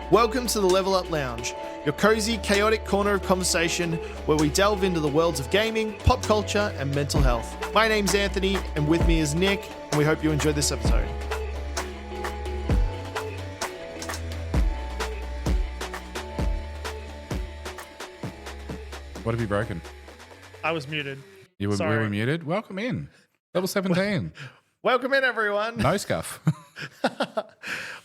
Welcome to the Level Up Lounge, your cozy, chaotic corner of conversation where we delve into the worlds of gaming, pop culture, and mental health. My name's Anthony, and with me is Nick, and we hope you enjoy this episode. What have you broken? I was muted. We were muted? Welcome in. Level 17. Welcome in, everyone. No scuff.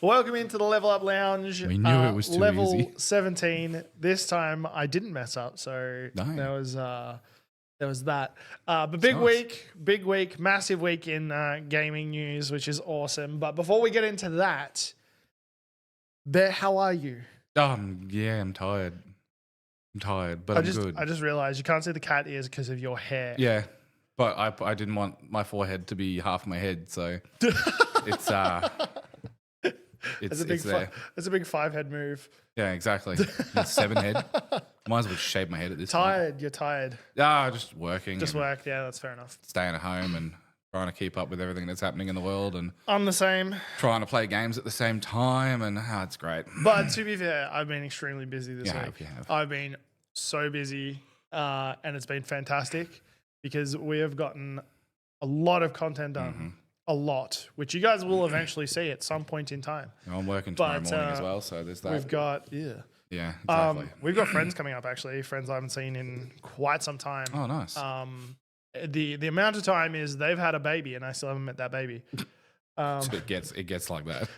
Welcome into the Level Up Lounge. We knew it was too level easy. 17. This time I didn't mess up, so there was that. But big week, massive week in gaming news, which is awesome. But before we get into that, Bear, how are you? Yeah, I'm tired. But I'm good. I just realized you can't see the cat ears because of your hair. Yeah, but I didn't want my forehead to be half my head, so it's there. It's a big 5-head move. Yeah, exactly. 7-head. Might as well shave my head at this point. You're tired. Just working. Just work. Yeah, that's fair enough. Staying at home and trying to keep up with everything that's happening in the world, and I'm the same. Trying to play games at the same time, and it's great. But to be fair, I've been extremely busy this week. You have. I've been so busy, and it's been fantastic because we have gotten a lot of content done. Mm-hmm. A lot, which you guys will eventually see at some point in time. I'm working tomorrow morning as well, so there's that. We've got Yeah, exactly. we've got friends coming up actually, friends I haven't seen in quite some time. Oh, nice. The amount of time is they've had a baby and I still haven't met that baby. So it gets like that.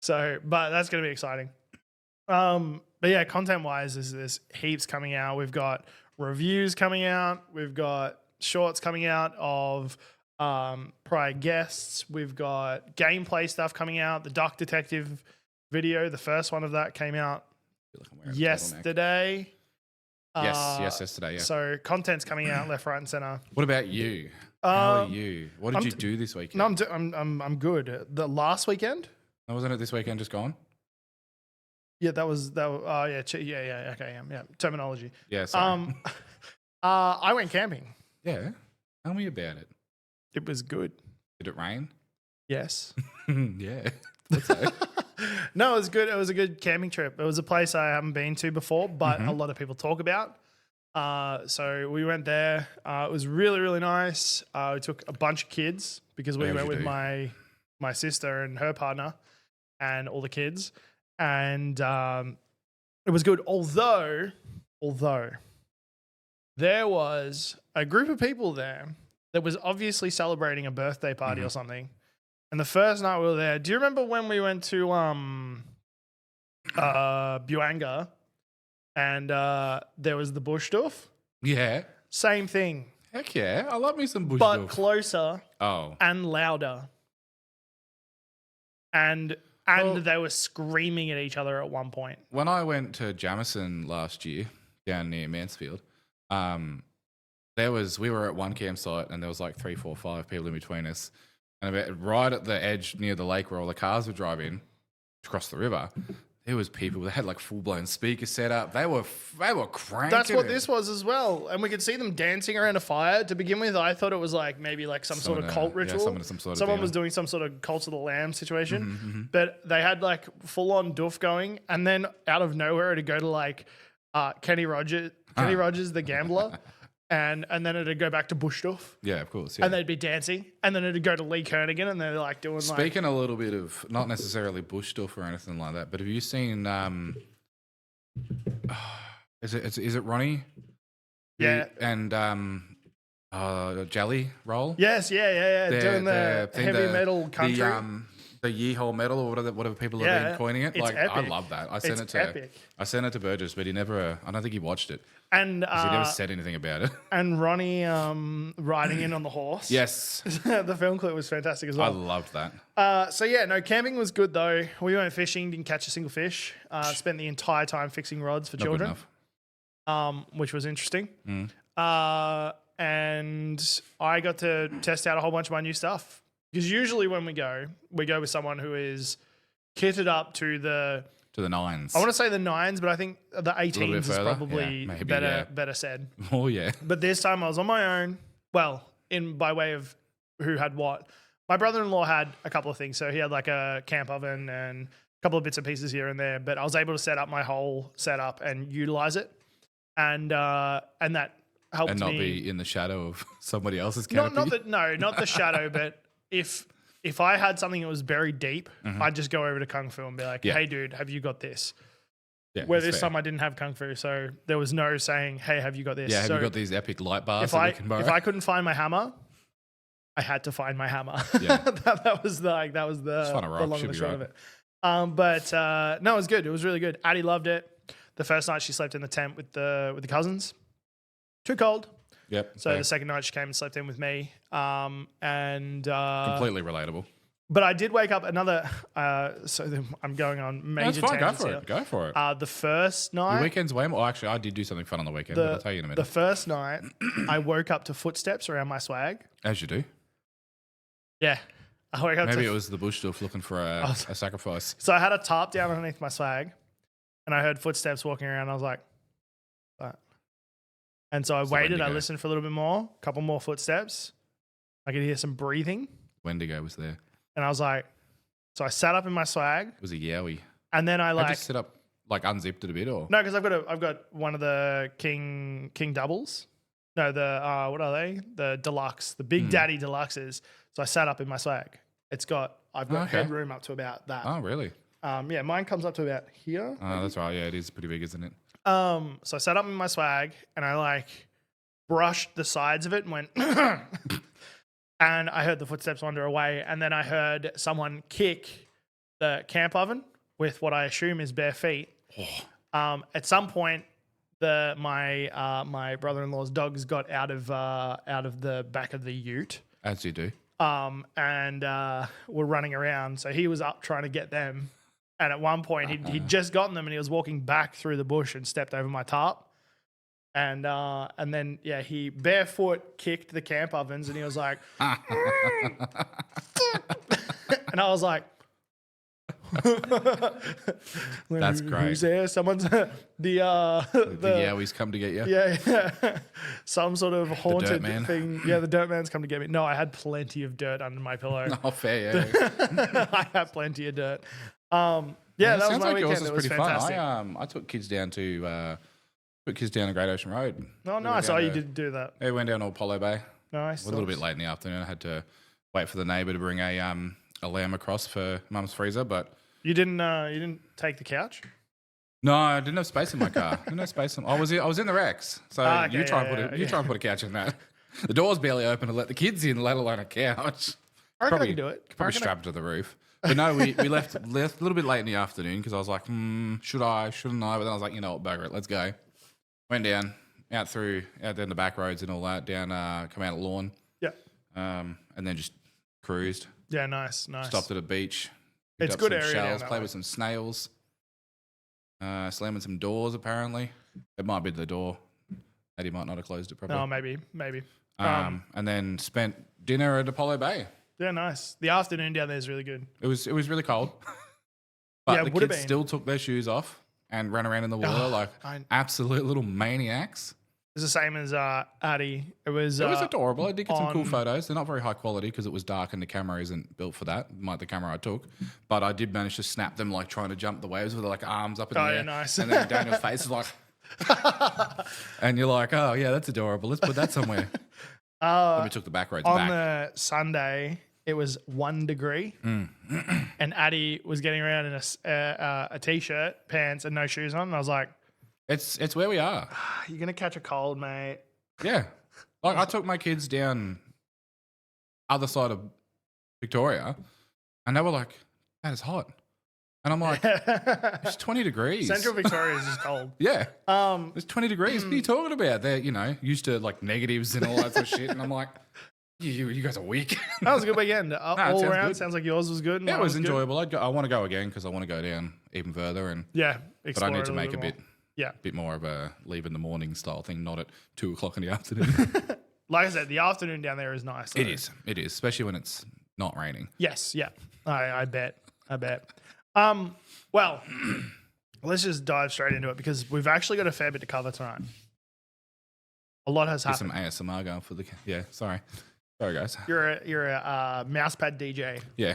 So, but that's going to be exciting. But yeah, content wise, there's heaps coming out. We've got reviews coming out. We've got shorts coming out of prior guests. We've got gameplay stuff coming out. The Duck Detective video, the first one of that came out yesterday. Yesterday. Yeah. So content's coming out left, right, and center. What about you? How are you? What did you do this weekend? No, I'm good. The last weekend. Oh, wasn't it this weekend just gone? Yeah, that was. Okay, yeah. Terminology. Yeah. Sorry. I went camping. Yeah. Tell me about it. It was good. Did it rain? Yes. Yeah. So. No, it was good. It was a good camping trip. It was a place I haven't been to before, but a lot of people talk about. So we went there. It was really, really nice. We took a bunch of kids because we went with my sister and her partner and all the kids. And it was good. Although there was a group of people there that was obviously celebrating a birthday party or something. And the first night we were there, do you remember when we went to Buanga and there was the bush stuff? Yeah. Same thing. Heck yeah. I love me some bush but stuff. Closer and louder. And they were screaming at each other at one point. When I went to Jamison last year down near Mansfield, we were at one campsite and there was like 3, 4, 5 people in between us. And right at the edge near the lake where all the cars would drive in, across the river, there was people that had like full-blown speakers set up. They were cranking. That's what this was as well. And we could see them dancing around a fire. To begin with, I thought it was like maybe like some sort of cult ritual. Someone was doing some sort of cult of the lamb situation. But they had like full-on doof going. And then out of nowhere, it'd go to like Kenny Rogers, the gambler. And then it'd go back to bush stuff. Yeah, of course. Yeah. And they'd be dancing. And then it'd go to Lee Kernigan and they're like doing Speaking a little bit of, not necessarily bush stuff or anything like that, but have you seen, is it Ronnie? Yeah. And Jelly Roll? Yes, yeah. Doing the heavy metal country. The Yeehole metal or whatever people have been coining it. Like, epic. I love that. I sent it to Burgess, but he never, I don't think he watched it. And he never said anything about it. And Ronnie riding in on the horse. Yes. The film clip was fantastic as well. I loved that. So yeah, no, camping was good though. We went fishing, didn't catch a single fish. Spent the entire time fixing rods for children. Which was interesting. And I got to test out a whole bunch of my new stuff. Because usually when we go with someone who is kitted up to the nines. I want to say the 9s, but I think the 18s is probably better said. Oh yeah. But this time I was on my own. Well, by way of who had what. My brother-in-law had a couple of things. So he had like a camp oven and couple of bits and pieces here and there, but I was able to set up my whole setup and utilize it, and that helped And not me. be in the shadow of somebody else's Not canopy. not the shadow, but if I had something that was buried deep, I'd just go over to Kung Fu and be like, Yeah. "Hey, dude, have you got this?" Yeah, Where that's this fair. time I didn't have Kung Fu, so there was no saying, "Hey, have you got this?" Yeah, have so you got these epic light bars if that I we can borrow? if I couldn't find my hammer, I had to find my hammer. Yeah. that was the fun to the rock, long should and the be short right. of it. No, it was good. It was really good. Addie loved it. The first night she slept in the tent with the cousins. Too cold. Yep. So fair. the second night she came and slept in with me. Completely relatable. But I did wake up another. I'm going on That's major fine. Go tangents for here. it. Go for it. The first Your night, weekend's way more. Oh, actually, I did do something fun on the weekend, but I'll tell you in a the minute. first night, I woke up to footsteps around my swag. As you do. Yeah, I woke up. Maybe it was the bush stuff looking for a sacrifice. So I had a tarp down underneath my swag, and I heard footsteps walking around. I was like, "What?" And so I waited. I Wendigo. listened for a little bit more. A couple more footsteps. I could hear some breathing, Wendigo was there. and I was like, so I sat up in my swag, It was a yowie. and then I I like just sit up, like unzipped it a bit, or no, because I've got one of the king doubles. No, the what are they? The deluxe, the Big Daddy deluxes. So I sat up in my swag. I've got Okay. headroom up to about that. oh, really? Yeah, mine comes up to about here. Oh, that's right. Yeah, it is pretty big, isn't it? So I sat up in my swag and I like brushed the sides of it and went, and I heard the footsteps wander away. And then I heard someone kick the camp oven with what I assume is bare feet. At some point, my brother-in-law's dogs got out of the back of the ute. As you do. And were running around. So he was up trying to get them. And at one point, he'd just gotten them and he was walking back through the bush and stepped over my tarp. And then, yeah, he barefoot kicked the camp ovens and he was like, and I was like, That's great. Who's there? Someone's the Yowies come to get you. yeah. Some sort of haunted man. thing. Yeah, the dirt man's come to get me. No, I had plenty of dirt under my pillow. Oh, fair, yeah. I had plenty of dirt. Yeah, that was sounds my like weekend. yours was It was pretty fantastic. fun. I took kids down to Great Ocean Road. Oh, nice. Oh, you did do that. They went down to Apollo Bay. Nice. A little bit late in the afternoon. I had to wait for the neighbour to bring a lamb across for Mum's freezer, but You didn't take the couch? no, I didn't have space in my car. I was in the Rex. So Okay, you try and put a couch in that. The door's barely open to let the kids in, let alone a couch. I reckon I can do it. I Probably reckon strapped to the roof. But no, we left a little bit late in the afternoon because I was like, should I, shouldn't I? But then I was like, you know what, bugger it, let's go. Went down, out down the back roads and all that, down, come out of Lawn. Yeah. And then just cruised. Yeah, nice. Stopped at a beach. It's picked up good some area down shells, that played way. with some snails. Slamming some doors, apparently. It might be the door. Eddie might not have closed it properly. No, maybe. And then spent dinner at Apollo Bay. Yeah, nice. The afternoon down there is really good. It was really cold. But Yeah, the it would've kids been. still took their shoes off and ran around in the water Oh, like I- absolute little maniacs. It's the same as Addie. It was Adorable. I did get some cool on- photos. They're not very high quality because it was dark and the camera isn't built for that, like the camera I took. But I did manage to snap them like trying to jump the waves with like arms up in the Oh, air. yeah, nice. And then Daniel's face is like, and you're like, oh yeah, that's adorable. Let's put that somewhere. Then we took the back roads on back. the Sunday, it was 1 degree, and Addie was getting around in a t-shirt, pants, and no shoes on. And I was like, It's where we are. "You're gonna catch a cold, mate." Yeah. Like I took my kids down other side of Victoria and they were like, that is hot. And I'm like, it's 20 degrees. Central Victoria is just cold. Yeah. It's 20 degrees. What are you talking about? They're, used to like negatives and all that sort of shit. And I'm like, you guys are weak. That was a good weekend. it All sounds around, good. sounds like yours was good. And Yeah, it mine was good. enjoyable. I want to go again because I want to go down even further. Yeah, But I explore need it to make a little bit more. Yeah, more of a leave in the morning style thing, not at 2 o'clock in the afternoon. like I said, the afternoon down there is nice. It though. is. It is, especially when it's not raining. Yes, yeah. I bet. Well, let's just dive straight into it because we've actually got a fair bit to cover tonight. A lot has Get happened. some ASMR going for the... Yeah, sorry, guys. You're a mousepad DJ. Yeah.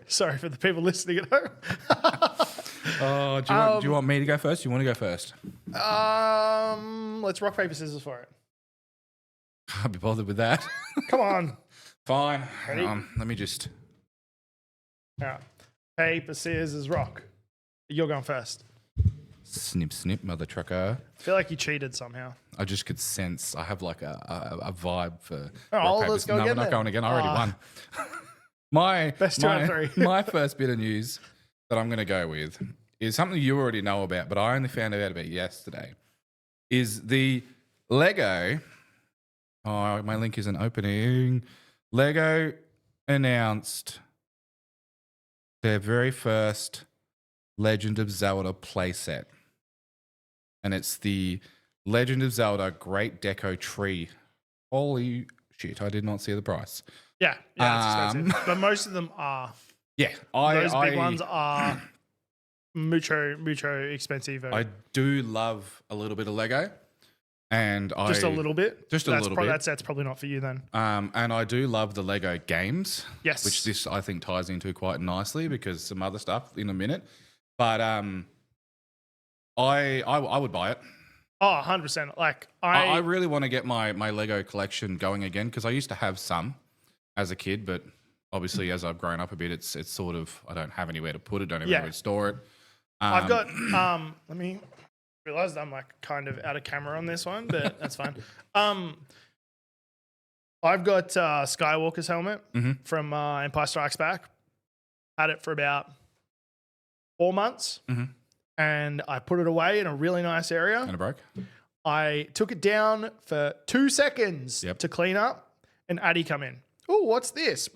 Sorry for the people listening at home. Oh, do you want me to go first? You want to go first? Let's rock, paper, scissors for it. Can't be bothered with that. Come on. Fine. Ready? Let me just. All right. Paper, scissors, rock. You're going first. Snip, snip, mother trucker. I feel like you cheated somehow. I just could sense. I have like a vibe for. Oh, rock, let's paper, go no, again we're not then. going again. I already won. My Best two out of three. my first bit of news that I'm going to go with is something you already know about, but I only found out about yesterday. Is the Lego. Oh, my link isn't opening. Lego announced their very first Legend of Zelda playset. And it's the Legend of Zelda Great Deco Tree. Holy shit, I did not see the price. Yeah, it's expensive. But most of them are. Yeah, Those big ones are mucho expensive. I do love a little bit of Lego. And Just a little bit? Just a little bit. That set's probably not for you then. And I do love the Lego games. Yes. Which this, I think, ties into quite nicely because some other stuff in a minute. But I would buy it. Oh, 100%. Like, I really want to get my Lego collection going again because I used to have some as a kid, but obviously as I've grown up a bit, it's sort of, I don't have anywhere to put it, don't have anywhere to store it. I've got, let me realize I'm like kind of out of camera on this one, but that's fine. I've got Skywalker's helmet from Empire Strikes Back. Had it for about 4 months. And I put it away in a really nice area. And it broke? I took it down for 2 seconds to clean up, and Addy come in. Oh, what's this?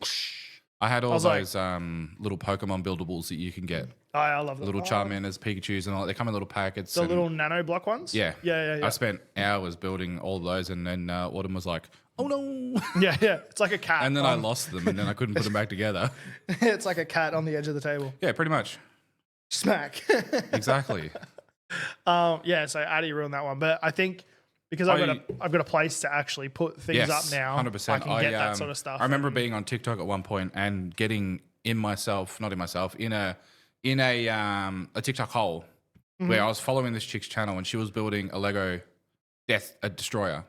I had all those little Pokemon buildables that you can get. I love them. Little Charmanders, Pikachus, and all. They come in little packets. The little nano block ones? Yeah. Yeah. I spent hours building all those, and then Autumn was like, oh no. Yeah. It's like a cat. And then I lost them, and then I couldn't put them back together. It's like a cat on the edge of the table. Yeah, pretty much. Smack. Exactly. So Addy ruined that one. But I think because I've got a place to actually put things up now. 100%. I can get that sort of stuff. I remember being on TikTok at one point and getting in a TikTok hole where I was following this chick's channel and she was building a Lego destroyer.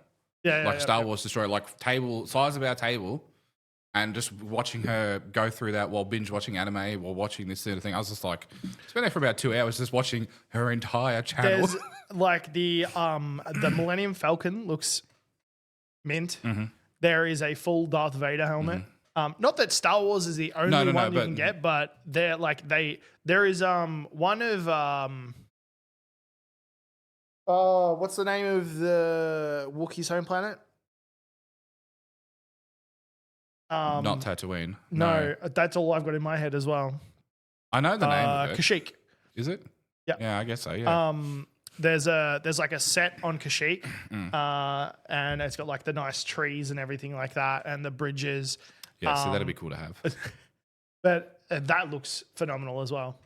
Star Wars destroyer, like table size of our table. And just watching her go through that while binge watching anime, while watching this sort of thing, I was just like, spent there for about 2 hours just watching her entire channel. There's like the Millennium Falcon looks mint. There is a full Darth Vader helmet. Not that Star Wars is the only one you can get, but there is one of what's the name of the Wookiee's home planet? Not Tatooine. No, that's all I've got in my head as well. I know the name of it. Kashyyyk. Is it? Yeah. Yeah, I guess so, yeah. There's like a set on Kashyyyk, and it's got like the nice trees and everything like that, and the bridges. Yeah, so that'd be cool to have. But that looks phenomenal as well.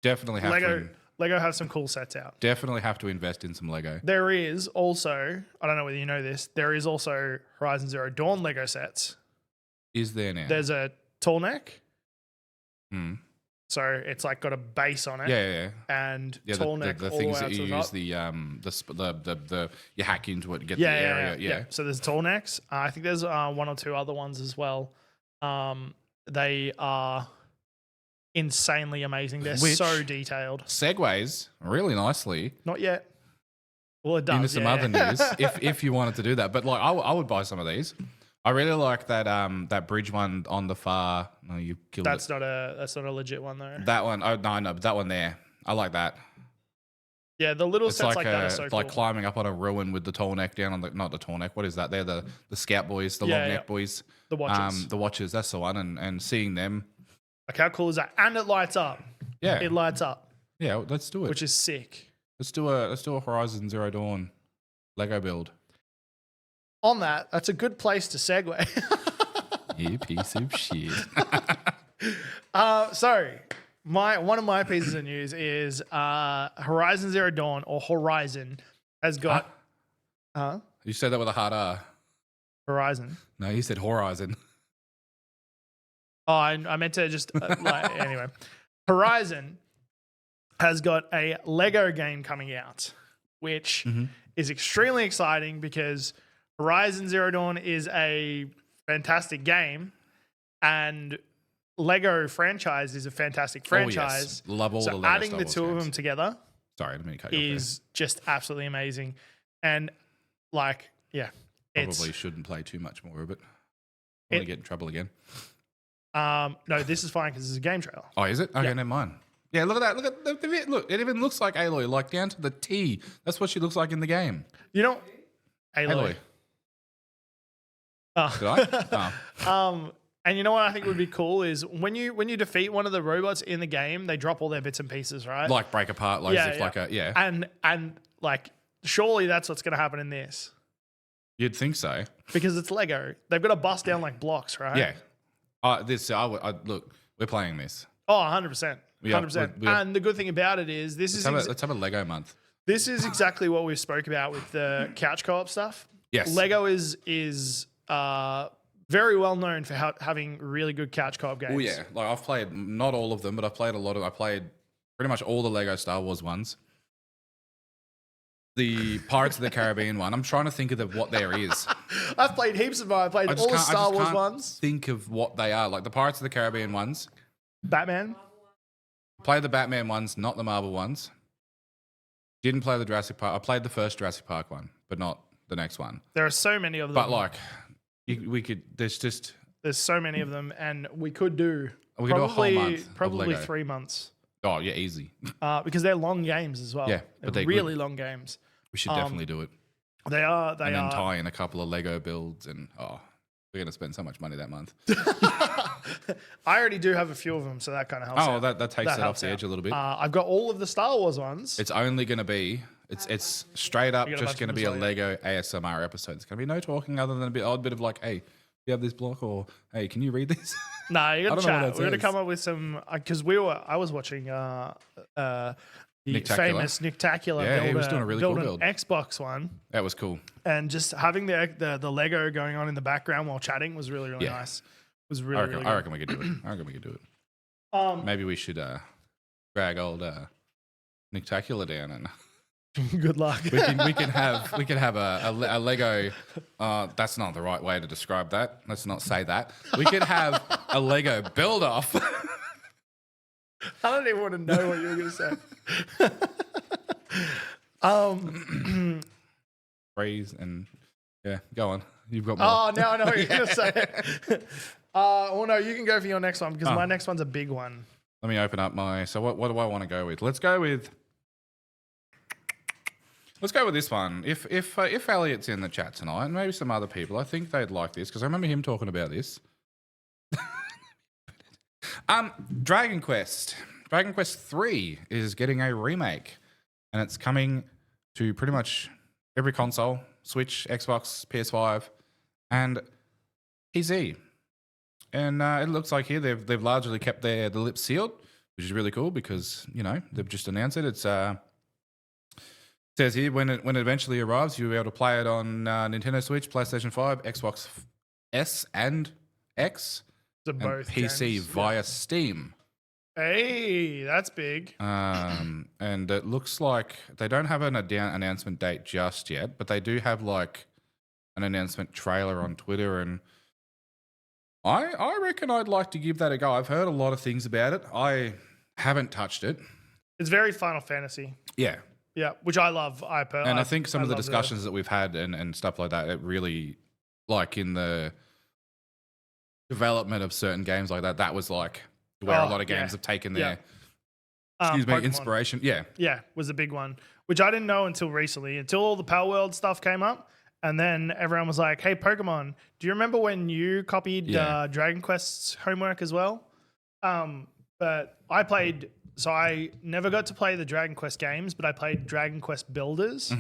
Definitely have Lego have some cool sets out. Definitely have to invest in some Lego. There is also, I don't know whether you know this, there is also Horizon Zero Dawn Lego sets. Is there now? There's a tall neck. So it's like got a base on it. Yeah. And tall neck. The all things the way that you use, the you hack into it to get the area. Yeah. So there's tall necks. I think there's one or two other ones as well. They are insanely amazing. They're so detailed. Segues really nicely. Not yet. Well, it does. Into some other news, if you wanted to do that. But like, I would buy some of these. I really like that bridge one on the far. No, you killed that's it. That's not a legit one though. That one. Oh no, but that one there. I like that. Yeah, the little sets like that are so cool. Like climbing up on a ruin with the tall neck down on not the tall neck. What is that? They're the scout boys, the long neck boys. The watchers. The watchers. That's the one. And seeing them. Like how cool is that? And it lights up. Yeah, it lights up. Yeah, let's do it. Which is sick. Let's do a Horizon Zero Dawn Lego build. On that, that's a good place to segue. You piece of shit. So one of my pieces of news is Horizon Zero Dawn or Horizon has got. You said that with a hard R. Horizon. No, you said Horizon. Oh, I meant to just anyway. Horizon has got a Lego game coming out, which is extremely exciting because Horizon Zero Dawn is a fantastic game, and Lego franchise is a fantastic franchise. Oh, yes. Love all the So Lego adding Star the Wars two of games. them together Sorry, I didn't mean to cut you off is just absolutely amazing. And like, yeah, there. Probably shouldn't play too much more of it. I want to get in trouble again. No, this is fine because this is a game trailer. Oh, is it? Okay, Yeah. never mind. Yeah, look at that. Look, it even looks like Aloy, like down to the T. That's what she looks like in the game. You know, Aloy. Did I? Oh. And you know what I think would be cool is when you defeat one of the robots in the game, they drop all their bits and pieces, right? Like break apart, like as if like a And like surely that's what's going to happen in this You'd think so. because it's Lego. They've got to bust down like blocks, right? Yeah. Look, we're playing this. Oh, 100%. Yeah, 100%. And the good thing about it is Let's have a Lego month. this is exactly what we spoke about with the couch co-op stuff. Yes. Lego is very well known for having really good couch co-op games. Oh yeah, like I've played not all of them, but I played pretty much all the Lego Star Wars ones. The Pirates of the Caribbean one. I'm trying to think of what there is. I've played heaps of them. I played all the Star Wars ones. Think of what they are. Like the Pirates of the Caribbean ones. Batman. Play the Batman ones, not the Marvel ones. Didn't play the Jurassic Park. I played the first Jurassic Park one, but not the next one. There are so many of them. But like, we could. There's so many of them, and we could do do a whole month of probably Lego. 3 months. Oh yeah, easy. Because they're long games as well. Yeah, but they're they're really long games. We should definitely do it. They are. And then tie in a couple of Lego builds, and we're gonna spend so much money that month. I already do have a few of them, so that kind of helps. Oh, that takes it off the edge a little bit. I've got all of the Star Wars ones. It's only gonna be it's straight up You got a just bunch of gonna be them a as well, Lego ASMR episode. It's gonna be no talking other than a odd bit of like, hey, you have this block, or hey, can you read this? No, you're gonna I don't know what chat. that We're gonna says. come up with some because I was watching the Nicktacular. famous Nicktacular Yeah, he build, was doing a really cool an build. Xbox one, That was cool. and just having the Lego going on in the background while chatting was really Yeah. nice. It was really really I good. reckon we could do it. I reckon we could do it. Maybe we should drag old Nicktacular down and Good luck. we can have a Lego. That's not the right way to describe that. Let's not say that. We could have a Lego build off. I don't even want to know what you were going to say. Freeze and yeah, go on. You've got more. Oh, now I know what you're going to say. Well, no, you can go for your next one because my next one's a big one. Let me open up my. So what do I want to go with? Let's go with this one. If Elliot's in the chat tonight, and maybe some other people, I think they'd like this because I remember him talking about this. Dragon Quest 3 is getting a remake, and it's coming to pretty much every console: Switch, Xbox, PS5, and PC. And it looks like here they've largely kept the lips sealed, which is really cool because they've just announced it. It's says here when it eventually arrives, you'll be able to play it on Nintendo Switch, PlayStation 5, Xbox S and X, So and both PC games. via Steam. Hey, that's big. And it looks like they don't have an announcement date just yet, but they do have like an announcement trailer on Twitter, and I reckon I'd like to give that a go. I've heard a lot of things about it. I haven't touched it. It's very Final Fantasy. Yeah. Yeah, which I love. I think some of the love discussions that we've had and stuff like that, it really, like in the development of certain games like that, that was like where a lot of games have taken their, Pokemon. inspiration. Yeah. Yeah, was a big one, which I didn't know until recently, until all the Power World stuff came up. And then everyone was like, hey, Pokemon, do you remember when you copied Dragon Quest's homework as well? But I played... So I never got to play the Dragon Quest games, but I played Dragon Quest Builders,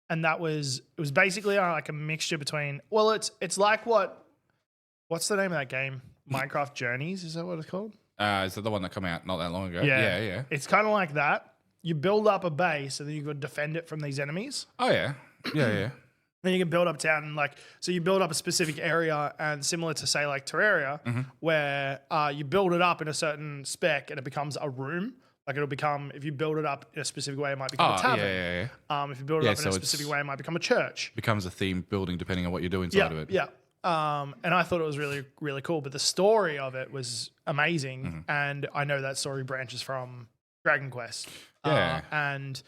and it was basically like a mixture between. Well, it's like what's the name of that game? Minecraft Journeys, is that what it's called? Is that the one that came out not that long ago? Yeah. Yeah. It's kind of like that. You build up a base, and then you got to defend it from these enemies. Oh yeah. Yeah. And you can build up town and so you build up a specific area, and similar to say like Terraria, where you build it up in a certain spec and it becomes a room. Like it'll become, if you build it up in a specific way, it might become a tavern. If you build it up in a specific way, it might become a church. Becomes a theme building depending on what you do inside of it. Yeah. And I thought it was really, really cool. But the story of it was amazing. And I know that story branches from Dragon Quest. Yeah. And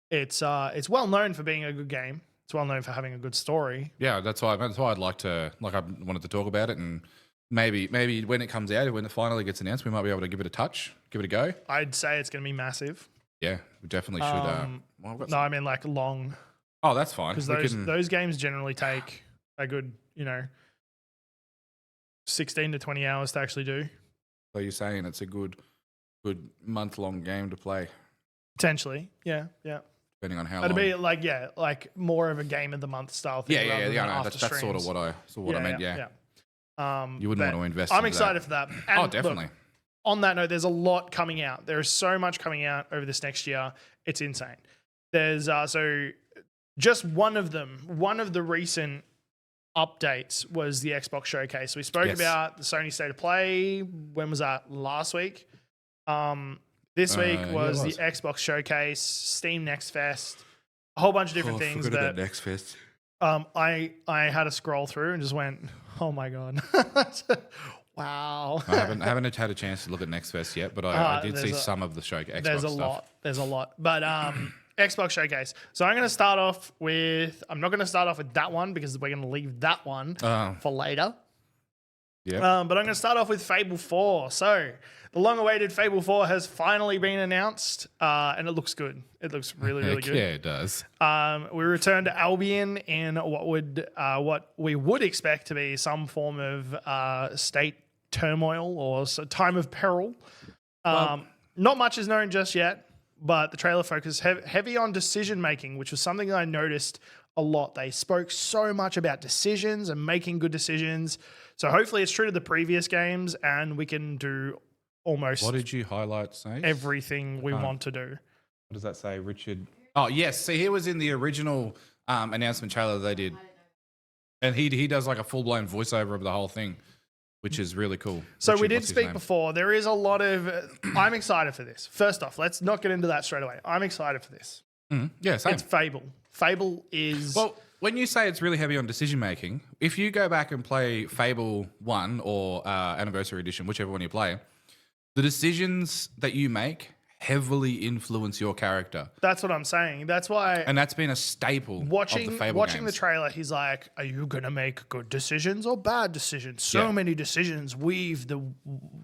it's well known for being a good game. It's well known for having a good story. Yeah, that's why I'd like to, I wanted to talk about it, and maybe when it comes out, when it finally gets announced, we might be able to give it a touch, give it a go. I'd say it's going to be massive. Yeah, we definitely should. No, I mean like long. Oh, that's fine. Because those games generally take a good, 16 to 20 hours to actually do. So you're saying it's a good month-long game to play? Potentially, yeah. Depending on how It'd long. be like more of a game of the month style thing. Yeah. That's sort of what I meant. Yeah. You wouldn't want to invest. I'm excited for that. And definitely. Look, on that note, there's a lot coming out. There is so much coming out over this next year. It's insane. There's so just one of the recent updates was the Xbox Showcase. We spoke about the Sony State of Play. When was that? Last week. This week was the Xbox Showcase, Steam Next Fest, a whole bunch of different things. Forgot about Next Fest. I had to scroll through and just went, oh my god, wow. I haven't had a chance to look at Next Fest yet, but I did see some of the Xbox stuff. There's a lot, but Xbox Showcase. So I'm going to start off with. I'm not going to start off with that one because we're going to leave that one for later. Yeah. But I'm going to start off with Fable 4. So the long-awaited Fable 4 has finally been announced, and it looks good. It looks really, really good. Yeah, it does. We return to Albion in what we would expect to be some form of state turmoil or time of peril. Not much is known just yet, but the trailer focused heavy on decision making, which was something that I noticed a lot. They spoke so much about decisions and making good decisions. So hopefully it's true to the previous games and we can do almost what did you highlight say? Everything we want to do. What does that say, Richard? Oh, yes. See, he was in the original announcement trailer they did. And he does like a full-blown voiceover of the whole thing, which is really cool. So we did speak before. There is a lot of... I'm excited for this. First off, let's not get into that straight away. I'm excited for this. Yeah, same. It's Fable. Fable is... Well, when you say it's really heavy on decision-making, if you go back and play Fable 1 or Anniversary Edition, whichever one you play, the decisions that you make heavily influence your character. That's what I'm saying. That's why... And that's been a staple of the Fable Watching games. the trailer, he's like, are you going to make good decisions or bad decisions? So many decisions weave the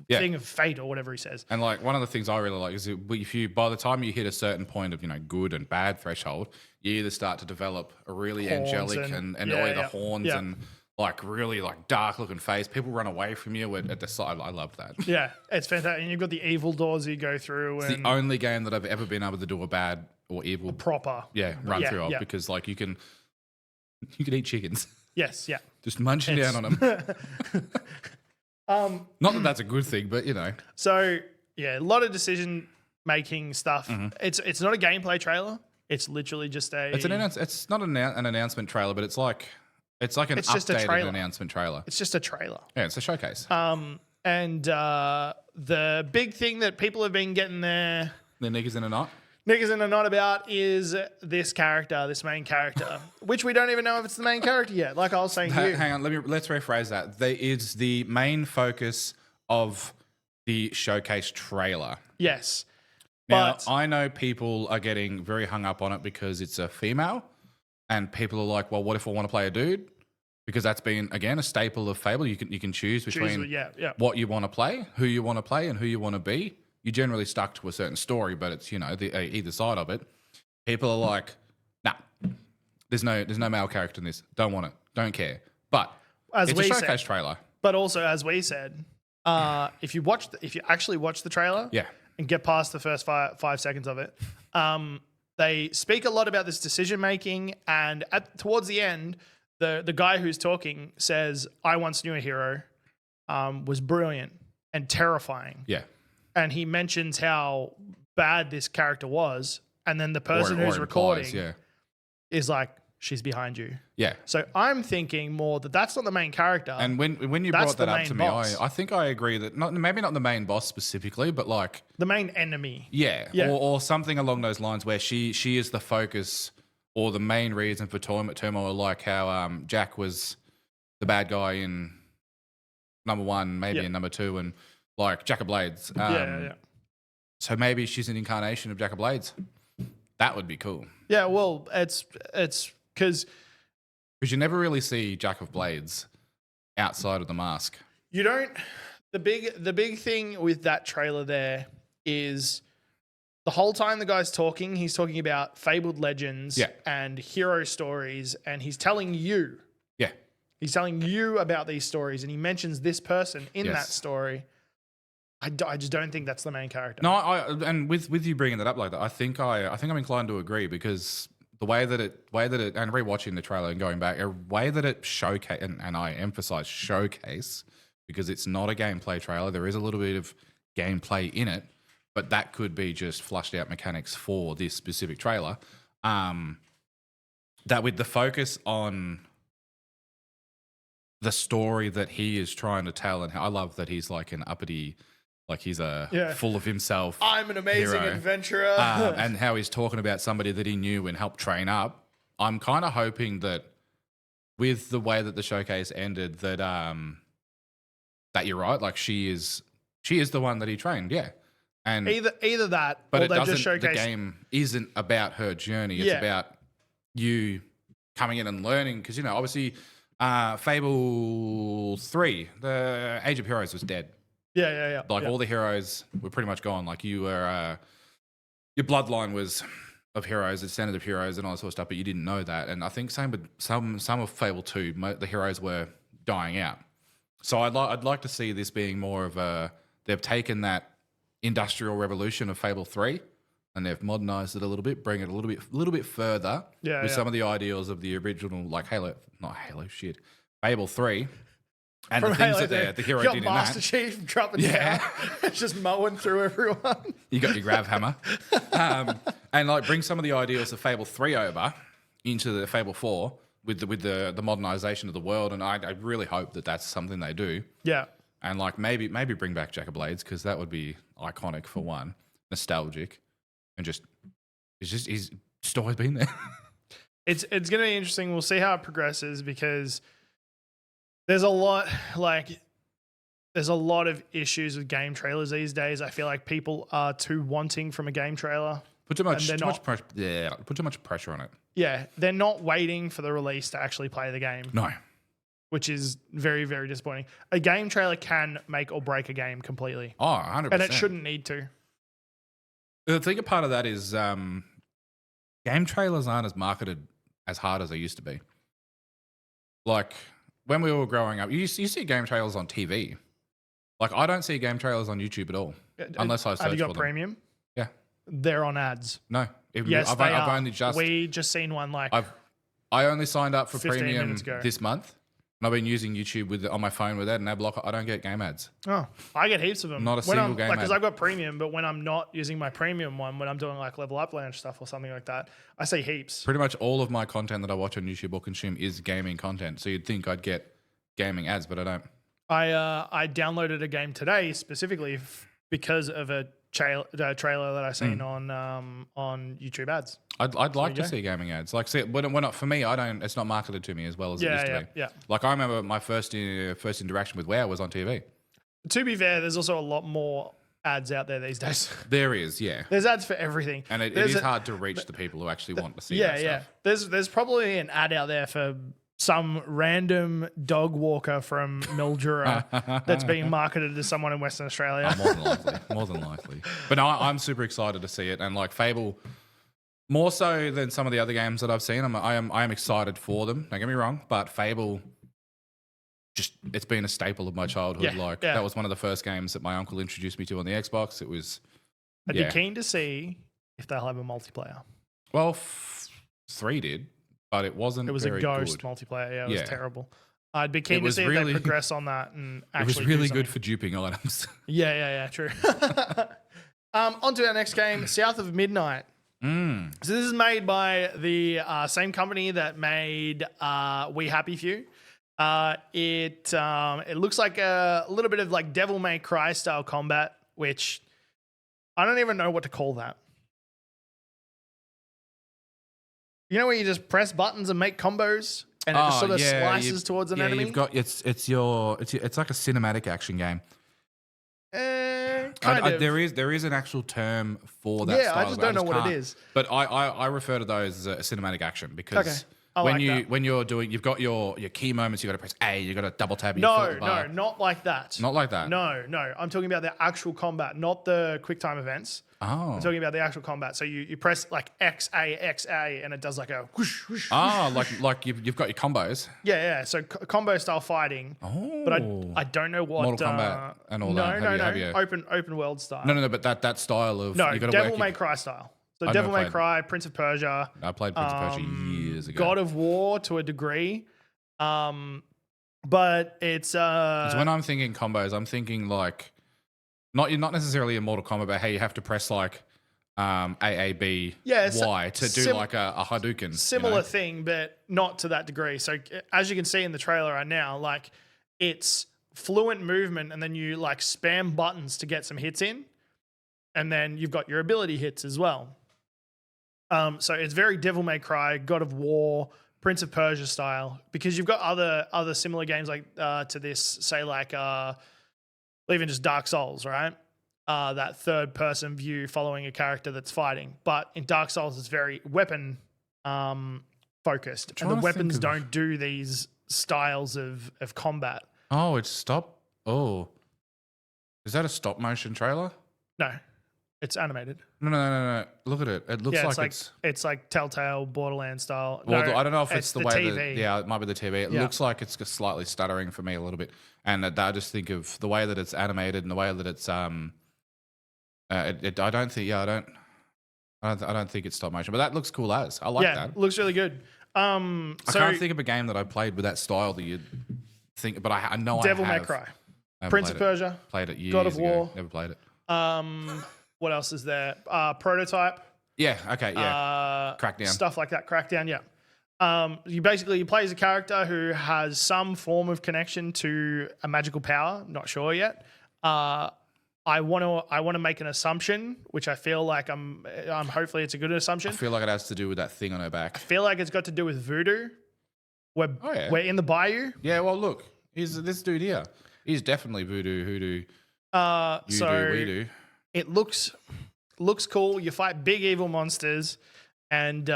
thing of fate or whatever he says. And like one of the things I really like is if you, by the time you hit a certain point of, good and bad threshold, you either start to develop a really Horns angelic and either horns and like really like dark looking face. People run away from you at the side. I love that. Yeah, it's fantastic. And you've got the evil doors you go through. It's the only game that I've ever been able to do a bad or evil proper run through of because like you can eat chickens. Yes, yeah. Just munching down on them. Not that that's a good thing, but So yeah, a lot of decision making stuff. It's not a gameplay trailer. It's literally just a. It's not an announcement trailer, but it's like an updated announcement trailer. It's just a trailer. Yeah, it's a showcase. And the big thing that people have been getting their niggas in a knot about is this main character, which we don't even know if it's the main character yet. Like I was saying, hang on, let's rephrase that. There is the main focus of the showcase trailer. Yes. Now, But I know people are getting very hung up on it because it's a female, and people are like, well, what if I want to play a dude? Because that's been, again, a staple of Fable. You can choose between what you want to play, who you want to play, and who you want to be. You're generally stuck to a certain story, but it's, either side of it. People are like, nah, there's no male character in this. Don't want it. Don't care. But it's a showcase trailer. But also, as we said, if you actually watch the trailer, and get past the first 5 seconds of it, they speak a lot about this decision making, and towards the end, the guy who's talking says, "I once knew a hero, was brilliant and terrifying." Yeah, and he mentions how bad this character was, and then the person who's recording is like, she's behind you. Yeah. So I'm thinking more that that's not the main character. And when you That's brought that the up main to me, boss. I think I agree that maybe not the main boss specifically, but like the main enemy. yeah. Or something along those lines where she is the focus or the main reason for turmoil, like how Jack was the bad guy in number 1, maybe in number 2, and like Jack of Blades. Yeah. So maybe she's an incarnation of Jack of Blades. That would be cool. Yeah, well, it's because you never really see Jack of Blades outside of the mask. you don't. The big thing with that trailer there is the whole time the guy's talking, he's talking about fabled legends and hero stories, and he's telling you. Yeah. He's telling you about these stories, and he mentions this person in that story. I just don't think that's the main character. No, and with you bringing that up like that, I think I'm inclined to agree because the way that it and rewatching the trailer and going back, a way that it showcase and I emphasize showcase because it's not a gameplay trailer. There is a little bit of gameplay in it, but that could be just flushed out mechanics for this specific trailer. That with the focus on the story that he is trying to tell, and I love that he's like an uppity. Like he's full of himself. I'm an amazing adventurer. And how he's talking about somebody that he knew and helped train up. I'm kind of hoping that with the way that the showcase ended, that that you're right. Like she is the one that he trained. Yeah. And either that, but or it they doesn't. just showcase. The game isn't about her journey. It's about you coming in and learning because obviously, Fable 3, the Age of Heroes was dead. Yeah. Like all the heroes were pretty much gone. Like you were, your bloodline was of heroes, the standard of heroes, and all that sort of stuff. But you didn't know that. And I think same with some of Fable 2, the heroes were dying out. So I'd like to see this being more of a. They've taken that industrial revolution of Fable 3, and they've modernized it a little bit, bring it a little bit further with some of the ideals of the original, like Fable 3. And From the things Halo, that the hero you got did Master in that. Chief dropping down, just mowing through everyone. You got your grav hammer. And like bring some of the ideals of Fable 3 over into the Fable 4 with the modernization of the world. And I really hope that that's something they do. Yeah. And like maybe bring back Jack of Blades because that would be iconic for one, nostalgic, and he's just always been there. It's going to be interesting. We'll see how it progresses because there's a lot of issues with game trailers these days. I feel like people are too wanting from a game trailer. Put too much pressure. Yeah, put too much pressure on it. Yeah, they're not waiting for the release to actually play the game. No. Which is very, very disappointing. A game trailer can make or break a game completely. Oh, 100%. And it shouldn't need to. The thing, a part of that is game trailers aren't as marketed as hard as they used to be. Like when we were growing up, you see game trailers on TV. Like I don't see game trailers on YouTube at all, unless I search for them. Have you got premium? Yeah. They're on ads. No. Yes, I've only just... We just seen one like... I only signed up for 15 premium minutes ago. this month. And I've been using YouTube on my phone with that and ad block. I don't get game ads. Oh, I get heaps of them. Not a single game ad. Because I've got premium, but when I'm not using my premium one, when I'm doing like Level Up Lounge stuff or something like that, I see heaps. Pretty much all of my content that I watch on YouTube or consume is gaming content. So you'd think I'd get gaming ads, but I don't. I downloaded a game today specifically because of a trailer that I seen on YouTube ads. I'd like to see gaming ads. Like, see, when not for me, I don't. It's not marketed to me as well as it used to be. Yeah. Like I remember my first interaction with WoW was on TV. To be fair, there's also a lot more ads out there these days. There is, yeah. There's ads for everything, and it is hard to reach the people who actually want to see. that stuff. There's probably an ad out there for some random dog walker from Mildura that's being marketed to someone in Western Australia. More than likely. But no, I'm super excited to see it, and like Fable, more so than some of the other games that I've seen. I am excited for them. Don't get me wrong, but Fable, it's been a staple of my childhood. That was one of the first games that my uncle introduced me to on the Xbox. It was. I'd be keen to see if they'll have a multiplayer. Well, 3 did. But it wasn't. It was very a ghost good. multiplayer. Yeah, it was terrible. I'd be keen to see if they progress on that and actually. It was really good for duping items. Yeah, true. On to our next game, South of Midnight. So this is made by the same company that made We Happy Few. It looks like a little bit of like Devil May Cry style combat, which I don't even know what to call that. You know where you just press buttons and make combos, and it just sort of slices towards an enemy. You've got it's like a cinematic action game. Kind of. There is an actual term for that. Yeah, style, I just don't know what it is. But I refer to those as a cinematic action because when you're doing, you've got your key moments. You got to press A. You got to double tap. No, not like that. Not like that. No. I'm talking about the actual combat, not the QuickTime events. Oh. I'm talking about the actual combat. So you press like X A, and it does like a whoosh, whoosh. Like you've got your combos. Yeah. So combo style fighting. Oh. But I don't know what. Mortal Kombat and all that. No. Open world style. No. But that style of you got Devil May Cry style. So Devil May Cry, Prince of Persia. I played Prince of Persia years ago. God of War to a degree. But it's when I'm thinking combos, I'm thinking like not necessarily in Mortal Kombat, but hey, you have to press like A B Y to do like a Hadouken. Similar thing, but not to that degree. So as you can see in the trailer right now, like it's fluent movement, and then you like spam buttons to get some hits in, and then you've got your ability hits as well. So it's very Devil May Cry, God of War, Prince of Persia style, because you've got other similar games like to this, say like even just Dark Souls, right? That third person view following a character that's fighting. But in Dark Souls, it's very weapon focused, and the weapons don't do these styles of combat. Oh, it's stop. Oh, is that a stop motion trailer? No. It's animated. No. Look at it. It looks like it's like Telltale Borderlands style. Well, I don't know if it's the way TV. It might be the TV. It looks like it's just slightly stuttering for me a little bit. And I just think of the way that it's animated and the way that it's I don't think it's stop motion, but that looks cool as. I like that. It looks really good. I can't think of a game that I played with that style that you'd think, but I know Devil I have. May Cry, Prince of Persia, played it years God of War, ago. Never played it. What else is there? Prototype. Yeah. Okay. Yeah. Crackdown. Stuff like that. Crackdown. Yeah. You play as a character who has some form of connection to a magical power. Not sure yet. I want to make an assumption, which I feel like I'm hopefully it's a good assumption. I feel like it has to do with that thing on her back. I feel like it's got to do with voodoo. We're in the bayou. Yeah. Well, look, he's this dude here. He's definitely voodoo, hoodoo. We do. It looks cool. You fight big evil monsters, and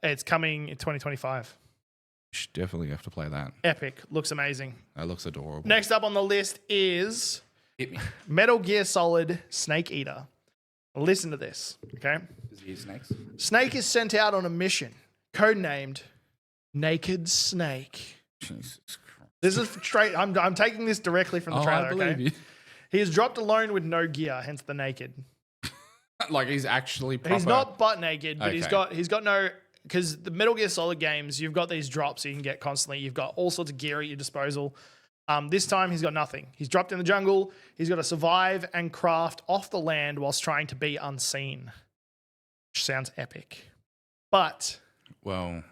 it's coming in 2025. You should definitely have to play that. Epic. Looks amazing. That looks adorable. Next up on the list is Hit me. Metal Gear Solid Snake Eater. Listen to this, okay? Does he eat snakes? Snake is sent out on a mission, codenamed Naked Snake. Jesus Christ. This is straight. I'm taking this directly from the trailer. I believe you. He is dropped alone with no gear, hence the naked. Like he's actually proper. He's not butt naked, but he's got no, because the Metal Gear Solid games, you've got these drops you can get constantly. You've got all sorts of gear at your disposal. This time he's got nothing. He's dropped in the jungle. He's got to survive and craft off the land whilst trying to be unseen. Which sounds epic. But well,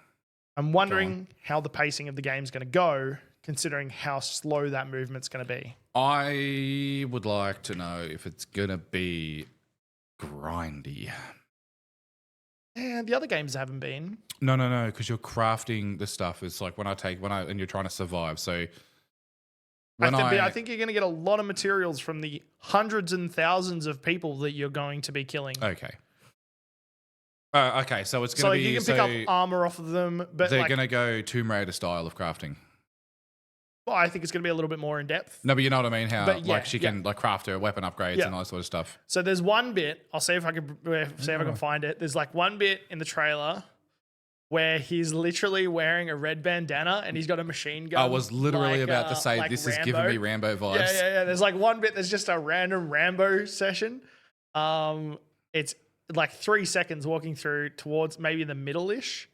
I'm wondering how the pacing of the game is going to go, considering how slow that movement's going to be. I would like to know if it's going to be grindy. Yeah, the other games haven't been. No, because you're crafting the stuff. It's like and you're trying to survive. So I think you're going to get a lot of materials from the hundreds and thousands of people that you're going to be killing. Okay. Okay, so it's going to be... you can pick up armor off of them, but they're going to go Tomb Raider style of crafting. Well, I think it's going to be a little bit more in depth. No, but you know what I mean? How she can like craft her weapon upgrades and all that sort of stuff. So there's one bit, I'll see if I can find it. There's like one bit in the trailer where he's literally wearing a red bandana and he's got a machine gun. I was literally about to say, this is giving me Rambo vibes. Yeah. There's like one bit that's just a random Rambo session. It's like 3 seconds walking through towards maybe the middle-ish.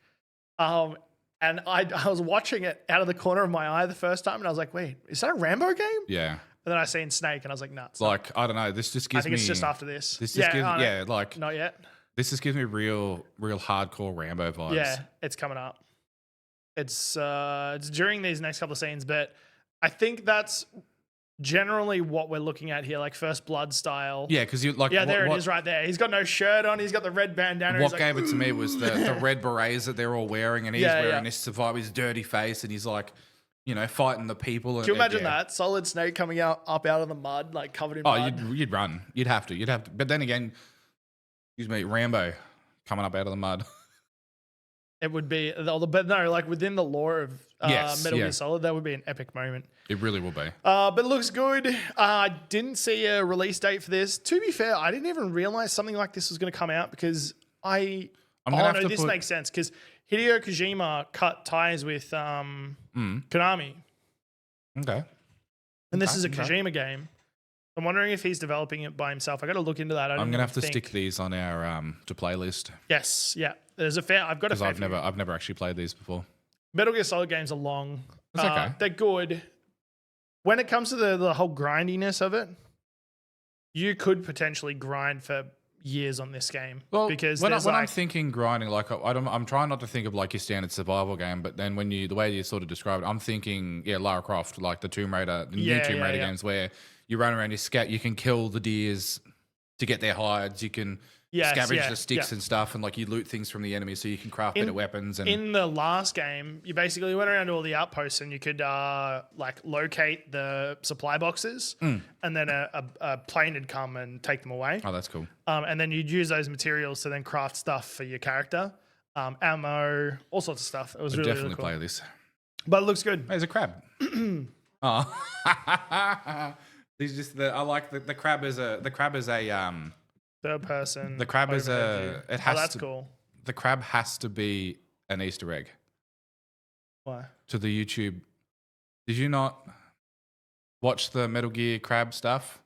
And I was watching it out of the corner of my eye the first time, and I was like, wait, is that a Rambo game? Yeah. And then I seen Snake, and I was like, nuts. Like, I don't know. This just gives me... I think it's just after this. This just gives... like... Not yet. This just gives me real hardcore Rambo vibes. Yeah, it's coming up. It's during these next couple of scenes, but I think that's generally what we're looking at here, like First Blood style. Yeah, because you like. Yeah, there it is right there. He's got no shirt on. He's got the red bandana. What he's gave like, it to me was the red berets that they're all wearing, and he's wearing this survive his dirty face, and he's like, fighting the people. And, do you imagine that Solid Snake coming up out of the mud, like covered in mud? You'd run. You'd have to. But then again, excuse me, Rambo coming up out of the mud. It would be, but no, like within the lore of Metal Gear Solid, that would be an epic moment. It really will be. But it looks good. I didn't see a release date for this. To be fair, I didn't even realize something like this was going to come out because this makes sense because Hideo Kojima cut ties with Konami. Okay. And this is a Kojima game. I'm wondering if he's developing it by himself. I got to look into that. I'm gonna have to stick these on our to play list. Yes, yeah. There's a fair. I've got a fair. I've never actually played these before. Metal Gear Solid games are long. That's okay. They're good. When it comes to the whole grindiness of it, you could potentially grind for years on this game. Well, because when I'm thinking grinding, like I'm trying not to think of like your standard survival game, but then the way you sort of describe it, I'm thinking Lara Croft, like the Tomb Raider, new Tomb Raider games where you run around, you can kill the deers to get their hides, you can scavenge the sticks and stuff, and like you loot things from the enemy so you can craft better weapons. And in the last game, you basically went around to all the outposts and you could like locate the supply boxes, and then a plane would come and take them away. Oh, that's cool. And then you'd use those materials to then craft stuff for your character, ammo, all sorts of stuff. It was really definitely cool. play this, but it looks good. Hey, there's a crab. Oh. These just I like the crab is a third person. The crab is that's cool. The crab has to be an Easter egg. Why? To the YouTube. Did you not watch the Metal Gear crab stuff?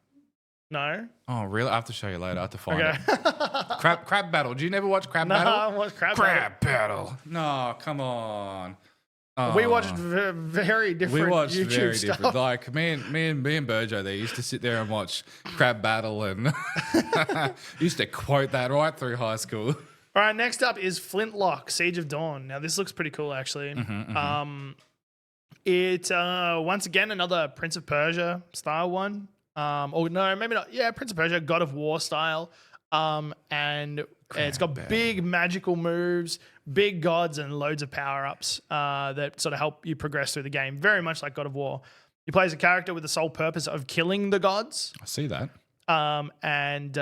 No. Oh, really? I have to show you later. I have to find it. Okay. Crab battle. Did you never watch crab battle? No, I watched crab battle. No, come on. We watched very different. We watched YouTube very stuff. different. Like me and Burjo, they used to sit there and watch crab battle, and used to quote that right through high school. All right, next up is Flintlock: Siege of Dawn. Now this looks pretty cool, actually. It once again another Prince of Persia style one. Or no, maybe not. Yeah, Prince of Persia, God of War style. And it's got big magical moves, big gods, and loads of power-ups that sort of help you progress through the game. Very much like God of War. You play as a character with the sole purpose of killing the gods. I see that. And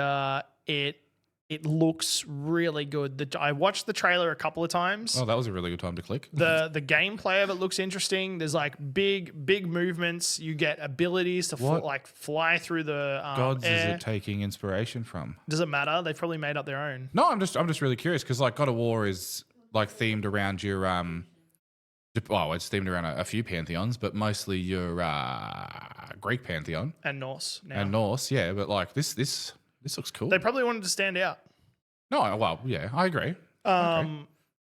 it looks really good. I watched the trailer a couple of times. Oh, that was a really good time to click. The gameplay of it looks interesting. There's like big movements. You get abilities to fly through the gods air. Is it taking inspiration from? Does it matter? They've probably made up their own. No, I'm just really curious because like God of War is like themed around your it's themed around a few pantheons, but mostly your Greek pantheon And Norse. Now. And Norse, yeah. But like this looks cool. They probably wanted to stand out. No, well, yeah, I agree. I'm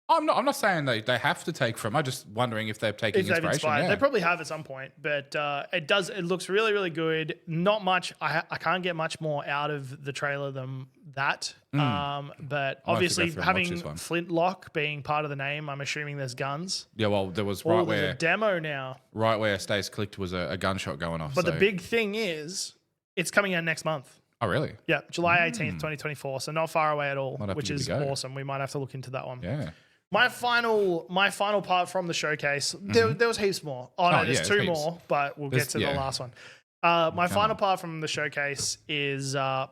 not saying they have to take from. I'm just wondering if they're taking inspiration. Yeah. They probably have at some point, but it looks really, really good. Not much. I can't get much more out of the trailer than that. But obviously having Flintlock being part of the name, I'm assuming there's guns. Yeah, well, there was there's a demo now. Right where Stace clicked was a gunshot going off. But the big thing is, it's coming out next month. Oh, really? Yeah, July 18th, 2024. So not far away at all, which is go. awesome. We might have to look into that one. Yeah. My final part from the showcase, there was heaps more. Oh, no, there's two more, but we'll get to the last one. My final part from the showcase is for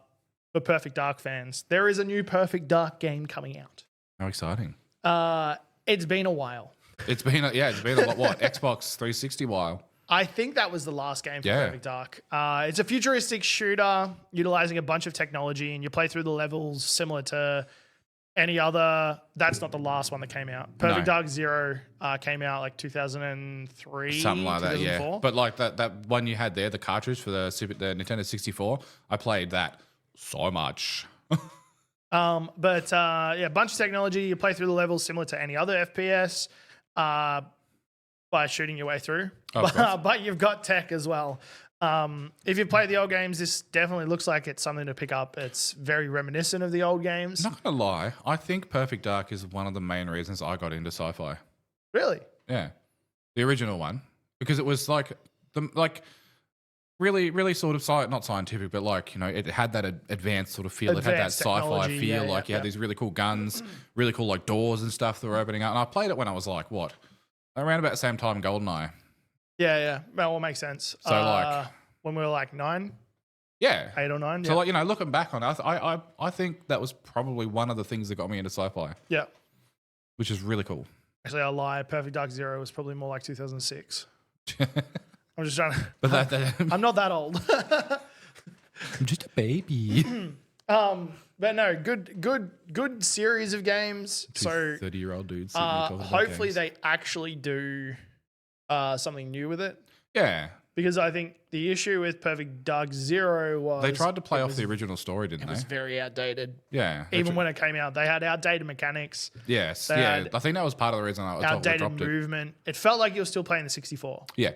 Perfect Dark fans. There is a new Perfect Dark game coming out. How exciting. It's been a while. It's been a lot. What? Xbox 360 while. I think that was the last game for Perfect Dark. It's a futuristic shooter utilizing a bunch of technology, and you play through the levels similar to any other. That's not the last one that came out. Perfect Dark Zero came out like 2003, something like that. Yeah, but like that one you had there, the cartridge for the Nintendo 64, I played that so much. A bunch of technology. You play through the levels similar to any other FPS. By shooting your way through, but you've got tech as well. If you play the old games, this definitely looks like it's something to pick up. It's very reminiscent of the old games. Not gonna lie, I think Perfect Dark is one of the main reasons I got into sci-fi. Really? Yeah, the original one, because it was like really sort of not scientific, but like, you know, it had that advanced sort of feel. It had that Advanced sci-fi technology, feel. yeah, Like you yeah. had these really cool guns, really cool like doors and stuff that were opening up. And I played it when I was like what, around about the same time GoldenEye. Yeah. Well, it makes sense. So, like- when we were like 9, Yeah. 8 or 9. So like, you know, looking back on it, I think that was probably one of the things that got me into sci-fi, Yeah. which is really cool. Actually, I lie. Perfect Dark Zero was probably more like 2006. I'm just trying to. But that I'm not that old. I'm just a baby. But no, good series of games. So 30-year-old dudes. sitting there talking about hopefully games. they actually do something new with it. Yeah. Because I think the issue with Perfect Dark Zero was They tried to play it off was- the original story, didn't It they? was very outdated. Yeah. Even when it came out, they had outdated mechanics, Yes. they Yeah. had I think that was part of the reason I outdated dropped it. movement. It felt like you were still playing the 64, Yeah.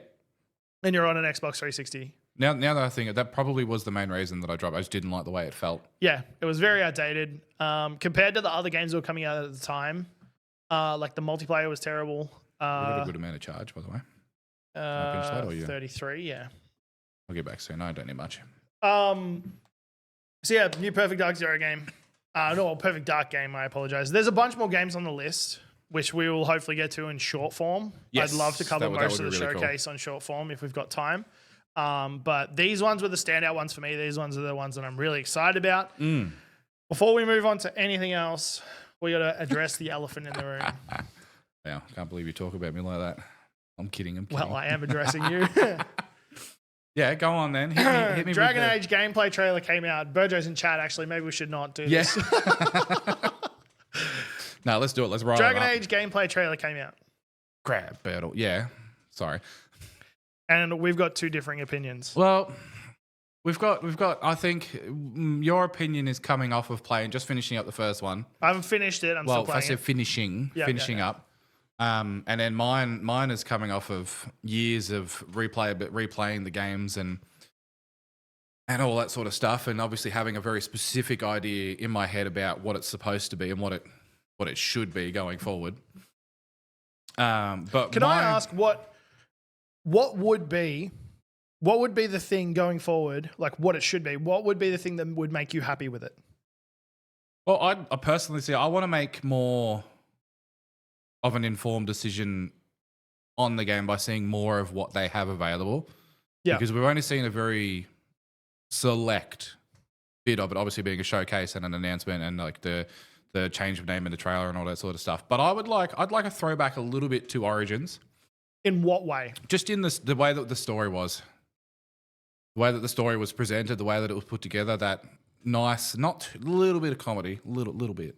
and you're on an Xbox 360. Now that I think it, that probably was the main reason that I dropped. I just didn't like the way it felt. Yeah, it was very outdated compared to the other games that were coming out at the time. Like the multiplayer was terrible. We got a good amount of charge, by the way. finish that, or you? 33, yeah. I'll get back soon. I don't need much. So yeah, new Perfect Dark Zero game. No, Perfect Dark game. I apologize. There's a bunch more games on the list, which we will hopefully get to in short form. Yes, I'd love to cover that most would of the be really cool. showcase on short form if we've got time. But these ones were the standout ones for me. These ones are the ones that I'm really excited about. Before we move on to anything else, we got to address the elephant in the room. Yeah, I can't believe you talk about me like that. I'm kidding. Well, I am addressing you. Yeah, go on then. Hit me Dragon with Age gameplay trailer came out. Burjo's in chat, actually. Maybe we should not do Yes. this. No, let's do it. Let's roll Dragon it up. Age gameplay trailer came out. Crap battle. Yeah. Sorry. And we've got two differing opinions. Well, we've got. I think your opinion is coming off of just finishing up the first one. I haven't finished it. I'm Well, still I playing said it. finishing up. And then mine is coming off of years of replaying the games and all that sort of stuff, and obviously having a very specific idea in my head about what it's supposed to be and what it should be going forward. But Can I ask what would be the thing going forward? Like what it should be. What would be the thing that would make you happy with it? Well, I personally see. I want to make more of an informed decision on the game by seeing more of what they have available. Yeah. Because we've only seen a very select bit of it, obviously being a showcase and an announcement and like the change of name in the trailer and all that sort of stuff. But I'd like a throwback a little bit to Origins. In what way? Just in the way that the story was. The way that the story was presented, the way that it was put together, that nice, not a little bit of comedy, little bit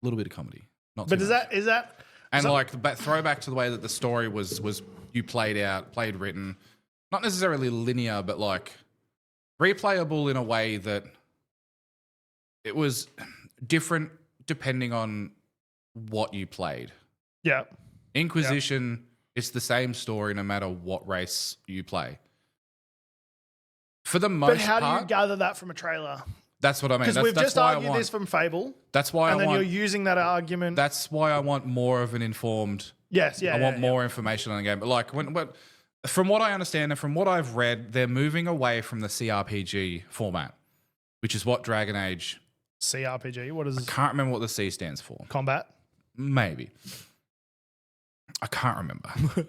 of comedy. Not too But much. is that And so- like the throwback to the way that the story was you played written, not necessarily linear, but like replayable in a way that it was different depending on what you played. Yeah. Inquisition, it's the same story no matter what race you play. For the most But how part, do you gather that from a trailer? that's what I mean. Because That's, we've that's just why argued this from Fable, That's why and I then want. you're using that argument. That's why I want more of an informed. Yes, yeah. I want more information on the game. But like from what I understand and from what I've read, they're moving away from the CRPG format, which is what Dragon Age. CRPG. What is Can't remember what the C stands for. combat? Maybe. I can't remember.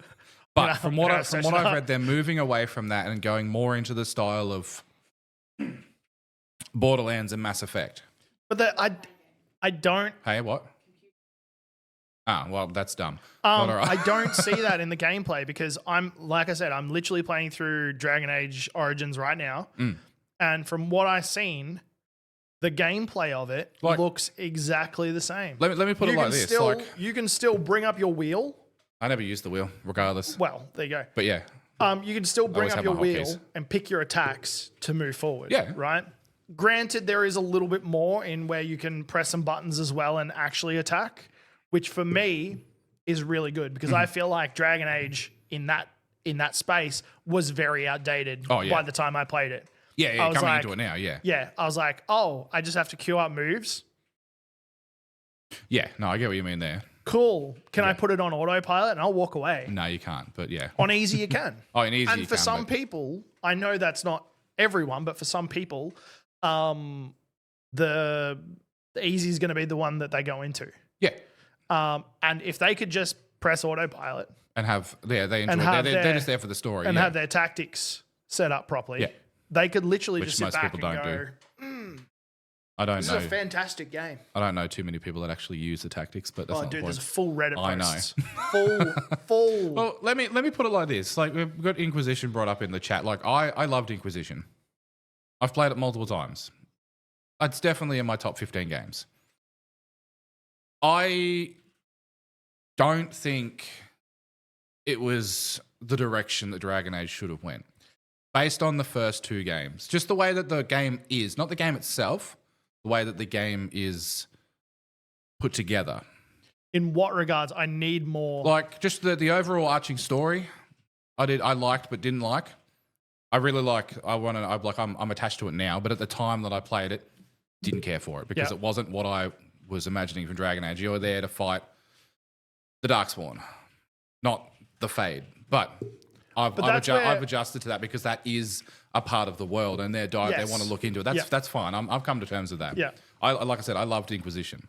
But from what I've read, they're moving away from that and going more into the style of Borderlands and Mass Effect. But I don't. Hey, what? Ah, well, that's dumb. Not all right. I don't see that in the gameplay because I'm literally playing through Dragon Age Origins right now, and from what I've seen, the gameplay of it looks exactly the same. Let me put it like this. You can still bring up your wheel. I never used the wheel, regardless. Well, there you go. But yeah, You can still bring always up have your my wheel hotkeys. and pick your attacks to move forward. Yeah. Right? Granted, there is a little bit more in where you can press some buttons as well and actually attack, which for me is really good because I feel like Dragon Age in that in that space was very outdated by the time I played it. Yeah, I was coming like, into it now, yeah. Yeah, I was like, oh, I just have to queue up moves. Yeah, no, I get what you mean there. Cool. Can I put it on autopilot and I'll walk away? No, you can't, but yeah. On easy you can. Oh, in easy and you for can, some but- people, I know that's not everyone, but for some people, the easy is going to be the one that they go into. Yeah. And if they could just press autopilot And have, yeah, they enjoy have it. They're just there for the story. and yeah. have their tactics set up properly, Yeah. they could literally Which just sit most back people and don't go, do. I don't this know. is a fantastic game. I don't know too many people that actually use the tactics, but that's Oh, not dude, the there's point. a full Reddit I know. post. Full. Well, let me put it like this. Like, we've got Inquisition brought up in the chat. Like, I loved Inquisition. I've played it multiple times. It's definitely in my top 15 games. I don't think it was the direction that Dragon Age should have went. Based on the first two games. Just the way that the game is. Not the game itself. The way that the game is put together. In what regards? I need more. Like, just the overall arching story, I liked but didn't like. I really like. I'm attached to it now, but at the time that I played it, didn't care for it because it wasn't what I was imagining from Dragon Age. You were there to fight the Darkspawn, not the Fade. But I've adjusted to that because that is a part of the world, and they want to look into it. That's fine. I've come to terms with that. Yeah. Like I said, I loved Inquisition.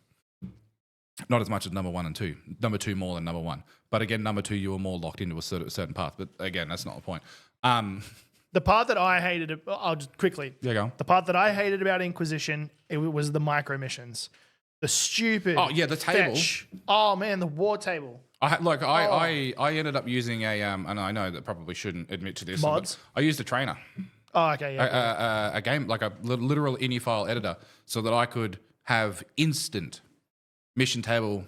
Not as much as number 1 and 2. Number 2 more than number 1. But again, number 2, you were more locked into a certain path. But again, that's not the point. The part that I hated, I'll just quickly. Yeah, go on. The part that I hated about Inquisition, it was the micro missions. The stupid. Oh, yeah, the table. fetch. Oh, man, the war table. I ended up using and I know that probably shouldn't admit to this. Mods? But I used a trainer. Oh, okay, yeah. A game, like a literal ini file editor, so that I could have instant mission table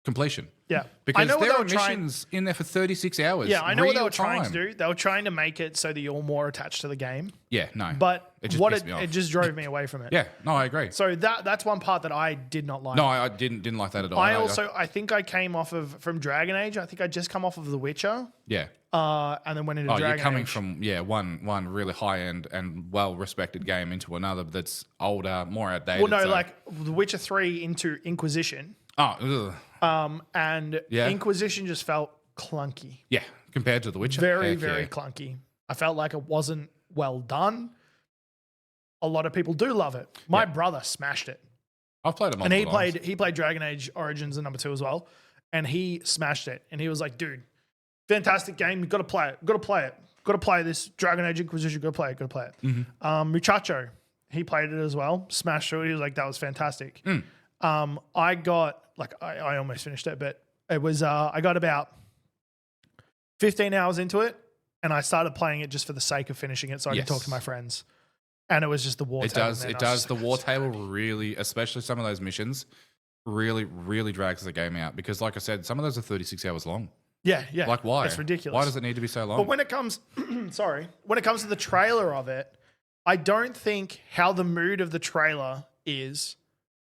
completion. Yeah. Because I know what there they are were trying- missions in there for 36 hours. Yeah, I know what they were real trying to time. do. They were trying to make it so that you're more attached to the game. Yeah, no. But it just what pissed me off. it just drove me away from it. Yeah, no, I agree. So that's one part that I did not like. No, I didn't like that at all. I think I came off from Dragon Age. I think I just come off of The Witcher. Yeah. And then went into Dragon Age. You're coming from one really high end and well respected game into another that's older, more outdated. Well, no, so- like The Witcher 3 into Inquisition. Oh, ugh. And Inquisition just felt clunky. Yeah, compared to The Witcher. Very, Heck very yeah. clunky. I felt like it wasn't well done. A lot of people do love it. My brother smashed it. I've played it And multiple times. he played Dragon Age Origins and number 2 as well. And he smashed it. And he was like, dude, fantastic game. You've got to play it. Got to play it. Got to play this Dragon Age Inquisition. Got to play it. Got to play it. Mm-hmm. Muchacho, he played it as well. Smashed through it. He was like, that was fantastic. Mm. I got, like, I almost finished it, but it was, I got about 15 hours into it. And I started playing it just for the sake of finishing it so I could talk to my friends. And it was just the war table. It does. The war table really, especially some of those missions, really, really drags the game out. Because like I said, some of those are 36 hours long. Yeah, yeah. Like, why? It's ridiculous. Why does it need to be so long? But when it comes, when it comes to the trailer of it, I don't think how the mood of the trailer is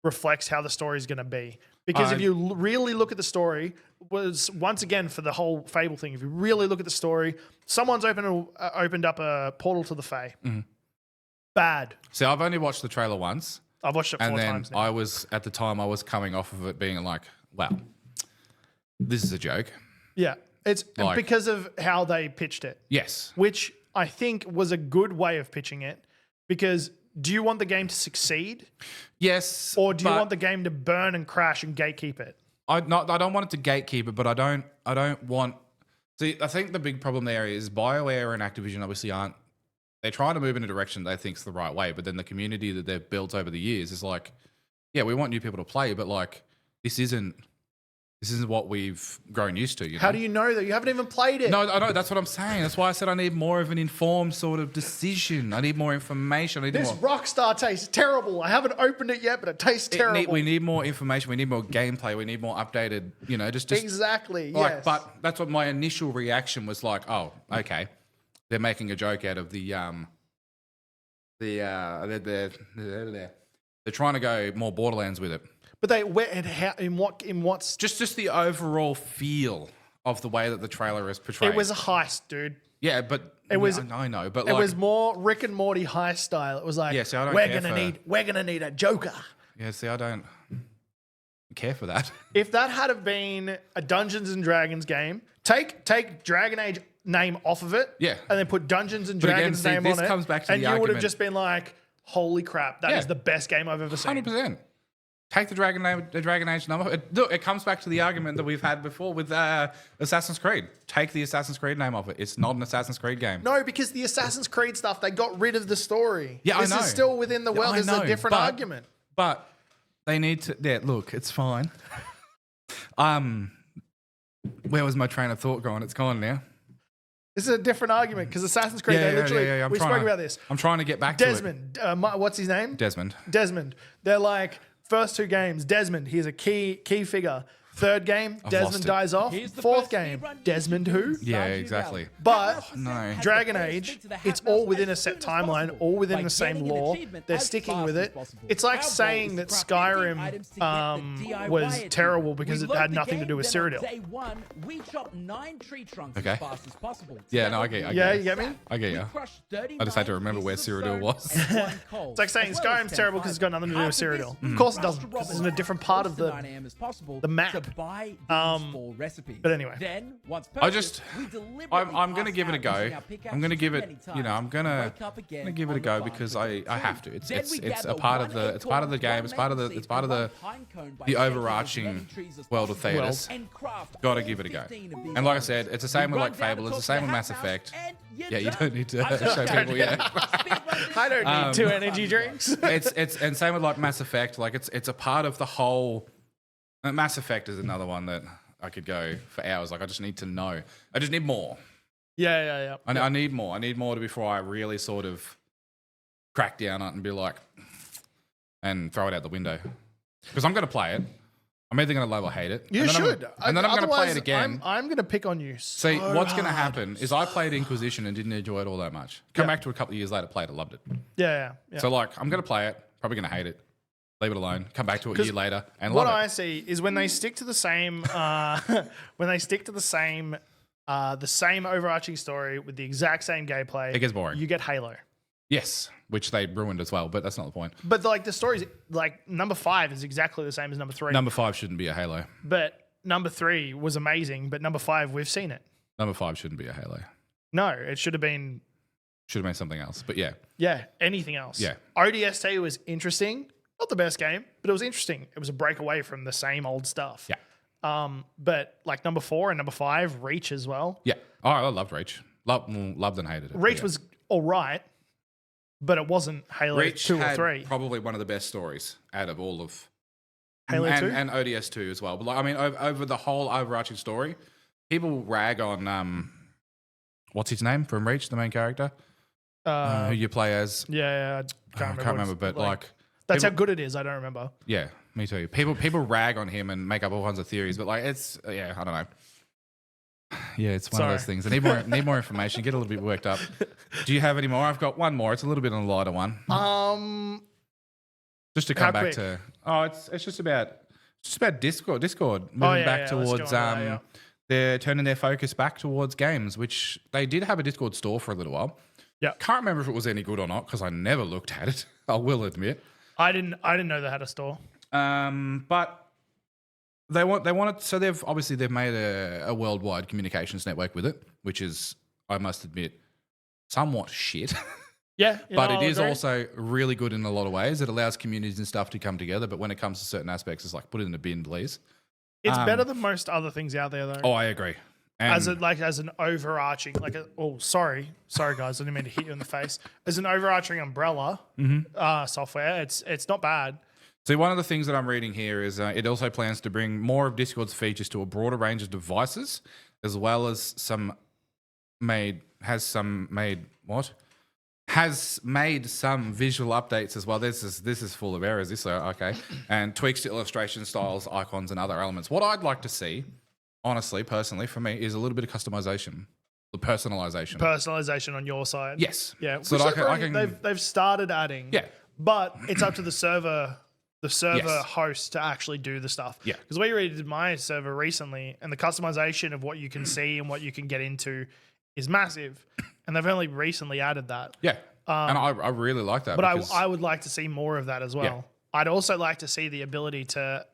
reflects how the story is going to be. Because if you really look at the story, was once again for the whole Fable thing. If you really look at the story, someone's opened up a portal to the Fae. Mm-hmm. Bad. See, I've only watched the trailer once. I've watched it 4 and then times now. I was coming off of it being like, wow, this is a joke. Yeah, it's Like- because of how they pitched it. Yes. Which I think was a good way of pitching it. Because do you want the game to succeed? Yes. Or do you but want the game to burn and crash and gatekeep it? I don't want it to gatekeep it, but I don't want. See, I think the big problem there is BioWare and Activision obviously aren't. They're trying to move in a direction they think's the right way, but then the community that they've built over the years is like, yeah, we want new people to play, but like this isn't what we've grown used to. You know? How do you know that? You haven't even played it. No, I know. That's what I'm saying. That's why I said I need more of an informed sort of decision. I need more information. I need This more. Rockstar tastes terrible. I haven't opened it yet, but it tastes terrible. We need more information. We need more gameplay. We need more updated. You know, just exactly. like. Yes. But that's what my initial reaction was like. Oh, okay. They're making a joke out of they're trying to go more Borderlands with it. But in what's Just the overall feel of the way that the trailer is portrayed. It was a heist, dude. yeah, but It was- I know, but It like, was more Rick and Morty heist style. It was like, Yeah, see, I don't we're care gonna need a Joker. yeah. See, I don't care for that. If that had have been a Dungeons and Dragons game, take Dragon Age name off of it, Yeah. and then put Dungeons and But again, Dragons see, name this on it, comes back to and the you would have argument- just been like, "Holy crap, that is Yeah. the best game I've ever seen." 100%. Take the Dragon Age number. Look, it comes back to the argument that we've had before with Assassin's Creed. Take the Assassin's Creed name off it. It's not an Assassin's Creed game. No, because the Assassin's Creed stuff, they got rid of the story. Yeah, this I know. is still within the world. I There's know, a different argument. But they need to. Yeah, look, it's fine. Where was my train of thought going? It's gone now. This is a different argument because Assassin's Creed, they literally, I'm we trying spoke to- about this. I'm trying to get back to it. Desmond, what's his name? Desmond. They're like, first two games, Desmond, he's a key figure. Third game, lost Desmond it. dies off. Here's the Fourth first game, speedrun Desmond who? Yeah, Stardew exactly. Valley. But No. Dragon Age, it's all within a set timeline, all within the same lore. They're sticking with it. It's like saying that Skyrim was terrible because it had nothing to do with Cyrodiil. Okay. Yeah, no, I get Yeah, you. you get me? I get you. I just had to remember where Cyrodiil was. It's like saying Skyrim's terrible because it's got nothing to do with Cyrodiil. Of course it doesn't, because it's in a different part of the map. But anyway. Then, once I just, purchased, we deliberately I'm gonna pass give it a out go. using our pickaxes I'm gonna give it, many you know, I'm times, gonna wake up again give it a on the go farm because for I the have to. tree. It's Then it's we it's a gather part one of the acorn, the game. one It's part of maple it's part of seed, the and one pine cone by the shaking as overarching many trees as world of possible theaters. and craft Gotta all give it a go. 15 of these And like I items. said, it's the same with We like run down Fable. to It's the top same with the Mass house Effect. and you're Yeah, you done. don't need to I've show done people yet. I don't need 2 energy drinks. It's and same with like Mass Effect. Like it's a part of the whole. Mass Effect is another one that I could go for hours. Like I just need to know. I just need more. Yeah. I need more. I need more to before I really sort of crack down on it and be like, and throw it out the window. Because I'm going to play it. I'm either going to love or hate it. You and then should. and then I'm going to play Otherwise, it again. I'm going to pick on you. See, what's going to hard. happen is I played Inquisition and didn't enjoy it all that much. Come back to it a couple of years later, played it, loved it. Yeah. So like, I'm going to play it, probably going to hate it, leave it alone, come back to it a year later and What love I it. see is when they stick to the same, when they stick to the same overarching story with the exact same gameplay, It gets boring. You get Halo. Yes, which they ruined as well, but that's not the point. But like the story's like number 5 is exactly the same as number 3. Number 5 shouldn't be a Halo. But number 3 was amazing. But number 5, we've seen it. Number 5 shouldn't be a Halo. No, it should have been. Should have been something else. But yeah. Yeah, anything else. Yeah. ODST was interesting. Not the best game, but it was interesting. It was a break away from the same old stuff. Yeah. But like number 4 and number 5, Reach as well. Yeah. Oh, I loved Reach. Loved and hated it. Reach Yeah. was all right, but it wasn't Halo Reach 2 or had 3. probably one of the best stories out of all of Halo 2? and ODS 2 as well. But like, I mean, over the whole overarching story, people rag on what's his name from Reach, the main character, who you play as. Yeah, I can't remember. But like that's people- how good it is. I don't remember. yeah, me too. People rag on him and make up all kinds of theories, but like it's I don't know. Yeah, it's one of those things. I need more information. Get a little bit worked up. Do you have any more? I've got one more. It's a little bit on the lighter one. Just to how come back quick? to it's just about Discord. Moving yeah, back yeah, let's towards go on to that, yeah. they're turning their focus back towards games, which they did have a Discord store for a little while. Yeah. Can't remember if it was any good or not because I never looked at it. I will admit. I didn't know they had a store. But they wanted so they've made a worldwide communications network with it, which is, I must admit, somewhat shit. Yeah, But it I'll is agree. also really good in a lot of ways. It allows communities and stuff to come together. But when it comes to certain aspects, it's like put it in a bin, please. It's better than most other things out there, though. Oh, I agree. And As an overarching, sorry guys, I didn't mean to hit you in the face. As an overarching umbrella software, it's not bad. see, one of the things that I'm reading here is it also plans to bring more of Discord's features to a broader range of devices, as well as has made some visual updates as well. This is full of errors. Okay, and tweaks to illustration styles, icons, and other elements. What I'd like to see, honestly, personally, for me, is a little bit of customization, the personalization. Personalization on your side. Yes. Yeah. So which that I can. they've started adding. Yeah. But it's up to the server the server Yes. host to actually do the stuff. Yeah. Because we redid my server recently, and the customization of what you can see and what you can get into is massive. And they've only recently added that. Yeah. And I really like that. But because, I would like to see more of that as well. I'd also like to see the ability to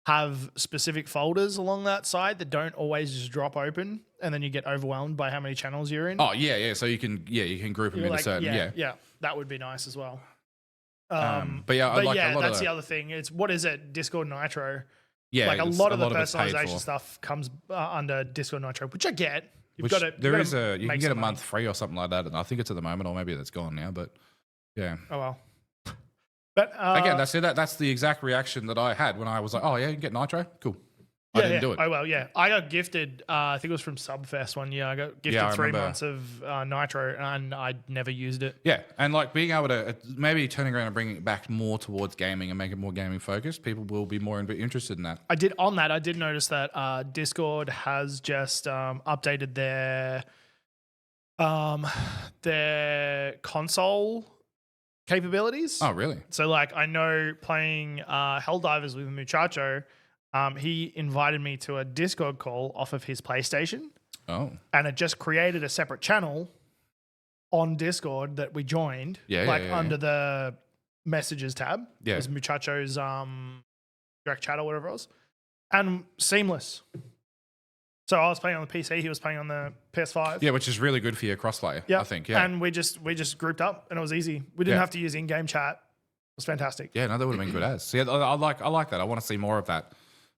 have specific folders along that side that don't always just drop open, and then you get overwhelmed by how many channels you're in. oh yeah. So you can group them You're into certain. yeah, that would be nice as well. But yeah, I like a lot that's of the other thing. It's what is it? Discord Nitro. Yeah, Like a lot of the it's paid personalization for. stuff comes under Discord Nitro, which I get. Which you can get a month free or something like that, and I think it's at the moment, or maybe that's gone now. But yeah. Oh well. But again, that's the exact reaction that I had when I was like, "Oh yeah, you can get Nitro, cool." I didn't do it. Oh well, yeah. I got gifted. I think it was from Subfest one year. I got gifted 3 months of Nitro, and I never used it. Yeah, and like being able to maybe turning around and bringing it back more towards gaming and make it more gaming focused, people will be more interested in that. I did notice that Discord has just updated their console capabilities. Oh, really? So like I know playing Helldivers with Muchacho, he invited me to a Discord call off of his PlayStation. Oh. And it just created a separate channel on Discord that we joined. Under the messages tab. Yeah. It was Muchacho's direct chat or whatever it was. And seamless. So I was playing on the PC, he was playing on the PS5. Yeah, which is really good for your crossplay, I think. Yeah. And we just grouped up and it was easy. We didn't have to use in-game chat. It was fantastic. Yeah, no, that would have been good as. So yeah, I like that. I want to see more of that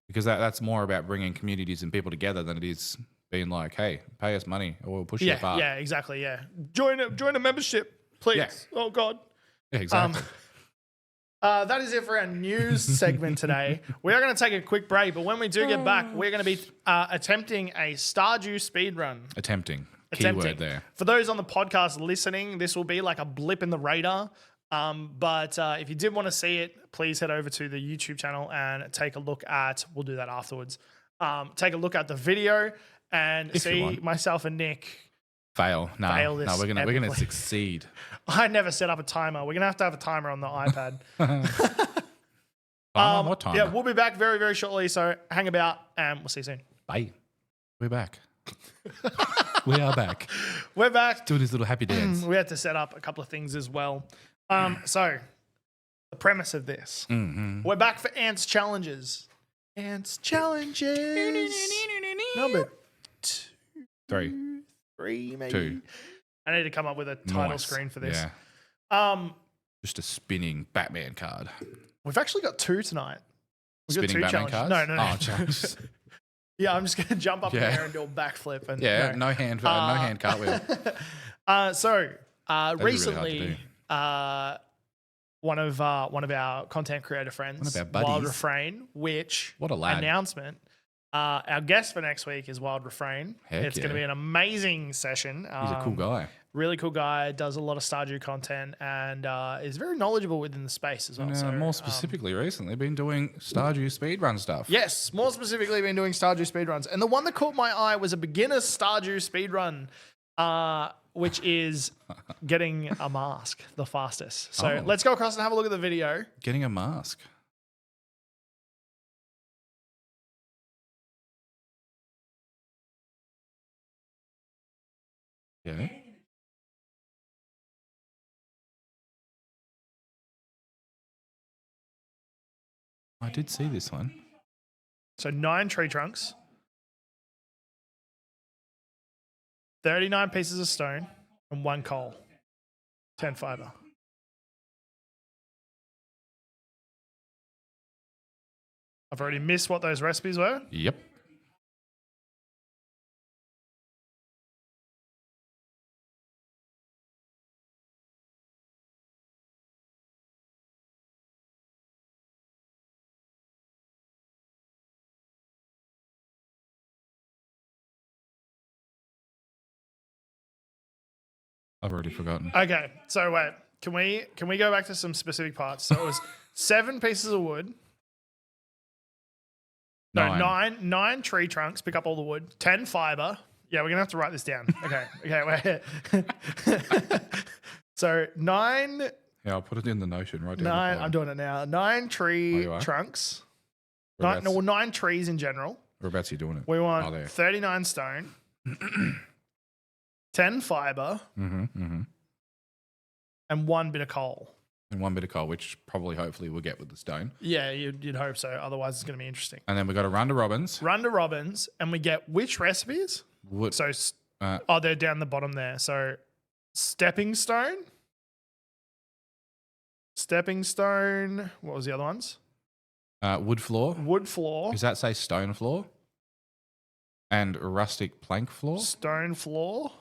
because that's more about bringing communities and people together than it is being like, hey, pay us money or we'll push you apart. Yeah, exactly. Yeah. Join a membership, please. Yeah. Oh God. Yeah, exactly. That is it for our news segment today. We are going to take a quick break, but when we do get back, we're going to be attempting a Stardew speedrun. Attempting. Keyword there. For those on the podcast listening, this will be like a blip in the radar. But if you did want to see it, please head over to the YouTube channel and take a look at, we'll do that afterwards. Take a look at the video and see myself and Nick fail. No, we're gonna epically. succeed. I never set up a timer. We're gonna have a timer on the iPad. What time? Yeah, we'll be back very, very shortly. So hang about and we'll see you soon. Bye. We're back. We are back. We're back. Doing this little happy dance. We had to set up a couple of things as well. So the premise of this, we're back for Ants Challenges. Ants Challenges. Number 3, maybe. 2. I need to come up with a title screen for this. Yeah. Just a spinning Batman card. We've actually got 2 tonight. We've Spinning got 2 Batman challenges. cards? No. Oh, challenges. Yeah, I'm just going to jump up in the air and do a backflip. And, no hand cartwheel. Recently, one of our content creator friends, Wild Refrain, which what a lad. Announcement. Our guest for next week is Wild Refrain. It's going to be an amazing session. He's a cool guy. Really cool guy. Does a lot of Stardew content and is very knowledgeable within the space as well. And, more specifically, recently been doing Stardew speedrun stuff. Yes, more specifically, been doing Stardew speedruns. And the one that caught my eye was a beginner Stardew speedrun, which is getting a mask the fastest. So let's go across and have a look at the video. Getting a mask. Yeah. I did see this one. So 9 tree trunks, 39 pieces of stone, and 1 coal, 10 fiber. I've already missed what those recipes were. Yep. I've already forgotten. Okay, so wait, can we go back to some specific parts? So it was 7 pieces of wood. No, 9 tree trunks, pick up all the wood, 10 fiber. Yeah, we're gonna have to write this down. Okay, wait. So 9 Yeah, I'll put it in the notion right down. Nine. I'm doing it now. 9 tree you are? trunks. Whereabouts, 9 trees in general. whereabouts are you doing it? We want there. 39 stone, 10 fiber, Mm-hmm. and 1 bit of coal. And 1 bit of coal, which probably, hopefully, we'll get with the stone. Yeah, you'd hope so. Otherwise, it's going to be interesting. And then we got to run to Robbins. Run to Robbins, and we get which recipes? Wood. So, they're down the bottom there. So, stepping stone. What was the other ones? Wood floor. Wood floor. Does that say stone floor? And rustic plank floor? Stone floor.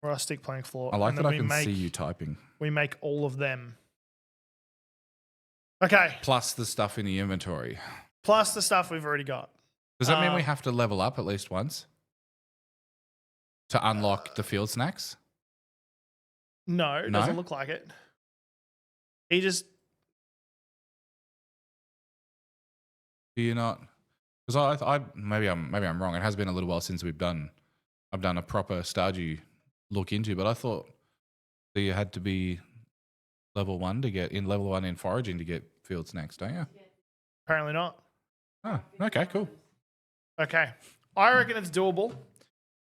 Rustic plank floor. I like And that then I we can see you typing. We make all of them. Okay. Plus the stuff in the inventory. Plus the stuff we've already got. Does that mean we have to level up at least once? To unlock the field snacks? No, it doesn't look like it. He just... Do you not? Because I maybe I'm wrong. It has been a little while since I've done a proper Stardew look into, but I thought that you had to be level 1 to get in foraging to get field snacks, don't you? Apparently not. Oh, okay, cool. Okay. I reckon it's doable.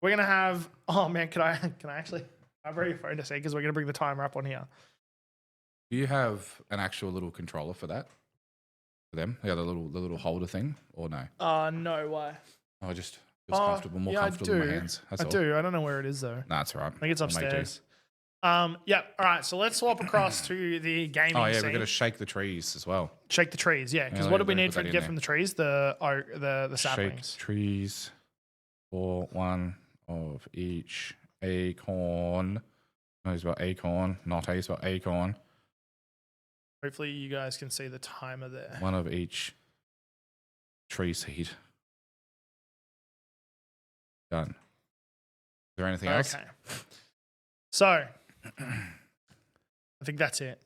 We're going to have... Oh, man, can I actually... I've already phoned to say because we're going to bring the timer up on here. Do you have an actual little controller for that? For them? Yeah, the little holder thing, or no? No, why? Oh, just feels comfortable, more comfortable in my hands. That's I do. I don't know where it is, though. Nah, that's all right. I think it's upstairs. Yeah. All right. So let's swap across to the gaming Oh, yeah, scene. we've got to shake the trees as well. Shake the trees, yeah. Because Yeah, what do we we're gonna need put to that get in from the trees? The saplings. Shake trees for 1 of each acorn. No, it's about acorn, not it's about acorn. Hopefully you guys can see the timer there. 1 of each tree seed. Done. Is there anything else? Okay. So, I think that's it.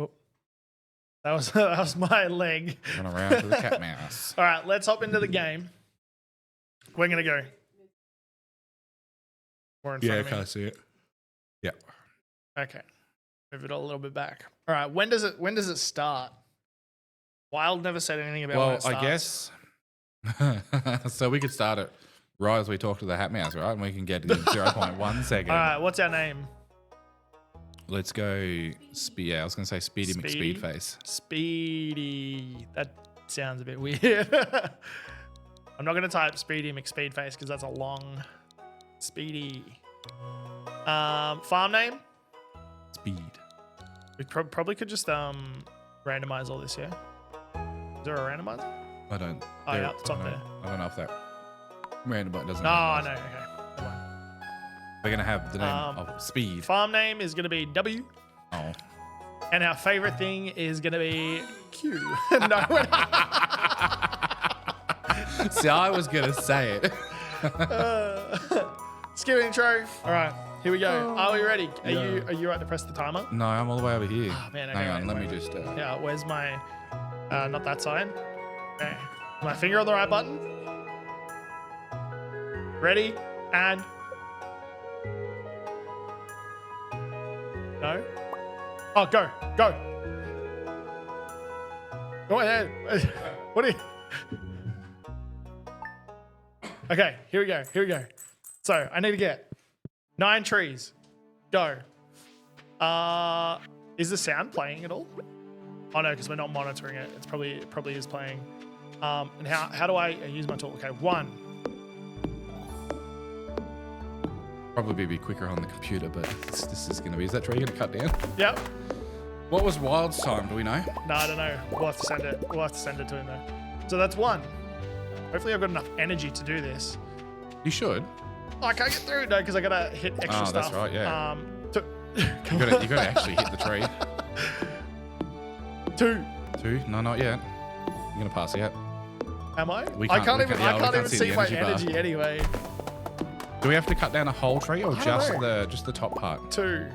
Oh, that was my leg. Run around to the cat mouse. All right, let's hop into the game. We're gonna go. More in front of me. I see it. Yeah. Okay. Move it a little bit back. All right. When does it start? Wild never said anything about when it starts. I guess. So we could start it right as we talk to the hat mouse, right? And we can get it in 0.1 second. All right. What's our name? Let's go. I was going to say Speedy McSpeedface. Speedy. That sounds a bit weird. I'm not going to type Speedy McSpeedface because that's a long. Speedy. Farm name? Speed. We probably could just randomize all this, yeah? Is there a randomizer? I don't. Oh, yeah, it's up there. I don't know if that random doesn't. Oh, no, okay. We're going to have the name of Speed. Farm name is going to be W. Oh. And our favorite thing is going to be Q. No. See, I was going to say it. Skip intro. All right, here we go. Are we ready? Are you right to press the timer? No, I'm all the way over here. Oh, man, okay, Hang on, let me just. Yeah, where's my? Not that side. Okay. My finger on the right button. Ready and no. Oh, go. Go ahead. What are you? Okay, here we go. So I need to get 9 trees. Go. Is the sound playing at all? Oh no, because we're not monitoring it. It probably is playing. And how do I use my tool? Okay, 1. Probably be quicker on the computer, but this is going to be. Is that tree going to cut down? Yep. What was Wild's time? Do we know? No, I don't know. We'll have to send it. We'll have to send it to him though. So that's 1. Hopefully I've got enough energy to do this. You should. Oh, I can't get through though because I gotta hit extra stuff. Oh, that's right. Yeah. You gotta actually hit the tree. 2. 2? No, not yet. You're gonna pass out. Am I? We I can't even see see my the energy anyway. Do we have to cut down a whole tree or just the top part? 2.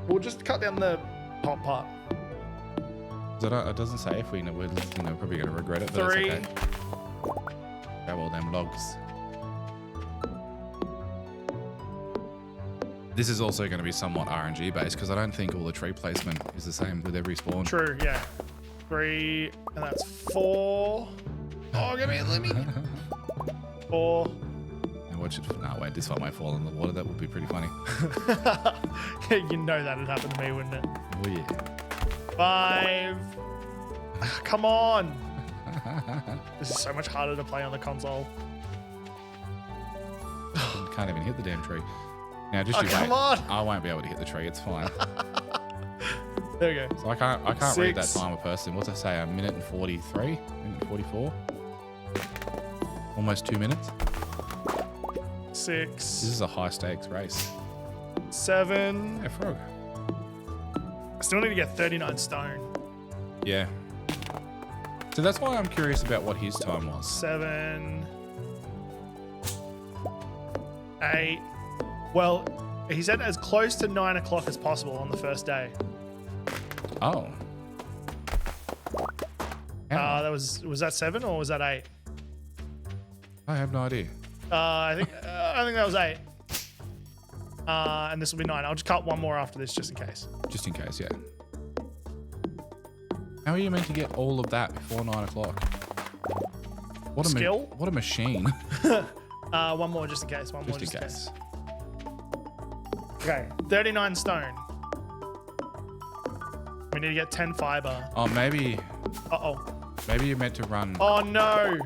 We'll just cut down the top part. It doesn't say if we're probably gonna regret it. But 3. it's okay. Grab all them logs. This is also going to be somewhat RNG based because I don't think all the tree placement is the same with every spawn. True, yeah. 3, and that's 4. Oh, let me. 4. And watch it. No, wait, this one might fall in the water. That would be pretty funny. You know that'd happen to me, wouldn't it? Oh, yeah. 5. Come on. This is so much harder to play on the console. Can't even hit the damn tree. Now, just you come wait. on. I won't be able to hit the tree. It's fine. There we go. So I can't read that 6. timer person. What's it say? A minute and 43? Minute and 44? Almost 2 minutes. 6. This is a high stakes race. 7. Hey, frog. I still need to get 39 stone. Yeah. So that's why I'm curious about what his time was. 7. 8. Well, he said as close to 9 o'clock as possible on the first day. Oh. That was that 7 or was that 8? I have no idea. I think that was 8. And this will be 9. I'll just cut one more after this just in case. Just in case, yeah. How are you meant to get all of that before 9 o'clock? What a Skill? what a machine. One more just in case. One more Just in in case. Okay, 39 stone. We need to get 10 fiber. Oh, maybe Uh-oh. you're meant to run. Oh, no.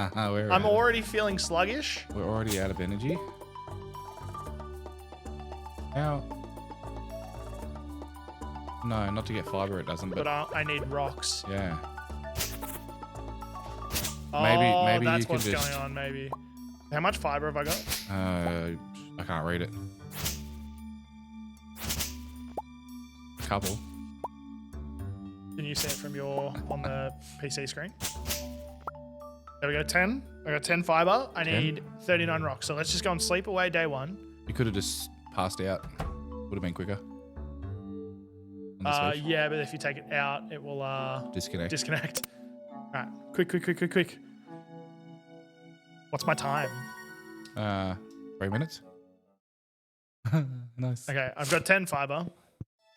I'm We're already feeling sluggish. already out of energy. How? No, not to get fiber. It doesn't. But I need rocks. Yeah. Oh, Maybe that's you can what's just. going on, maybe. How much fiber have I got? I can't read it. Couple. Can you see it from on the PC screen? There we go, 10. I got 10 fiber. I 10? need 39 rocks. So let's just go and sleep away day 1. You could have just passed out. Would have been quicker. On the Switch. Yeah, but if you take it out, it will Disconnect. disconnect. All right, quick. What's my time? 3 minutes. Nice. Okay, I've got 10 fiber.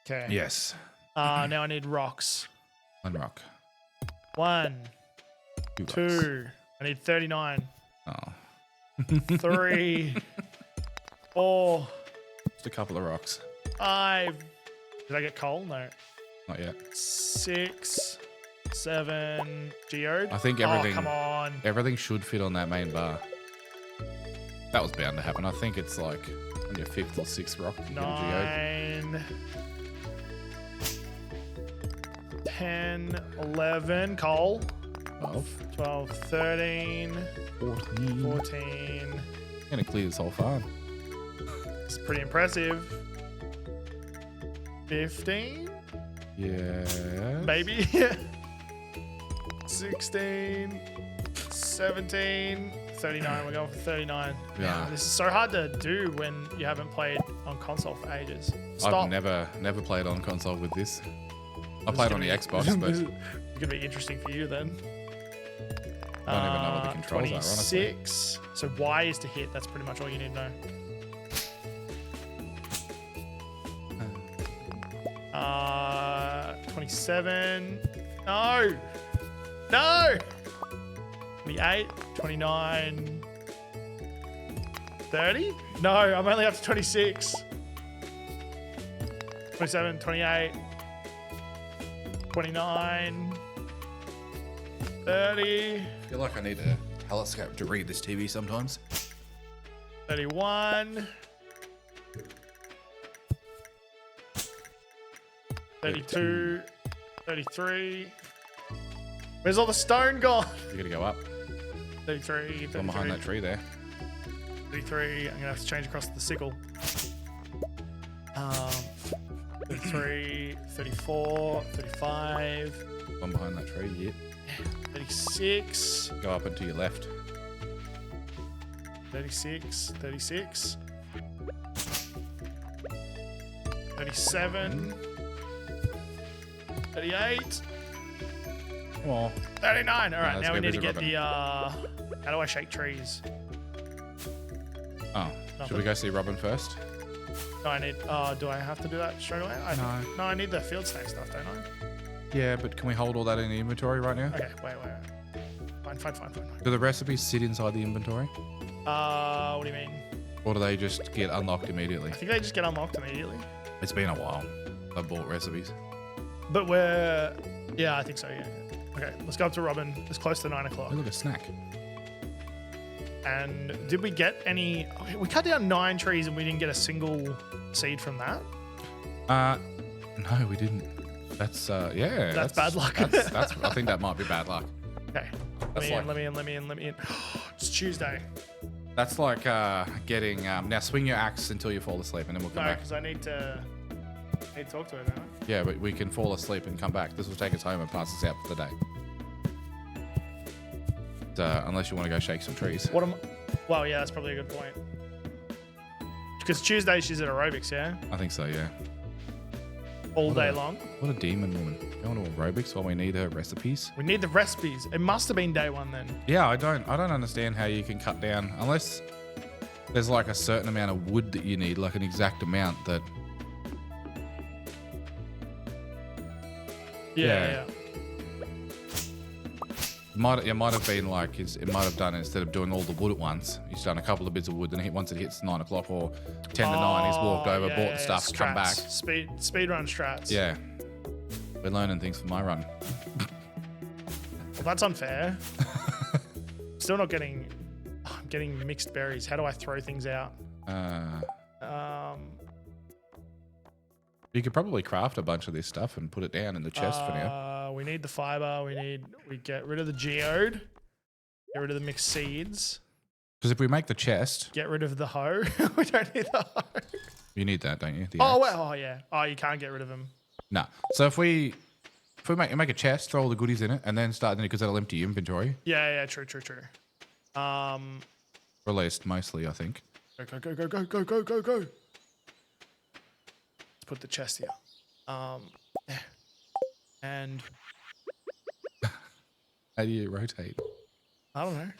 Okay. Yes. Now I need rocks. 1 rock. 1, 2 rocks. 2. I need 39. Oh. 3, 4, Just a couple of rocks. 5. Did I get coal? No. Not yet. 6, 7. Geode. I think Oh, everything. come on. Everything should fit on that main bar. That was bound to happen. I think it's like on your 5th or 6th rock. You get a geode. 9, 10, 11. Coal. 12, 13, 14. 14. Gonna clear this whole farm. It's pretty impressive. 15, Yeah. maybe. 16, 17, 39. We're going for 39. Yeah. This is so hard to do when you haven't played on console for ages. Stop. I've never played on console with this. I played on the Xbox, but This is gonna be interesting for you then. I don't even know what the controls are, honestly. 26. So Y is to hit. That's pretty much all you need to know. 27. No. 28, 29, 30. No, I'm only up to 26. 27, 28, 29, 30. I feel like I need a telescope to read this TV sometimes. 31, 32, 33. Where's all the stone gone? You gotta go up. 33, One behind that 33, tree there. 33. I'm gonna have to change across to the sickle. 33, 34, 35, One behind that tree, yep. 36, Go up and to your left. 36, 36, 37, 38, Come on. 39. All right, let's now we go need to visit get Robin. the, how do I shake trees? Oh. Should we go see Robin first? No, I need. Do I have to do that straight away? No. No, I need the field snack stuff, don't I? Yeah, but can we hold all that in the inventory right now? Okay, wait. Fine. Do the recipes sit inside the inventory? What do you mean? Or do they just get unlocked immediately? I think they just get unlocked immediately. It's been a while. I bought recipes. But yeah, I think so, yeah. Okay, let's go up to Robin. It's close to 9 o'clock. Oh, look, a snack. And did we get any... Okay, we cut down 9 trees and we didn't get a single seed from that. No, we didn't. That's, yeah. That's bad luck. That's, I think that might be bad luck. Okay, That's let me in. It's Tuesday. That's like getting... now swing your axe until you fall asleep and then we'll come No, back. because I need to talk to her now. Yeah, but we can fall asleep and come back. This will take us home and pass us out for the day. Unless you want to go shake some trees. Well, yeah, that's probably a good point. Because Tuesday she's at aerobics, yeah? I think so, yeah. All day long. What a demon woman. Going to aerobics while we need her recipes. We need the recipes. It must have been day 1 then. Yeah, I don't understand how you can cut down unless there's like a certain amount of wood that you need, like an exact amount that. Yeah. It might have been like it might have done, instead of doing all the wood at once, he's done a couple of bits of wood. Then once it hits 9 o'clock or 10 to 9, he's walked over, bought the stuff, Strats. come back. Speed run strats. Yeah, we're learning things for my run. Well, that's unfair. Still not getting. I'm getting mixed berries. How do I throw things out? You could probably craft a bunch of this stuff and put it down in the chest for now. We need the fiber. We get rid of the geode. Get rid of the mixed seeds. Because if we make the chest, Get rid of the hoe. We don't need the hoe. you need that, don't you? The Oh, axe. well, oh yeah. Oh, you can't get rid of them. No. So if we make a chest, throw all the goodies in it, and then start, because that'll empty your inventory. Yeah, true. Released mostly, I think. Go. Let's put the chest here. Yeah. And How do you rotate? I don't know.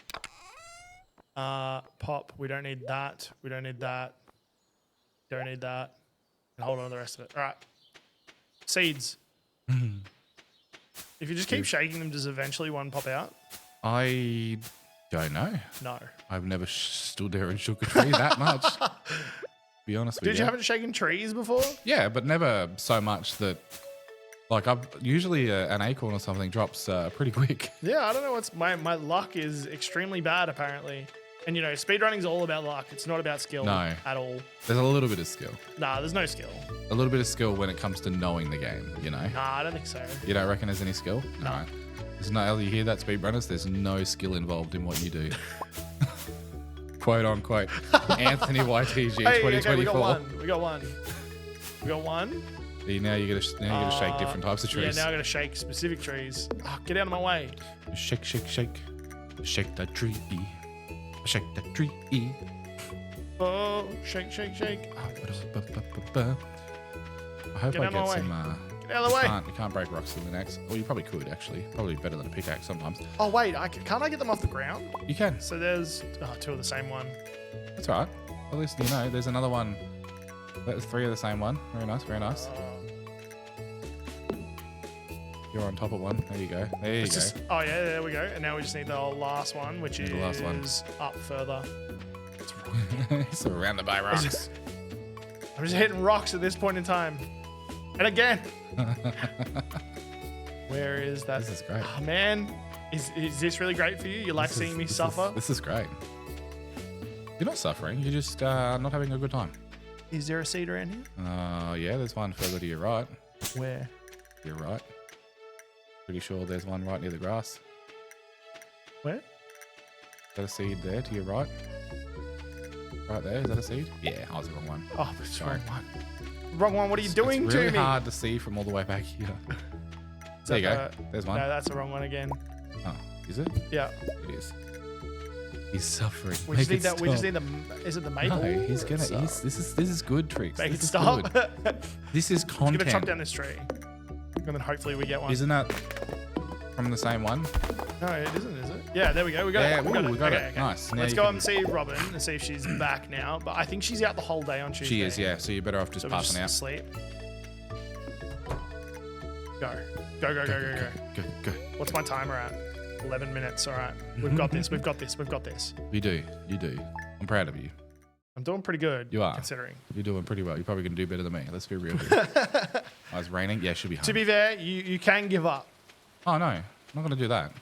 Pop. We don't need that. Don't need that. And hold on to the rest of it. All right. Seeds. If you just keep shaking them, does eventually one pop out? I don't know. No. I've never stood there and shook a tree that much. Be honest with you. Did you haven't shaken trees before? Yeah, but never so much that. Like, usually an acorn or something drops pretty quick. Yeah, I don't know what's my luck is extremely bad apparently. And you know, speedrunning's all about luck. It's not about skill at all. There's a little bit of skill. Nah, there's no skill. A little bit of skill when it comes to knowing the game, you know? Nah, I don't think so. You don't reckon there's any skill? No. There's no, you hear that, speedrunners? There's no skill involved in what you do. Quote unquote. Anthony YTG 2024. Okay, we got one. Now you gotta shake different types of trees. Yeah, now I gotta shake specific trees. Oh, get out of my way. Shake. Shake that tree. Shake that tree. Oh, shake. I hope Get I out of my get way. some. Get out of the way. You can't break rocks with an axe. Well, you probably could actually. Probably better than a pickaxe sometimes. Oh wait, can't I get them off the ground? You can. So there's 2 of the same one. That's all right. At least you know there's another one. There's 3 of the same one. Very nice. You're on top of one. There you go. Oh yeah, there we go. And now we just need the last one, which is the last one. up further. Surrounded by rocks. I'm just hitting rocks at this point in time. And again. Where is that? This is great. Oh, man. Is this really great for you? You like seeing me suffer? This is great. You're not suffering. You're just not having a good time. Is there a seed around here? Yeah, there's one further to your right. Where? You're right. Pretty sure there's one right near the grass. Where? Is that a seed there to your right? Right there, is that a seed? Yeah, I was the wrong one. Oh, it's the wrong one. Wrong one, what are you doing it's to me? really hard to see from all the way back here. There you go. There's one. No, that's the wrong one again. Oh, is it? Yeah. It is. He's suffering. We just need that. We just need the. Is it the maple? No, he's gonna. This is good tricks. Make this it stop. This is I'm content. gonna chop down this tree, and then hopefully we get one. Isn't that from the same one? No, it isn't. Is it? Yeah, there we go. We got Yeah, it. We got ooh, it. we got Okay, it. okay. Nice. Now Let's you go can- up and see Robin and see if she's back now. But I think she's out the whole day on Tuesday. She is, yeah. So you're better off just So we're passing out. Sleep. Go. Go, go, go, go, go. Go, go. What's my timer at? 11 minutes. All right. We've got this. We've got this. We've got this. You do. You do. I'm proud of you. I'm doing pretty good. You are. Considering. You're doing pretty well. You're probably going to do better than me. Let's be real here. Oh, it's raining? Yeah, it should be home. To be fair, you can give up. Oh, no. I'm not going to do that.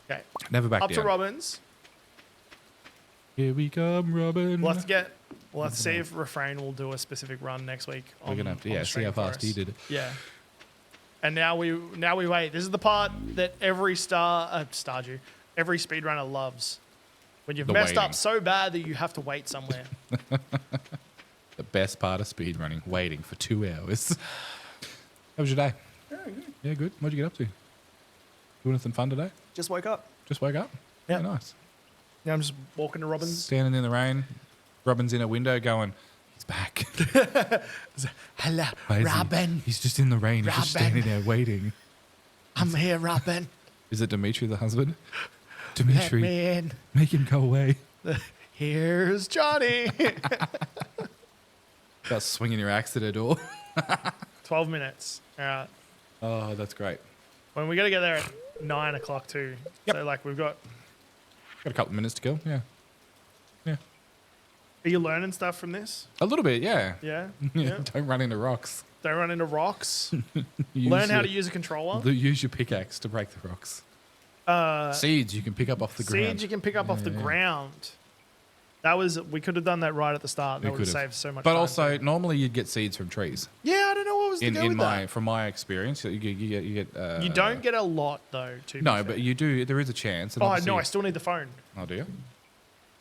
Okay. Never back Up down. to Robin's. Here we come, Robin. Let's see if Refrain will do a specific run next week. We're going to have to, see how fast he did it. Yeah. And now we wait. This is the part that every Stardew, every speedrunner loves. When you've messed waiting. up so bad that you have to wait somewhere. The best part of speedrunning, waiting for 2 hours. How was your day? Yeah, good. What'd you get up to? Do anything fun today? Just woke up. Just woke up? Yeah. Nice. Now I'm just walking to Robin's. Standing in the rain. Robin's in a window going, he's back. Hello, Why is he- Robin. He's just in the rain. He's just Robin. standing there waiting. I'm here, Robin. Is it Dimitri, the husband? Let Dimitri, me in. make him go away. Here's Johnny. About swinging your axe at her door. 12 minutes. All right. Oh, that's great. When we got to get there at 9 o'clock too. Yep. So like we've got. Got a couple of minutes to go. Yeah. Yeah. Are you learning stuff from this? A little bit, yeah. Yeah. Yeah. Don't run into rocks. Don't run into rocks. Use Learn how your- to use a controller. Use your pickaxe to break the rocks. Seeds you can pick up off the ground. Seeds you can pick up off the Yeah. ground. We could have done that right at the start. We That would have could've. saved so much But time. also, normally you'd get seeds from trees. Yeah, I don't know what was the deal with that. From my experience, you get. You don't get a lot though. To be No, fair. but you do. There is a chance. and Oh obviously- no, I still need the phone. Oh, do you?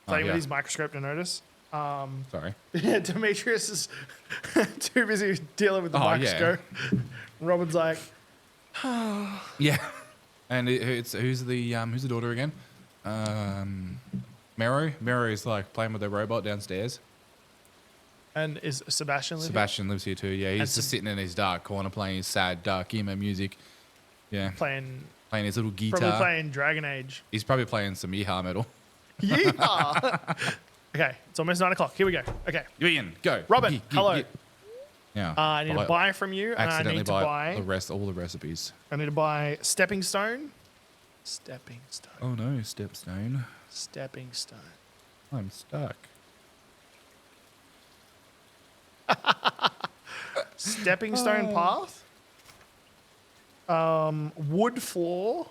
Playing yeah. with his microscope to notice. Sorry. Yeah, Demetrius is too busy dealing with the Oh, yeah. microscope. Robin's like, Yeah. And who's the daughter again? Mero. Mero is like playing with their robot downstairs. and is Sebastian living? Sebastian lives here too. Yeah, he's just sitting in his dark corner playing his sad dark emo music. Yeah, Playing, playing his little guitar. probably playing Dragon Age. He's probably playing some Yeehaw metal. Yeah. Okay, it's almost 9 o'clock. Here we go. Okay, Ian, go. Robin, hello. Yeah. I need to buy from you, and I accidentally need to buy. all the recipes. I need to buy stepping stone. Stepping stone. Oh no, stepstone. Stepping stone. I'm stuck. Stepping stone path. Wood floor.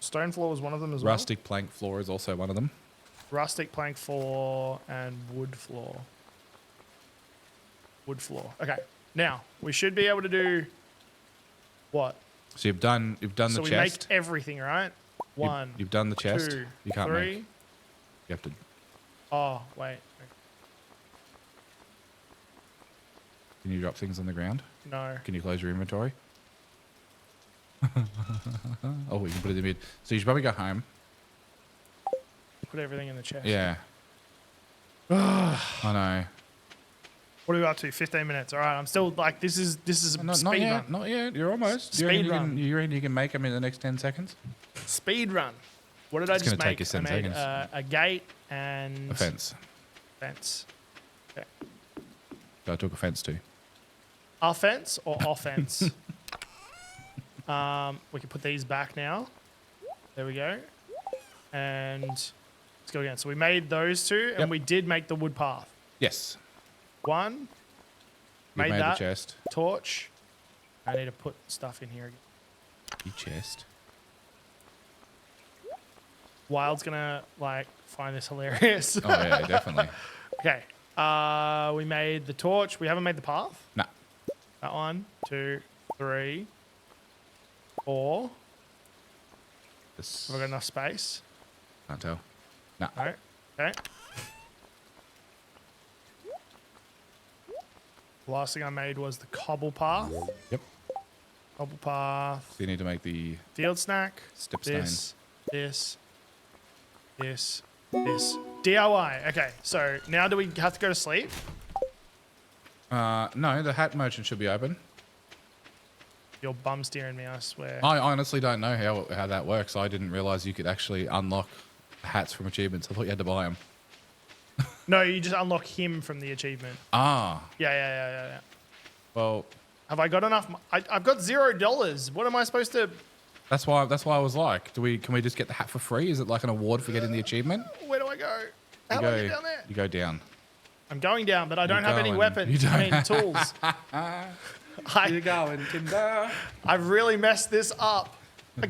Stone floor was one of them as well. Rustic plank floor is also one of them. Rustic plank floor and wood floor. Wood floor. Okay. Now we should be able to do what? So you've done So the we chest. make everything, right? One. You've done the chest. two, You can't three. make. You have to. Oh wait. Can you drop things on the ground? No. Can you close your inventory? Oh, we can put it in mid. So you should probably go home. Put everything in the chest. Yeah. I know. What are we up to? 15 minutes. All right. I'm still like this is a Not speed yet. run. Not yet. You're almost. Speed run. You reckon you can make them in the next 10 seconds? Speed run. What did I It's just gonna make? take you I 7 made seconds. a gate and A fence. Fence. Okay. So I took a fence too. Offense or offense? We can put these back now. There we go. And let's go again. So we made those two, Yep. and we did make the wood path. Yes. One. You Made made that. the chest. Torch. I need to put stuff in here again. You chest. Wild's gonna like find this hilarious. Oh yeah, definitely. Okay. We made the torch. We haven't made the path. Nah. That one, 2, 3, 4. This, Have I got enough space? can't tell. Nah. No. Okay. The last thing I made was the cobble path. Yep. Cobble path. So you need to make the Field snack. stepstone. This. DIY. Okay. So now do we have to go to sleep? No, the hat merchant should be open. You're bum steering me, I swear. I honestly don't know how that works. I didn't realize you could actually unlock hats from achievements. I thought you had to buy them. No, you just unlock him from the achievement. Ah, Yeah. well, Have I got enough? I've got $0. What am I supposed to? that's why I was like, can we just get the hat for free? Is it like an award for getting the achievement? Where do I go? How do I get down there? You go down. I'm going down, but I don't have any going. weapons. You don't. I mean, tools. You're going, timber. I've really messed this up.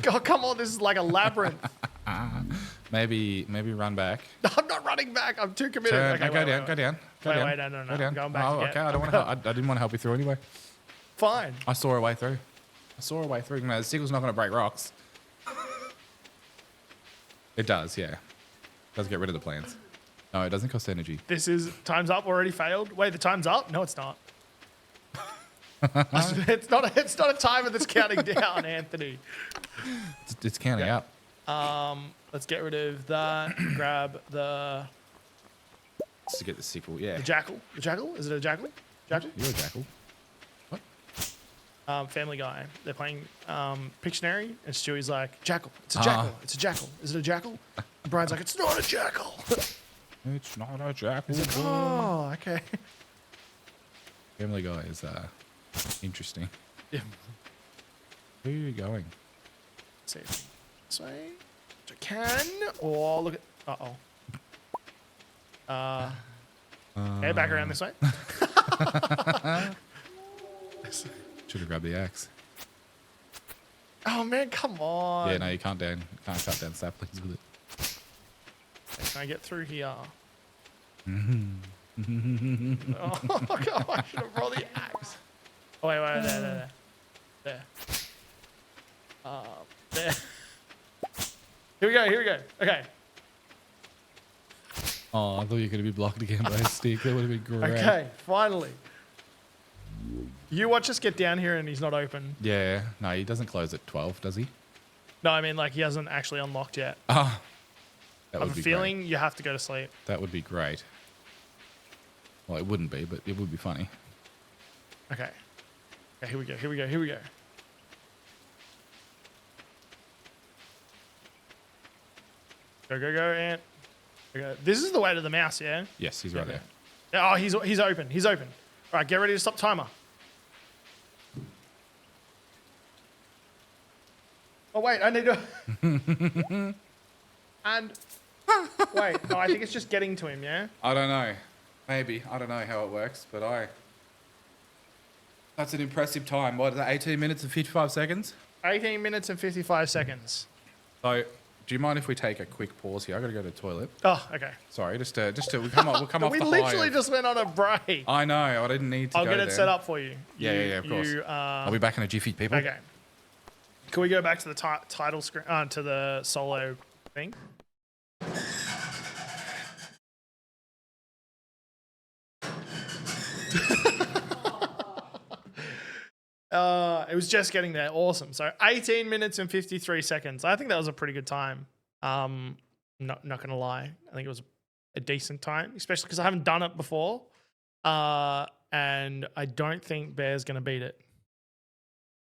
God, come on, this is like a labyrinth. Maybe run back. I'm not running back. I'm too committed. Turn, Okay, no, go down. Go down. Wait, No. I'm Go down. going back. Oh, again. okay. I don't want to. I didn't want to help you through anyway. Fine. I saw a way through. No, the sickle's not going to break rocks. It does, yeah. It does get rid of the plants. No, it doesn't cost energy. This is time's up. Already failed. Wait, the time's up? No, it's not. It's not a timer that's counting down, Anthony. It's counting up. Let's get rid of that. Grab the Just to get the sickle, yeah. jackal. The jackal? Is it a jackal? Jackal? You're a jackal. What? Family Guy. They're playing Pictionary, and Stewie's like, jackal. It's a jackal. It's a jackal. Is it a jackal? And Brian's like, it's not a jackal. It's not a jackal. Oh, okay. Family Guy is interesting. Yeah. Where are you going? Let's see. This way. Which I can. Oh, look at. Yeah, back around this way. Should have grabbed the axe. Oh man, come on. Yeah, no, you can't cut down saplings with it. Can I get through here? Oh god, I should have brought the axe. Oh wait, there. There. Here we go. Okay. Oh, I thought you were going to be blocked again by a stick. That would have been great. Okay, finally. You watch us get down here and he's not open. Yeah, no, he doesn't close at 12, does he? No, I mean like he hasn't actually unlocked yet. Ah, that I would have be a feeling you have to go to sleep. great. That would be great. Well, it wouldn't be, but it would be funny. Okay. Okay, here we go. Go, Ant. Okay. This is the way to the mouse, yeah? Yes, he's right there. Yeah, oh, he's open. All right, get ready to stop timer. Oh, wait, I need to... And... Wait, no, I think it's just getting to him, yeah? I don't know. Maybe. I don't know how it works, but That's an impressive time. What is that, 18 minutes and 55 seconds? 18 minutes and 55 seconds. So, do you mind if we take a quick pause here? I got to go to the toilet. Oh, okay. Sorry, we'll come off the We high literally of- just went on a break. I know. I didn't need to I'll go get it there. set up for you. Yeah, of course. I'll be back in a jiffy, people. Okay. Can we go back to the title screen, to the solo thing? It was just getting there. Awesome. So 18 minutes and 53 seconds. I think that was a pretty good time. Not gonna lie. I think it was a decent time, especially because I haven't done it before. And I don't think Bear's gonna beat it.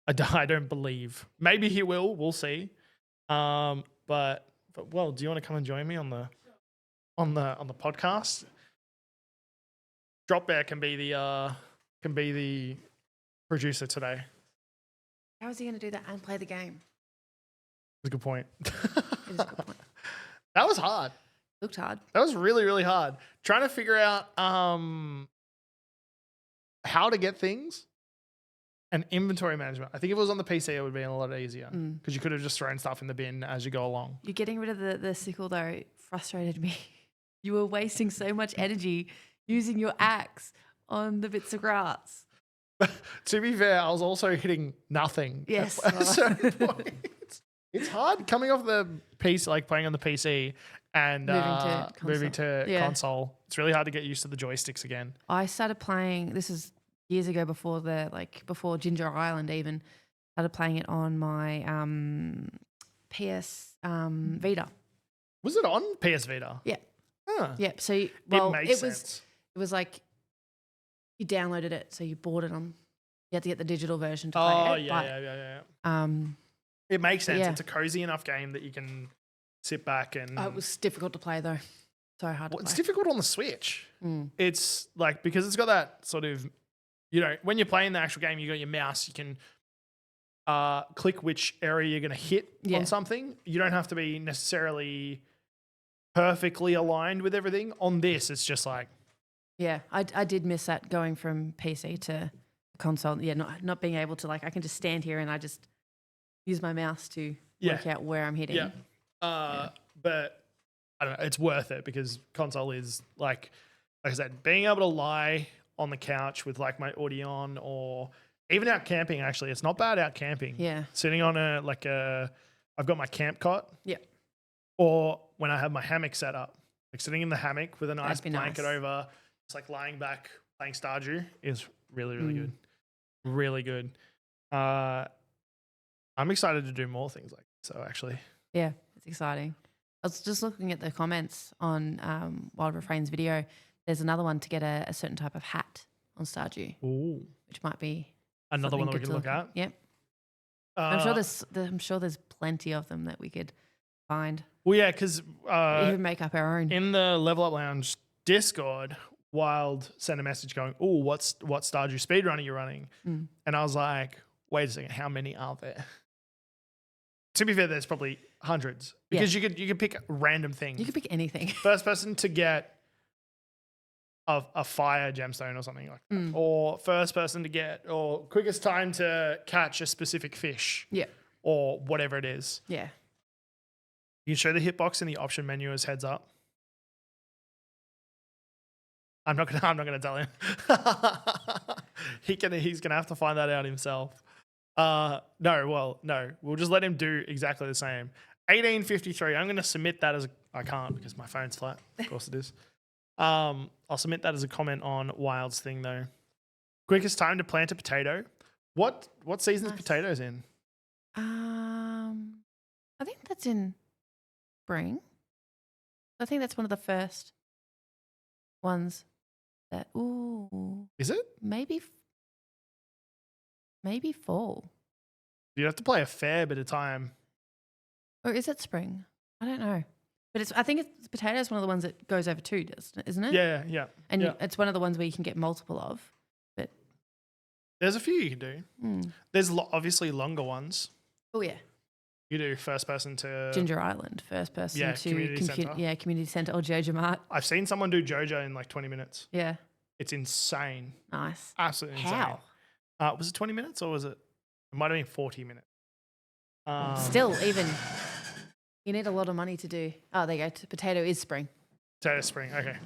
I don't believe. Maybe he will. We'll see. But well, do you want to come and join me on the podcast? Drop Bear can be the producer today. How is he going to do that and play the game? That's a good point. It is a good point. That was hard. Looked hard. That was really, really hard. Trying to figure out how to get things and inventory management. I think if it was on the PC, it would be a lot easier because you could have just thrown stuff in the bin as you go along. You getting rid of the sickle, though, frustrated me. You were wasting so much energy using your axe on the bits of grass. To be fair, I was also hitting nothing. Yes. At certain points. It's hard coming off the PC, like playing on the PC and moving to console. It's really hard to get used to the joysticks again. I started playing, this is years ago before Ginger Island even, started playing it on my PS Vita. Was it on PS Vita? Yeah. Huh. Yeah. So, It makes sense. It was like you downloaded it, so you bought it on You have to get the digital version to play Oh, it. yeah. Um, It makes sense. yeah. It's a cozy enough game that you can sit back and. it was difficult to play though. So hard to Well, it's play. difficult on the Switch. Mm. It's like because it's got that sort of, you know, when you're playing the actual game, you got your mouse. You can click which area you're going to hit on something. You don't have to be necessarily perfectly aligned with everything. On this, it's just like. Yeah, I did miss that going from PC to console. Yeah, not being able to like I can just stand here and I just use my mouse to work out where I'm hitting. Yeah. But I don't know. It's worth it because console is like I said, being able to lie on the couch with like my audio on or even out camping. Actually, it's not bad out camping. Yeah. Sitting on I've got my camp cot. Yeah. Or when I have my hammock set up, like sitting in the hammock with a nice That'd be blanket nice. over, just like lying back playing Stardew is really, really good. Really good. I'm excited to do more things like so actually. Yeah, it's exciting. I was just looking at the comments on Wild Refrain's video. There's another one to get a certain type of hat on Stardew, Ooh. which might be Another one that we good can to look at. Yep. I'm sure there's plenty of them that we could find. Well, yeah, because Even make up our own. in the Level Up Lounge Discord, Wild sent a message going, "Oh, what Stardew speedrun are you running?" And I was like, "Wait a second, how many are there?" To be fair, there's probably hundreds because you could pick random things. You could pick anything. First person to get a fire gemstone or something like that, or first person to get, or quickest time to catch a specific fish, Yeah. or whatever it is. Yeah. You can show the hitbox in the option menu as heads up. I'm not gonna tell him. He's gonna have to find that out himself. No, we'll just let him do exactly the same. 1853. I'm gonna submit that as I can't because my phone's flat. Of course it is. I'll submit that as a comment on Wild's thing though. Quickest time to plant a potato. What season is potatoes in? I think that's in spring. I think that's one of the first ones that. Ooh, Is it? maybe fall, You have to play a fair bit of time. or is it spring? I don't know, but I think it's potatoes. One of the ones that goes over two, isn't it? Yeah. And yeah. it's one of the ones where you can get multiple of. But There's a few you can do. There's obviously longer ones. oh yeah, You do first person to Ginger Island, first person Yeah, to community centre. Yeah, community centre or Jojo Mart. I've seen someone do JoJo in like 20 minutes. Yeah, It's insane. nice. Absolutely How? insane. Was it 20 minutes or was it? It might have been 40 minutes. Still, even you need a lot of money to do. Oh, there you go. Potato is spring. Potato spring. Okay.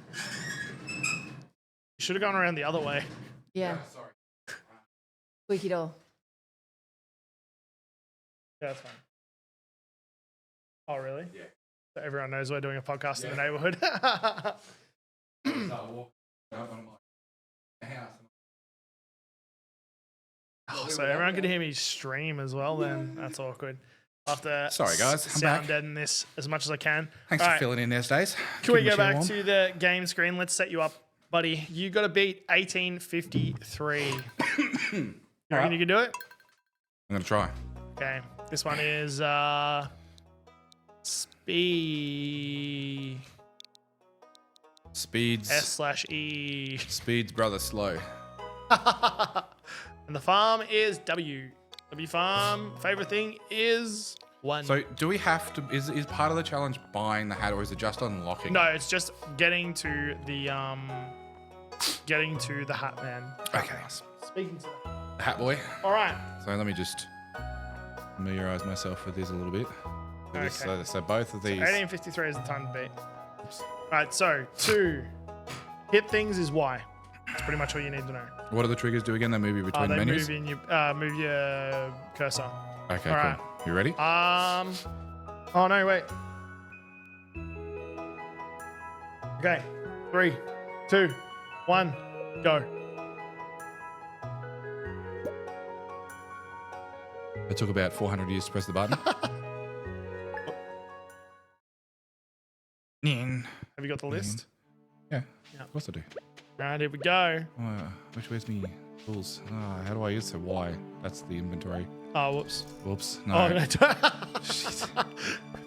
You should have gone around the other way. Yeah. Sorry. Squeaky door. Yeah, that's fine. Oh, really? Yeah. So everyone knows we're doing a podcast in the neighborhood. Oh, so everyone can hear me stream as well then. That's awkward. I'll have to Sorry, guys. I'm sound back. deaden this as much as I can. Thanks All for right. filling in there, Stace. Can we go back to the game screen? Let's set you up, buddy. You got to beat 1853. You reckon you can do it? I'm going to try. Okay. This one is speed Speed's S/E. Speed's brother slow. And the farm is W. W farm. Favorite thing is 1. So do we have to, is part of the challenge buying the hat or is it just unlocking? No, it's just getting to the hat man. Okay. Speaking to The hat boy. all right. So let me just familiarize myself with this a little bit. Okay. So both of these. 1853 is the time to beat. All right, so 2 hit things is Y. That's pretty much all you need to know. What do the triggers do again? They move you between They menus? move your cursor. Okay, All cool. right. You ready? Oh no, wait. Okay, 3, 2, 1, go. It took about 400 years to press the button. Ning. Have you got the list? Yeah, Yeah. of course I do. All right, here we go. Where's me? Tools. Oh, how do I use it? Y? That's the inventory. Oh, whoops. Whoops. No. Oh, no. Shit.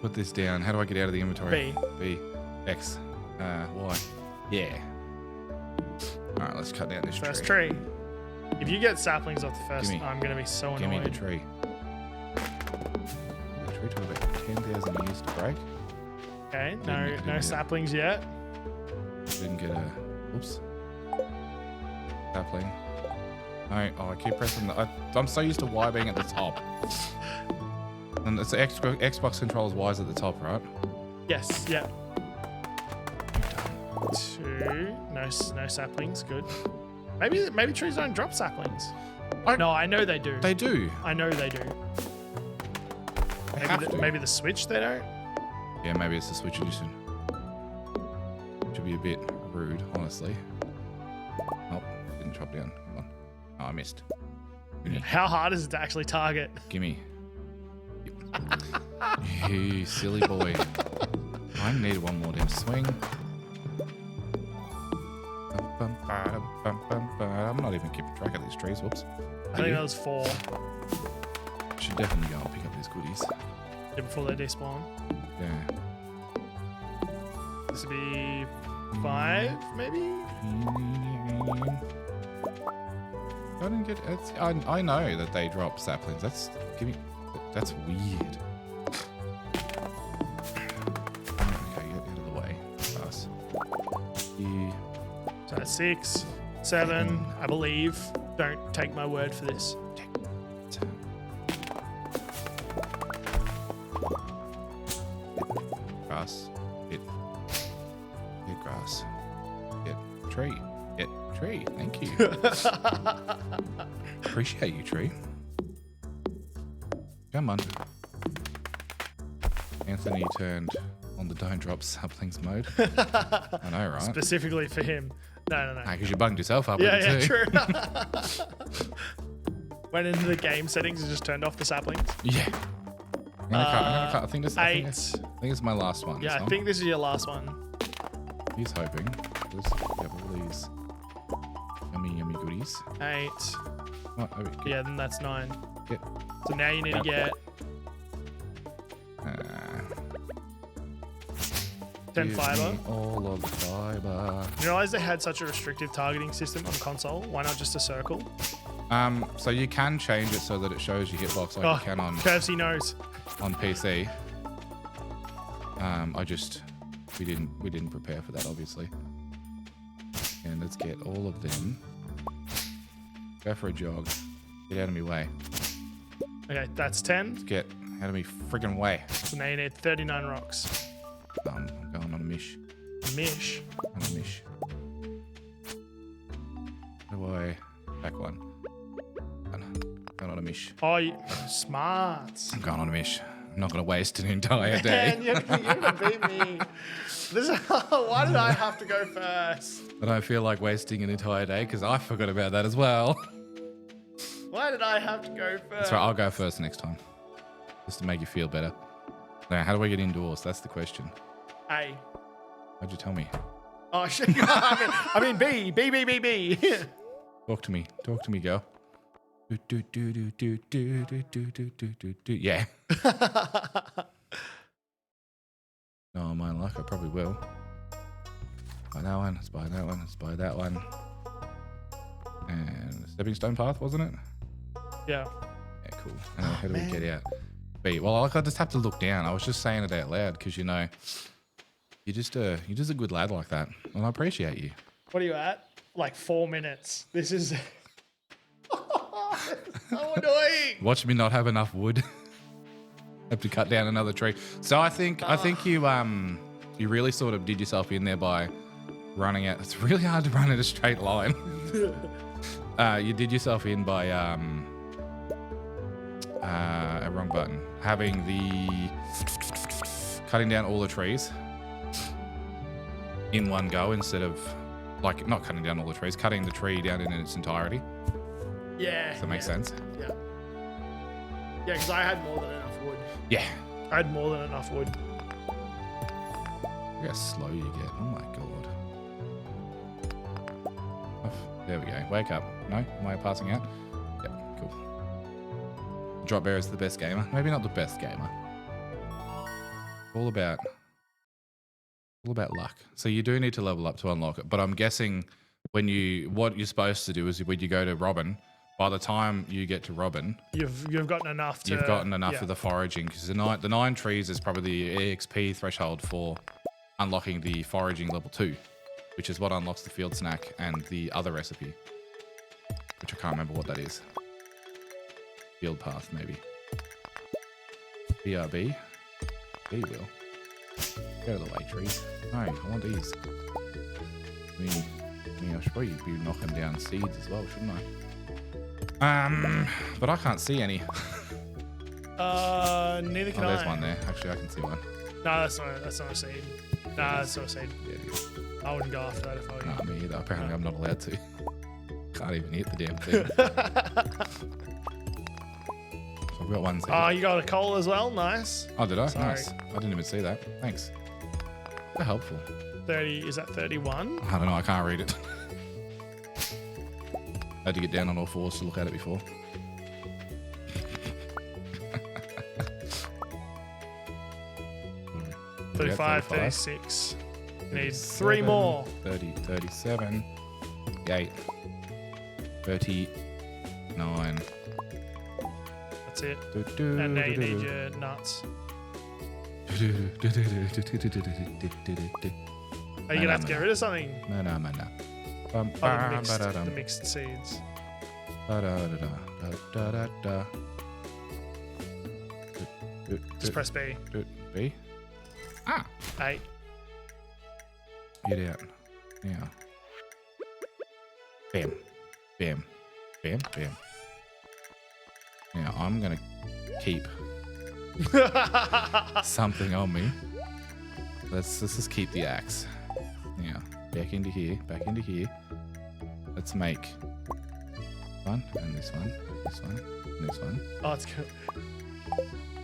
Put this down. How do I get out of the inventory? B. B. X. Y. Yeah. All right, let's cut down this First tree. tree. If you get saplings off the first, Gimme. I'm going to be so Give me annoyed. the tree. The tree took about 10,000 years to break. Okay, Didn't no get- saplings yet. Didn't get a. Oops. Sapling. No. Oh, I keep pressing the. I'm so used to Y being at the top. And it's the Xbox controls Y's at the top, right? Yes, yeah. 2. No saplings. Good. Maybe trees don't drop saplings. No, I know they do. They do. I know they do. They have to. Maybe the Switch they don't. Yeah, maybe it's the Switch edition. Which would be a bit rude, honestly. Nope, didn't chop down. Come on. Oh, I missed. Gimme. How hard is it to actually target? Gimme. You silly boy. I need one more damn swing. I'm not even keeping track of these trees. Whoops. I think that was 4 Should definitely go and pick up these goodies. before they despawn. Yeah. This would be 5, maybe? I didn't get. I know that they drop saplings. That's weird. Okay, get out of the way. Pass. You. So that's 6, 7, I believe. Don't take my word for this. Grass. Get grass. Get tree. Get tree. Thank you. Appreciate you, tree. Come on. Anthony turned on the don't drop saplings mode. I know, right? Specifically for him. No. Because you bunged yourself up Yeah, with yeah, it too. true. Went into the game settings and just turned off the saplings. Yeah. I'm gonna cut. I think 8. it's my last one. Yeah, this I think this is your last one. He's hoping. Just get all these yummy goodies. 8. Oh, Yeah, then that's 9. Get, So now you need to get 10 give fiber. me all of the fiber. You realize they had such a restrictive targeting system on console? Why not just a circle? So you can change it so that it shows your hitbox like you can on Curvesy knows. PC. We didn't prepare for that, obviously. And let's get all of them. Go for a jog. Get out of my way. Okay, that's 10. Get out of me friggin' way. So now you need 39 rocks. I'm going on a mish. Mish. On a mish. How do I back one? Going on a mish. Oh, smart. I'm going on a mish. I'm not going to waste an entire day. Man, you're gonna beat me. Why did I have to go first? I don't feel like wasting an entire day because I forgot about that as well. Why did I have to go first? That's right. I'll go first next time, just to make you feel better. Now, how do I get indoors? That's the question. A. Why'd you tell me? Oh shit! I mean B. B. Talk to me. Talk to me, girl. Yeah. No, mine luck. I probably will. Buy that one. Let's buy that one. Let's buy that one. And stepping stone path, wasn't it? Yeah. Yeah, cool. And then how do we get out? B. Well, I just have to look down. I was just saying it out loud because you're just a good lad like that, and I appreciate you. What are you at? Like 4 minutes. This is so annoying. Watch me not have enough wood. Have to cut down another tree. So I think you really sort of did yourself in there by running it. It's really hard to run in a straight line. You did yourself in by a wrong button. Having the cutting down all the trees in one go instead of like not cutting down all the trees, cutting the tree down in its entirety. Yeah. Does that make sense? Yeah. Yeah, because I had more than enough wood. Yeah. I had more than enough wood. Look how slow you get. Oh my god. There we go. Wake up. No? Am I passing out? Yep, cool. Drop Bear is the best gamer. Maybe not the best gamer. All about luck. So you do need to level up to unlock it. But I'm guessing what you're supposed to do is when you go to Robin, by the time you get to Robin, you've gotten enough to... You've gotten enough of the foraging, because the 9 trees is probably the EXP threshold for unlocking the foraging level 2, which is what unlocks the field snack and the other recipe, which I can't remember what that is. Field path, maybe. BRB. B will. Go to the white trees. No, I want these. I should probably be knocking down seeds as well, shouldn't I? But I can't see any. Neither can I. There's one there. Actually, I can see one. No, that's not a seed. Nah, that's not a seed. Yeah, it is. I wouldn't go after that if I were you. No, me either. Apparently, I'm not allowed to. Can't even hit the damn thing. So I've got one seed. Oh, you got a coal as well? Nice. Oh, did I? Sorry. Nice. I didn't even see that. Thanks. So helpful. 30, is that 31? I don't know. I can't read it. I had to get down on all fours to look at it before. Hmm. 35, 36. Need 3 more. 30, 37, 8, 39. That's it. And now you need your nuts. Are you going to have to get rid of something? No. Oh, the mixed seeds. Just press B. B? Ah! 8. Get out. Yeah. Bam. Bam. Bam. Bam. Now I'm going to keep something on me. Let's just keep the axe. Yeah. Back into here. Back into here. Let's make one and this one. This one. And this one. Oh, it's good.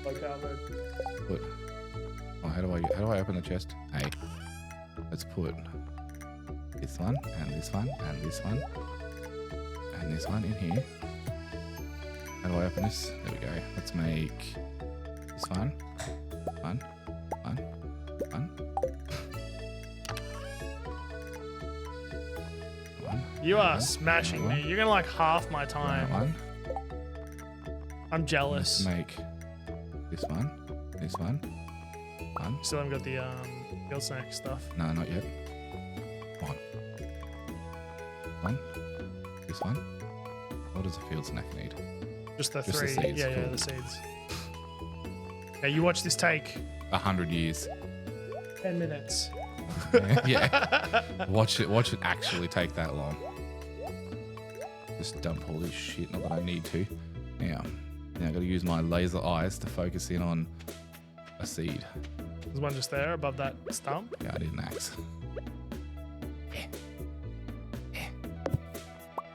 Like mode. Put. Oh, how do I open the chest? Hey. Let's put this one and this one and this one and this one in here. How do I open this? There we go. Let's make this one. One. You are smashing me. You're gonna like half my time. One. I'm jealous. Let's make this one. This one. One. Still haven't got the field snack stuff. No, not yet. One. This one. What does a field snack need? Just the Just 3. the seeds, Yeah, cool. the seeds. Yeah, you watch this take 100 years. 10 minutes. Yeah. Watch it actually take that long. Just dump all this shit, not that I need to. Now I gotta use my laser eyes to focus in on a seed. There's one just there above that stump. Yeah, I did an axe.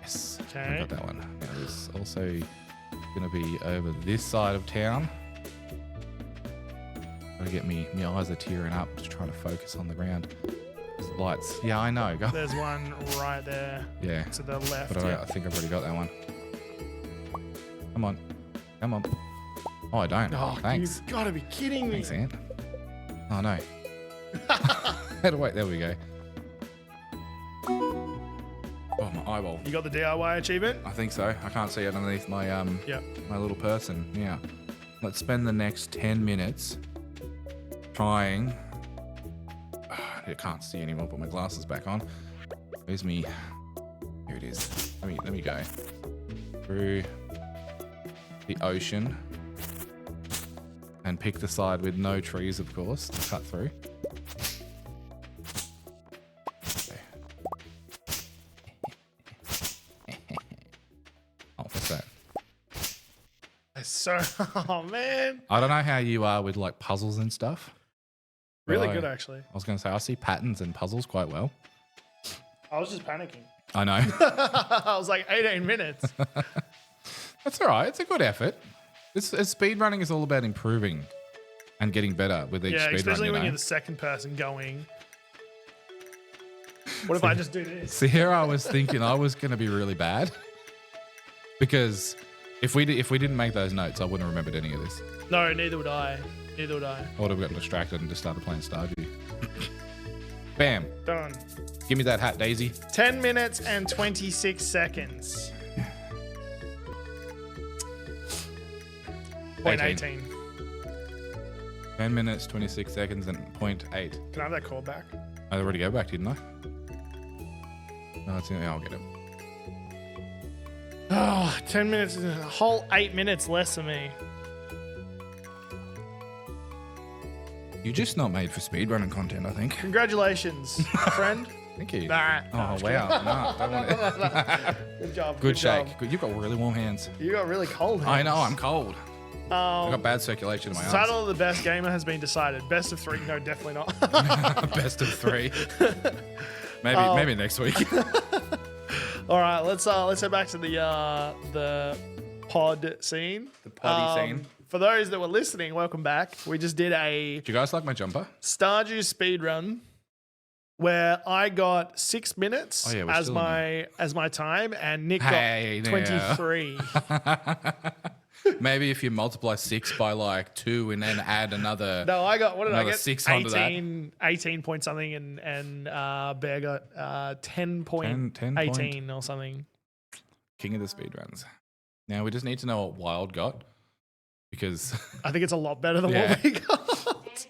Yes. I Okay. got that one. Now there's also gonna be over this side of town. Gotta get me, my eyes are tearing up, just trying to focus on the ground. There's lights. Yeah, I know. Go. There's one right there Yeah. to the left. But I think I've already got that one. Come on. Oh, I don't. Oh, Thanks. You've got to be kidding me. Thanks, Ant. Oh, no. Wait, there we go. Oh, my eyeball. You got the DIY achievement? I think so. I can't see it underneath my Yep. my little person. Yeah. Let's spend the next 10 minutes trying. I can't see anymore. Put my glasses back on. Where's me? Here it is. Let me go through the ocean and pick the side with no trees, of course, to cut through. Oh, what's that? So, oh man. I don't know how you are with like puzzles and stuff. Really Right. good, actually. I was going to say, I see patterns and puzzles quite well. I was just panicking. I know. I was like 18 minutes. That's all right. It's a good effort. Speed running is all about improving and getting better with each Yeah, speed especially run. when you're the second person going. What if I just do this? See, here I was thinking I was going to be really bad because if we didn't make those notes, I wouldn't have remembered any of this. No, neither would I. Neither would I. I would have gotten distracted and just started playing Stardew. Bam. Done. Give me that hat, Daisy. 10 minutes and 26 seconds. 0.18. 10 minutes, 26 seconds, and 0.8. Can I have that call back? I already go back, didn't I? No, I'll get it. Oh, 10 minutes is a whole 8 minutes less than me. You're just not made for speedrunning content, I think. Congratulations, friend. Thank you. Nah. Oh, wow. No, don't want it. Good job. Good shake. job. Good. You've got really warm hands. You got really cold hands. I know, I'm cold. I've got bad circulation in my arms. Title of the best gamer has been decided. Best of 3? No, definitely not. Best of 3. Maybe next week. All right, let's head back to the pod scene. The poddy scene. For those that were listening, welcome back. We just did a Do you guys like my jumper? Stardew speedrun where I got 6 minutes Oh, yeah, we're as still in my time, and Nick Hey, got now. 23. Maybe if you multiply 6 by like 2 and then add another. No, I got, what did I Another get? 6 onto that. 18 point something, and Bear got 10.18 10 or something. King of the speedruns. Now we just need to know what Wild got because I think it's a lot better than Yeah. what we got.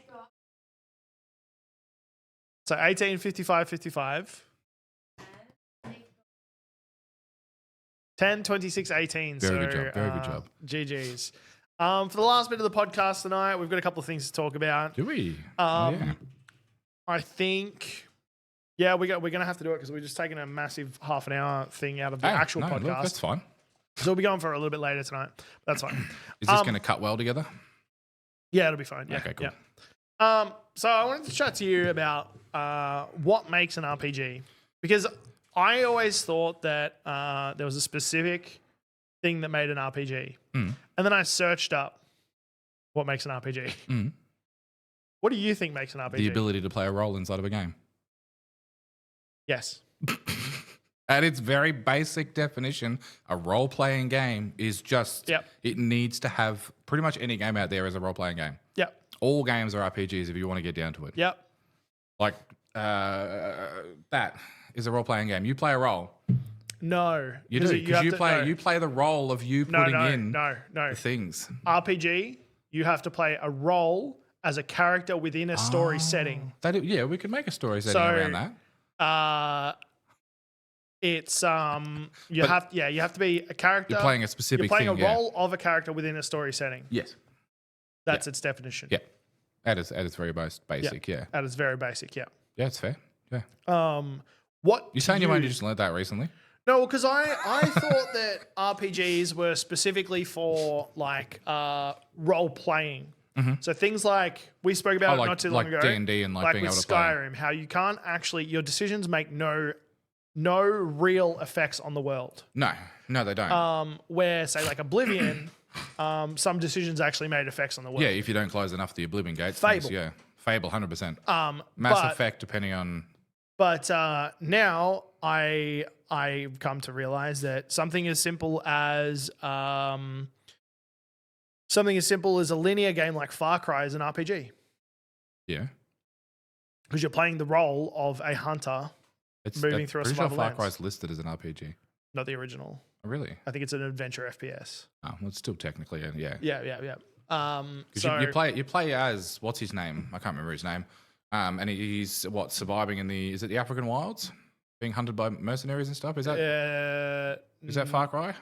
So 18, 55, 55. 10, 26, 18. Very so, good job, very good job. GG's. For the last bit of the podcast tonight, we've got a couple of things to talk about. do we? Yeah. I think, we're going to have to do it because we're just taking a massive half an hour thing out of the actual podcast. Look, that's fine. So we'll be going for a little bit later tonight. But that's fine. Is this going to cut well together? Yeah, it'll be fine. Yeah, Okay, cool. Yeah. So I wanted to chat to you about what makes an RPG, because I always thought that there was a specific thing that made an RPG, and then I searched up what makes an RPG. Mm. What do you think makes an RPG? The ability to play a role inside of a game. Yes. At its very basic definition, a role-playing game is just, it needs to have, pretty much any game out there is a role-playing game. Yep. All games are RPGs if you want to get down to it. Yep. Like, that is a role-playing game. You play a role. No. You do, because you play the role of you putting in the things. RPG, you have to play a role as a character within a story setting. We could make a story setting around that. It's you have to be a character. You're playing a specific You're playing thing, a role of a character within a story setting. Yes. That's its definition. Yeah. At its very basic, yeah. At its very basic, yeah. Yeah, it's fair. Yeah. What You're saying you only just learned that recently? No, because I thought that RPGs were specifically for like role playing. Mm-hmm. So things like we spoke about not too long ago, D&D and like being with able to Skyrim, how you can't actually, your decisions make no real effects on the world. No, they don't. Where say like Oblivion, some decisions actually made effects on the world. Yeah, if you don't close enough the Oblivion gates. Fable. Fable, 100%. Mass Effect, depending on. But now I've come to realize that something as simple as a linear game like Far Cry is an RPG. Yeah. Because you're playing the role of a hunter moving through a survival Far Cry is listed as an RPG. Not the original. Oh, really? I think it's an adventure FPS. Oh, well, it's still technically, yeah. Yeah. Because you play as, what's his name? I can't remember his name. And he's surviving in is it the African wilds? Being hunted by mercenaries and stuff? Is that Far Cry?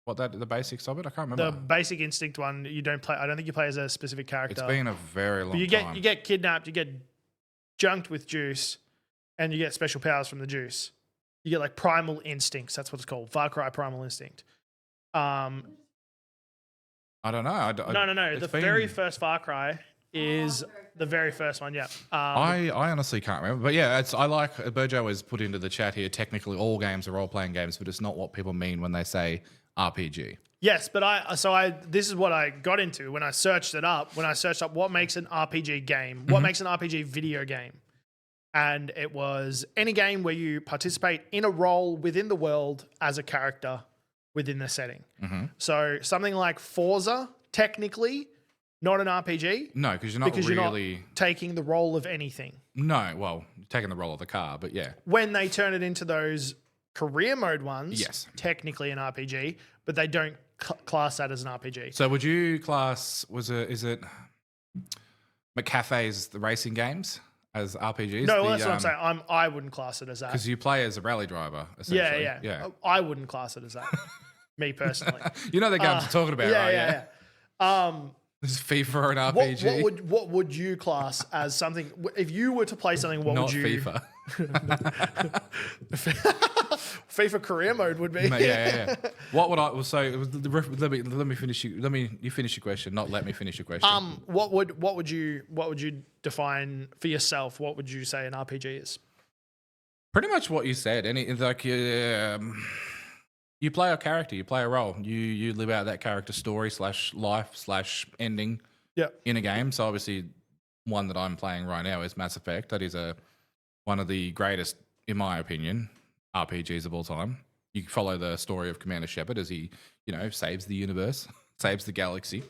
The basics of it? I can't remember. The basic instinct one, you don't play. I don't think you play as a specific character. It's been a very long time. You get kidnapped, you get junked with juice, and you get special powers from the juice. You get like primal instincts. That's what it's called. Far Cry Primal Instinct. I don't know. No. The very first Far Cry is the very first one. Yeah. I honestly can't remember, but yeah, I like Burjo has put into the chat here. Technically, all games are role-playing games, but it's not what people mean when they say RPG. Yes, but this is what I got into when I searched it up. When I searched up what makes an RPG game, what makes an RPG video game, and it was any game where you participate in a role within the world as a character within the setting. So something like Forza, technically not an RPG. No, because you're not really you're not taking the role of anything. No, well, you're taking the role of the car, but yeah. When they turn it into those career mode ones, Yes. technically an RPG, but they don't class that as an RPG. So would you class is it McCafe's the racing games as RPGs? No, well, that's what I'm saying. I wouldn't class it as that. Because you play as a rally driver, essentially. Yeah. I wouldn't class it as that. Me personally. You know the games I'm talking about, right? Yeah. Is FIFA an RPG? What would you class as something? If you were to play something, what Not would you? FIFA. FIFA career mode would be. Yeah. What would I? Well, so let me finish. You finish your question. Not let me finish your question. What would you define for yourself? What would you say an RPG is? Pretty much what you said. You play a character, you play a role, you live out that character story / life / ending in a game. So obviously one that I'm playing right now is Mass Effect. That is one of the greatest, in my opinion, RPGs of all time. You follow the story of Commander Shepard as he, saves the universe, saves the galaxy.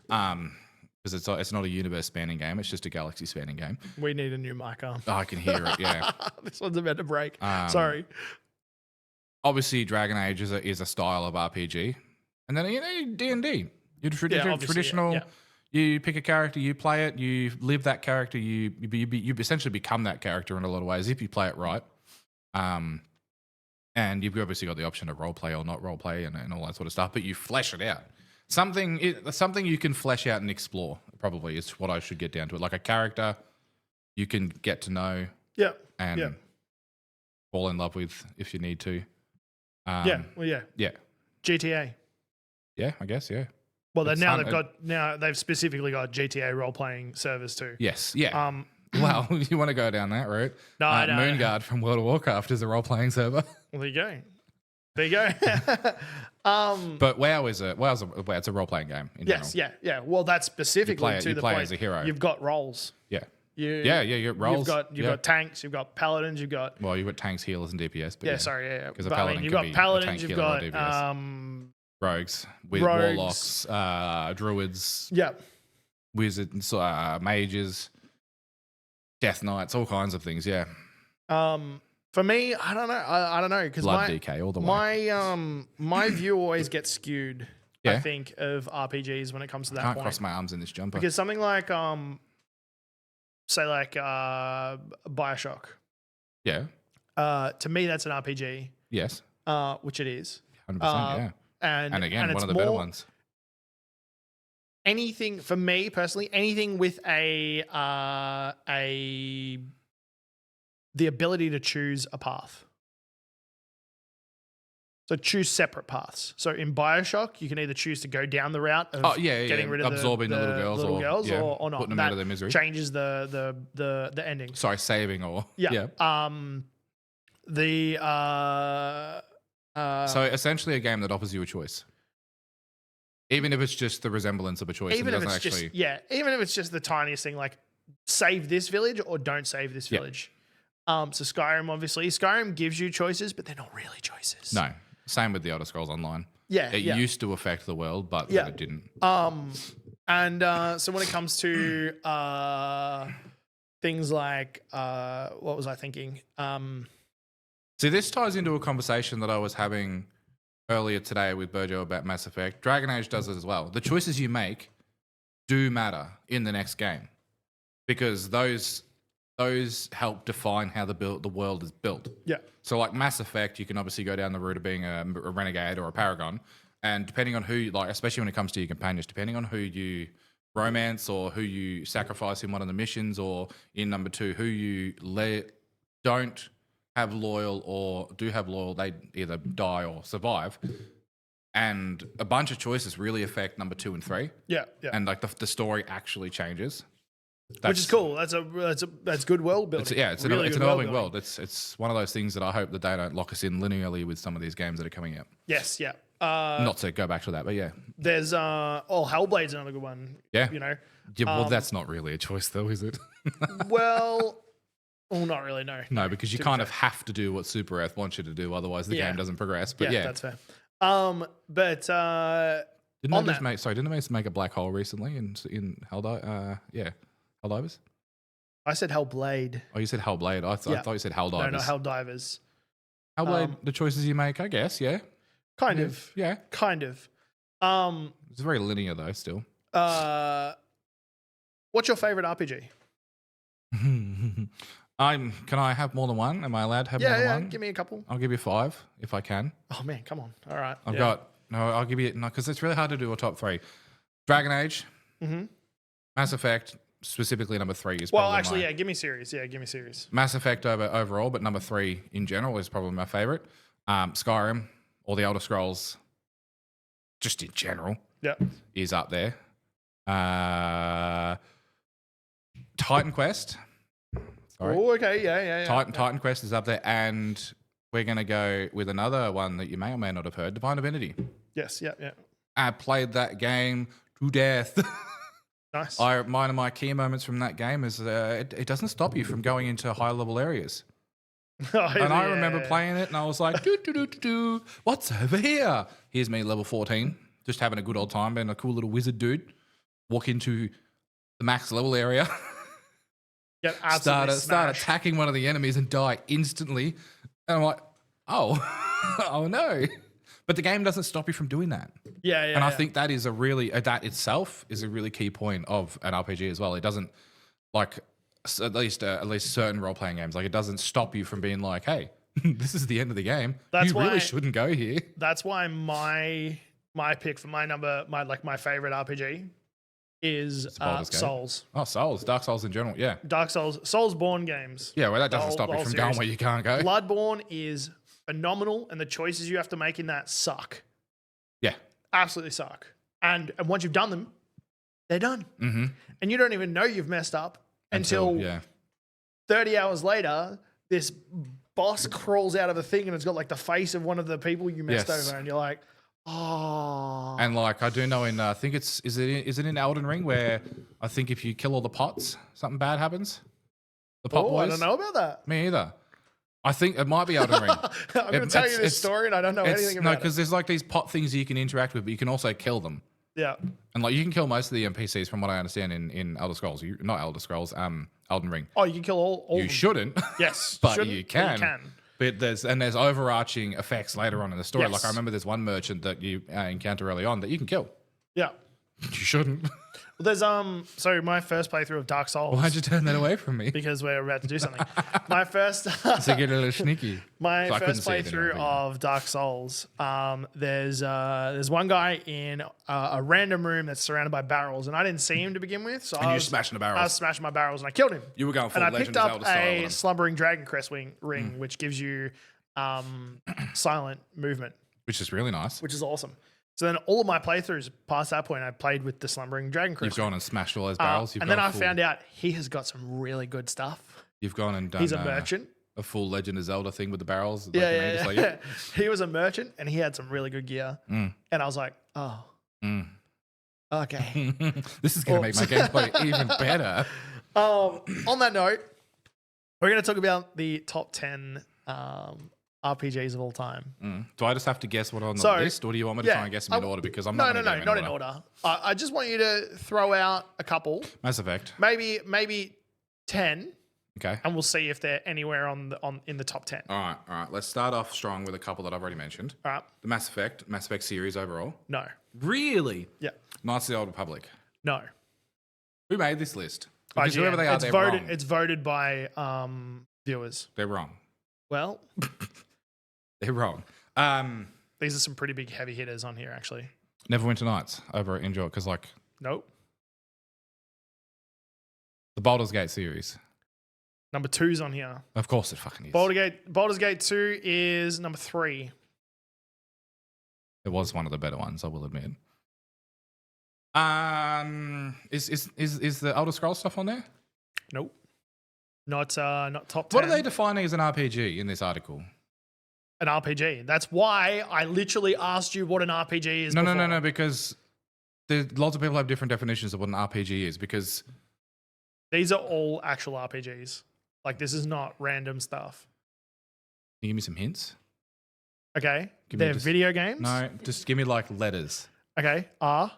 Because it's not a universe spanning game, it's just a galaxy spanning game. We need a new mic arm. Oh, I can hear it, yeah. This one's about to break. Sorry. Obviously, Dragon Age is a style of RPG, and then D&D. You're traditional. Yeah. You pick a character, you play it, you live that character. You essentially become that character in a lot of ways if you play it right. And you've obviously got the option to role play or not role play and all that sort of stuff. But you flesh it out. Something you can flesh out and explore. Probably is what I should get down to it. Like a character, you can get to know. Yeah. And fall in love with if you need to. Yeah. GTA. Yeah, I guess, yeah. Well, they've specifically got GTA role playing servers too. Yes, yeah. Well, you want to go down that route? No, I don't. Moonguard from World of Warcraft is a role playing server. Well, there you go. But WoW's a role playing game. Yes, general. yeah. Well, that's specifically you play as a hero. You've got roles. Yeah. You got roles. You've got tanks, you've got paladins, you've got tanks, healers, and DPS. But Because a paladin you've got be paladins, a tank, you've healer, or got DPS. Rogues, warlocks, druids, wizards, mages, death knights, all kinds of things. Yeah. For me, I don't know. I don't know because Blood DK all the way. My view always gets skewed. Yeah. I think of RPGs when it comes to that I can't point. cross my arms in this jumper Because something like say like BioShock. Yeah. To me, that's an RPG. Yes. Which it is. 100%. Yeah. And again, and one of the better ones. Anything for me personally, anything with the ability to choose a path. So choose separate paths. So in BioShock, you can either choose to go down the route of getting rid of absorbing the little girls or not. Putting them out of their misery. Changes the ending. Sorry, saving or so essentially a game that offers you a choice. Even if it's just the resemblance of a choice. Even if it's just the tiniest thing, like save this village or don't save this village. So Skyrim gives you choices, but they're not really choices. No. Same with the Elder Scrolls Online. Yeah. It used to affect the world, but then it didn't. So when it comes to things like what was I thinking? See, this ties into a conversation that I was having earlier today with Burjo about Mass Effect. Dragon Age does it as well. The choices you make do matter in the next game because those help define how the world is built. Yeah. So like Mass Effect, you can obviously go down the route of being a renegade or a paragon, and depending on who, like especially when it comes to your companions, depending on who you romance or who you sacrifice in one of the missions, or in number 2, who you don't have loyal or do have loyal, they either die or survive. And a bunch of choices really affect number 2 and 3. Yeah. And like the story actually changes. Which is cool. That's good world building. It's an evolving world. It's one of those things that I hope that they don't lock us in linearly with some of these games that are coming out. Yes, yeah. Not to go back to that, but yeah. There's Hellblade's another good one. Yeah. You know. Yeah, well, that's not really a choice though, is it? Well, Well, not really. No. No, because you to be kind of fair. have to do what Super Earth wants you to do, otherwise the Yeah. game doesn't progress. But yeah, that's fair. But didn't on they just that- make? Sorry, didn't they just make a black hole recently in Helldivers? I said Hellblade. Oh, you said Hellblade. I thought you said Helldivers. No, Helldivers. Hellblade, the choices you make, I guess. Yeah, Kind of. Yeah, Kind of. it's very linear though. Still. What's your favorite RPG? Can I have more than one? Am I allowed to have more than one? Give me a couple. I'll give you 5 if I can. Oh man, come on. All right. I'll give you because it's really hard to do a top 3. Dragon Age, Mass Effect, specifically number 3 is. Well, probably actually, my, give me series. Yeah, give me series. Mass Effect overall, but number 3 in general is probably my favorite. Skyrim or the Elder Scrolls, just in general, is up there. Titan Quest. Sorry. Oh, okay. Yeah. Titan Quest is up there, and we're going to go with another one that you may or may not have heard, Divine Divinity. Yes. Yeah. I played that game to death. Nice. One of my key moments from that game is it doesn't stop you from going into high level areas. And I remember playing it, and I was like, do. What's over here? Here's me, level 14, just having a good old time, being a cool little wizard dude. Walk into the max level area. Start attacking one of the enemies and die instantly. And I'm like, oh no. But the game doesn't stop you from doing that. Yeah. And I think that is that itself is a really key point of an RPG as well. It doesn't like at least certain role playing games, like it doesn't stop you from being like, hey, this is the end of the game. You really shouldn't go here. That's why my pick for my favorite RPG is Souls. Oh, Souls, Dark Souls in general, yeah. Dark Souls, Soulsborne games. Yeah, well, that doesn't stop you from going where you can't go. Bloodborne is phenomenal, and the choices you have to make in that suck. Yeah, absolutely suck. And once you've done them, they're done, and you don't even know you've messed up until 30 hours later. This boss crawls out of the thing, and it's got like the face of one of the people you messed over, and you're like, oh. And like I do know I think is it in Elden Ring where I think if you kill all the pots, something bad happens. The pot boys. I don't know about that. Me either. I think it might be Elden Ring. I'm going to tell you this story, and I don't know anything about it. No, because there's like these pot things you can interact with, but you can also kill them. Yeah. And like you can kill most of the NPCs, from what I understand, in Elder Scrolls. Not Elder Scrolls. Elden Ring. Oh, you can kill all. You shouldn't. Yes, but you can. You can. But there's overarching effects later on in the story. Yes. Like I remember there's one merchant that you encounter early on that you can kill. Yeah. You shouldn't. Well, there's so my first playthrough of Dark Souls. Why'd you turn that away from me? Because we're about to do something. My first. To get a little sneaky. My first playthrough of Dark Souls. There's one guy in a random room that's surrounded by barrels, and I didn't see him to begin with. So I was smashing the barrels. I was smashing my barrels, and I killed him. You were going full and I Legend picked of up Zelda style. a slumbering dragon crest ring, which gives you silent movement, which is really nice. Which is awesome. So then all of my playthroughs past that point, I played with the slumbering dragon crest. You've gone and smashed all those barrels. And then I found out he has got some really good stuff. You've gone and done. He's a merchant. A full Legend of Zelda thing with the barrels. Yeah. He was a merchant, and he had some really good gear. And I was like, oh, okay. This is going to make my gameplay even better. On that note, we're going to talk about the top 10 RPGs of all time. Do I just have to guess what on the list, or do you want me to try and guess them in order? Because I'm not. No, not in order. I just want you to throw out a couple. Mass Effect. Maybe 10. Okay. And we'll see if they're anywhere in the top 10. All right. Let's start off strong with a couple that I've already mentioned. All right. The Mass Effect series overall. No. Really? Yeah. Knights of the Old Republic. No. Who made this list? Because whoever they are, they're wrong. It's voted by viewers. They're wrong. Well, they're wrong. These are some pretty big heavy hitters on here, actually. Neverwinter Nights over at Enjoy, because nope. The Baldur's Gate series. Number 2's on here. Of course it fucking is. Baldur's Gate 2 is number 3. It was one of the better ones, I will admit. Is the Elder Scrolls stuff on there? Nope. Not top 10. What are they defining as an RPG in this article? An RPG. That's why I literally asked you what an RPG is. No, because lots of people have different definitions of what an RPG is, because these are all actual RPGs. Like this is not random stuff. Can you give me some hints? Okay. Give me They're just- video games. No, just give me like letters. Okay. R,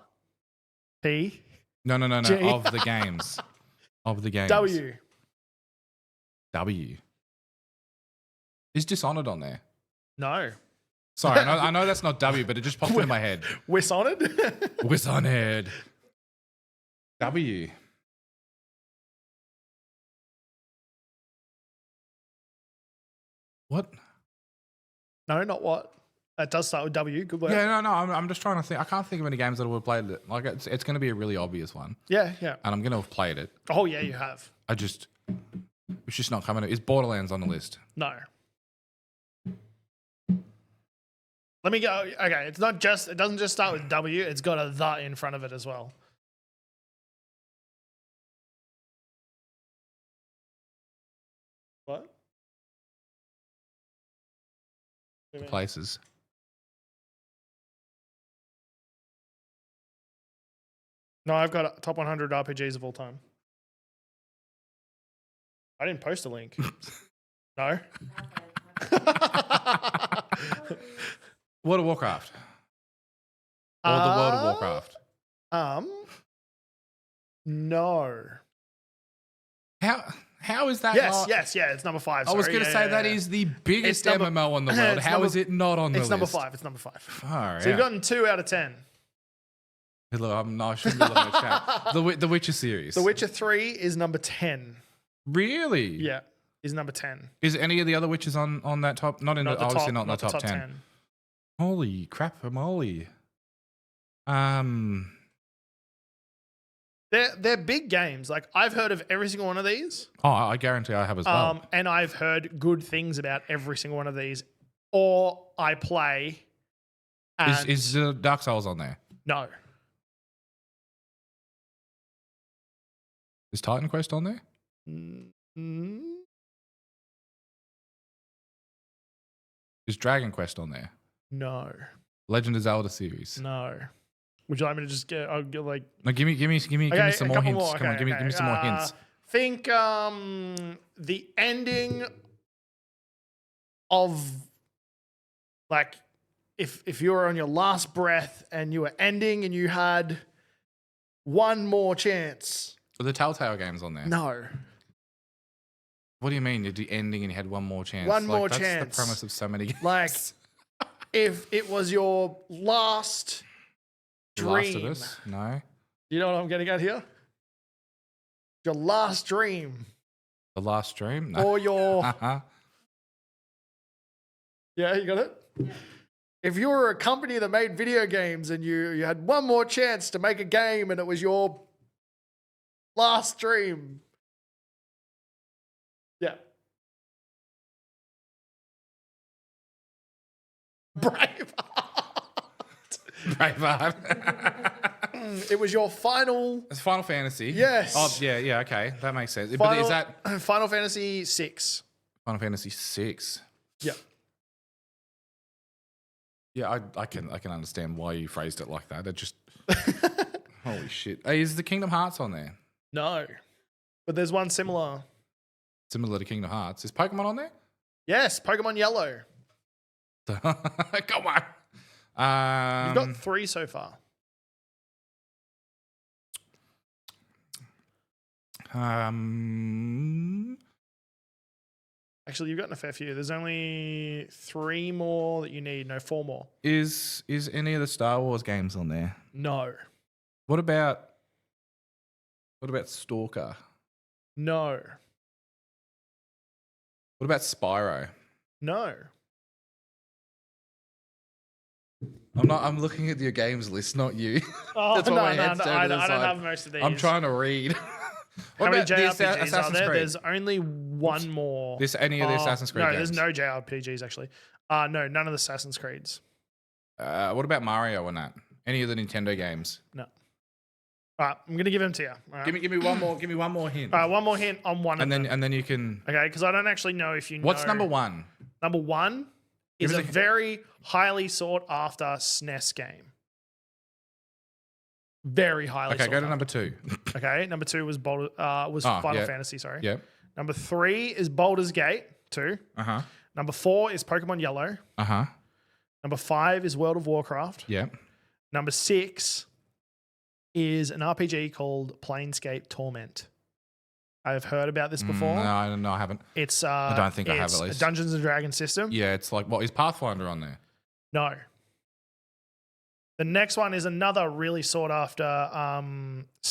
P, No. G. Of the games. Of the games. W. W. Is Dishonored on there? No. Sorry, I know that's not W, but it just popped into my head. Dishonored? Dishonored. W. What? No, not what. That does start with W. Good work. Yeah, no. I'm just trying to think. I can't think of any games that I would have played it. Like it's going to be a really obvious one, Yeah. and I'm going to have played it. Oh, yeah, you have. It's just not coming. Is Borderlands on the list? No. Let me go. Okay, it doesn't just start with W, it's got a the in front of it as well. What? Places. No, I've got top 100 RPGs of all time. I didn't post a link. No. World of Warcraft. Or the World of Warcraft. No. How is that? Yes, it's number 5. I was sorry. going to say that is the biggest It's number- MMO on the world. it's How number- is it not on the It's list? number 5. Far So you've out. gotten 2 out of 10. Look, I shouldn't be looking at chat. The Witcher series. The Witcher 3 is number 10. Really? Yeah, is number 10. Is any of the other Witchers on that top? Not in Not the, the obviously top, not in the top 10. Holy crap, moly. They're big games. Like I've heard of every single one of these. Oh, I guarantee I have as well. And I've heard good things about every single one of these. Or I play. And Is Dark Souls on there? no. Is Titan Quest on there? Mm, Is Dragon Quest on there? no. Legend of Zelda series. No. Would you like me to just get? I'll get like. No, give me some more hints. Come on, give me some more hints. Think the ending of like if you were on your last breath and you were ending and you had one more chance. Are the Telltale games on there? No. What do you mean? You're ending and you had one more chance? One more that's chance. The premise of so many games. Like if it was your last The dream. Last of Us? No. You know what I'm getting at here? Your last dream. The Last Dream? No. Or your Uh-huh. Yeah, you got it? Yeah. If you were a company that made video games and you had one more chance to make a game and it was your last dream. Yeah. Braveheart. Braveheart. It was your final. It's Final Fantasy. Yes. Oh, yeah, okay. That makes sense. But Final, is that Final Fantasy 6? Final Fantasy 6? Yeah. Yeah, I can understand why you phrased it like that. It just holy shit. Hey, is the Kingdom Hearts on there? No. But there's one similar. Similar to Kingdom Hearts. Is Pokemon on there? Yes, Pokemon Yellow. Come on. You've got 3 so far. Actually, you've gotten a fair few. There's only 3 more that you need. No, 4 more. Is any of the Star Wars games on there? No. What about Stalker? No. What about Spyro? No. I'm looking at your games list, not you. Oh, That's why no, my no, head's no. turned I to the don't side. have most of these. I'm trying to read. How many the JRPGs are there? There's only one more. Any of the Assassin's Creed no, games? there's no JRPGs actually. No, none of the Assassin's Creeds. What about Mario and that? Any of the Nintendo games? No. All right, I'm gonna give them to you. All right. Give me one more. Give me one more hint. All right, one more hint on one of them. And then you can. Okay, because I don't actually know if you know. What's number 1? Number 1 is Give a us a- very highly sought after SNES game. Very highly Okay, sought go to after. number 2. Okay, number 2 was Final yeah. Fantasy, sorry. Yeah. Number 3 is Baldur's Gate 2. Uh-huh. Number 4 is Pokemon Yellow. Uh-huh. Number 5 is World of Warcraft. Yeah. Number 6 is an RPG called Planescape Torment. I've heard about this before. No, I haven't. It's I don't think I have, it's at least. a Dungeons and Dragons system. Yeah, it's like, what, is Pathfinder on there? No. The next one is another really sought after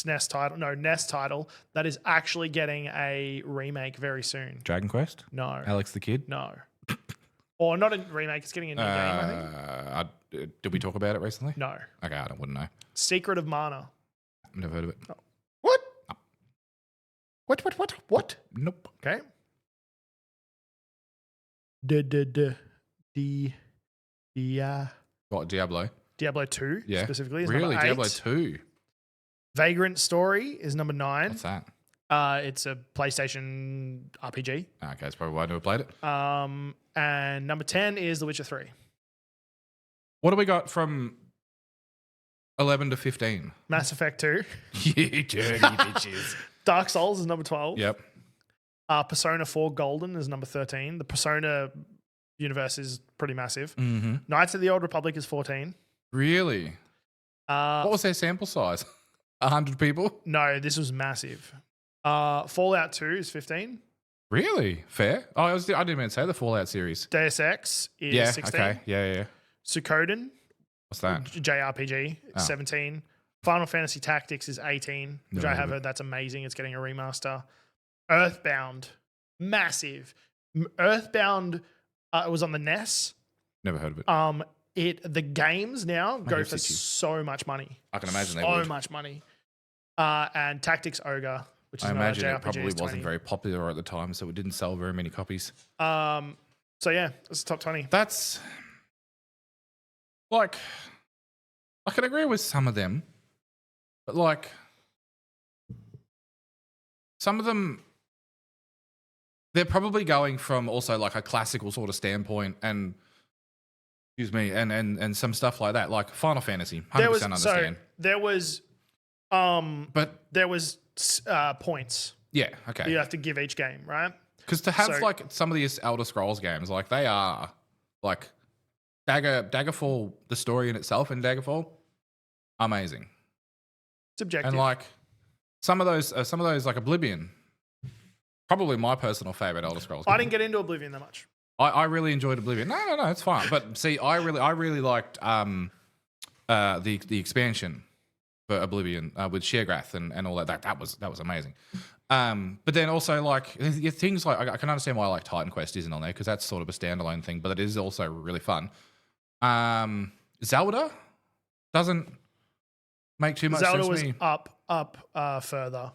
NES title that is actually getting a remake very soon. Dragon Quest? No. Alex the Kid? No. Or not a remake, it's getting a new game, I think. Did we talk about it recently? No. Okay, I wouldn't know. Secret of Mana. Never heard of it. What? No. What? Nope. Okay. What, Diablo? Diablo 2 Yeah. specifically is Really? number 8. Diablo 2? Vagrant Story is number 9. What's that? It's a PlayStation RPG. Okay, that's probably why I never played it. And number 10 is The Witcher 3. What do we got from 11 to 15? Mass Effect 2. You dirty bitches. Dark Souls is number 12. Yep. Persona 4 Golden is number 13. The Persona universe is pretty massive. Mm-hmm. Knights of the Old Republic is 14. Really? What was their sample size? 100 people? No, this was massive. Fallout 2 is 15. Really? Fair? Oh, I didn't even say the Fallout series. Deus Ex is 16. Okay. Yeah. Suikoden, What's that? JRPG, Oh. 17. Final Fantasy Tactics is 18, which Never I heard have of it. heard that's amazing. It's getting a remaster. Earthbound, massive. Earthbound was on the NES. Never heard of it. The games now go hips for itchy. so much money. I can imagine they so would. much money. And Tactics Ogre, which is I another imagine JRPG, it probably is 20. wasn't very popular at the time, so it didn't sell very many copies. So yeah, it's top 20. That's like, I can agree with some of them, but like, some of them, they're probably going from also like a classical sort of standpoint and, excuse me, and some stuff like that, like Final Fantasy, 100% understand. There was points Yeah, okay. you have to give each game, right? Because to have So- like some of these Elder Scrolls games, like they are like Daggerfall, the story in itself in Daggerfall, amazing. It's objective. And like some of those like Oblivion, probably my personal favorite Elder Scrolls game. I didn't get into Oblivion that much. I really enjoyed Oblivion. No, it's fine. But see, I really liked the expansion for Oblivion with Sheergrath and all that. That was amazing. But then also like things like I can understand why like Titan Quest isn't on there because that's sort of a standalone thing, but it is also really fun. Zelda doesn't make too much Zelda sense was to me. up further.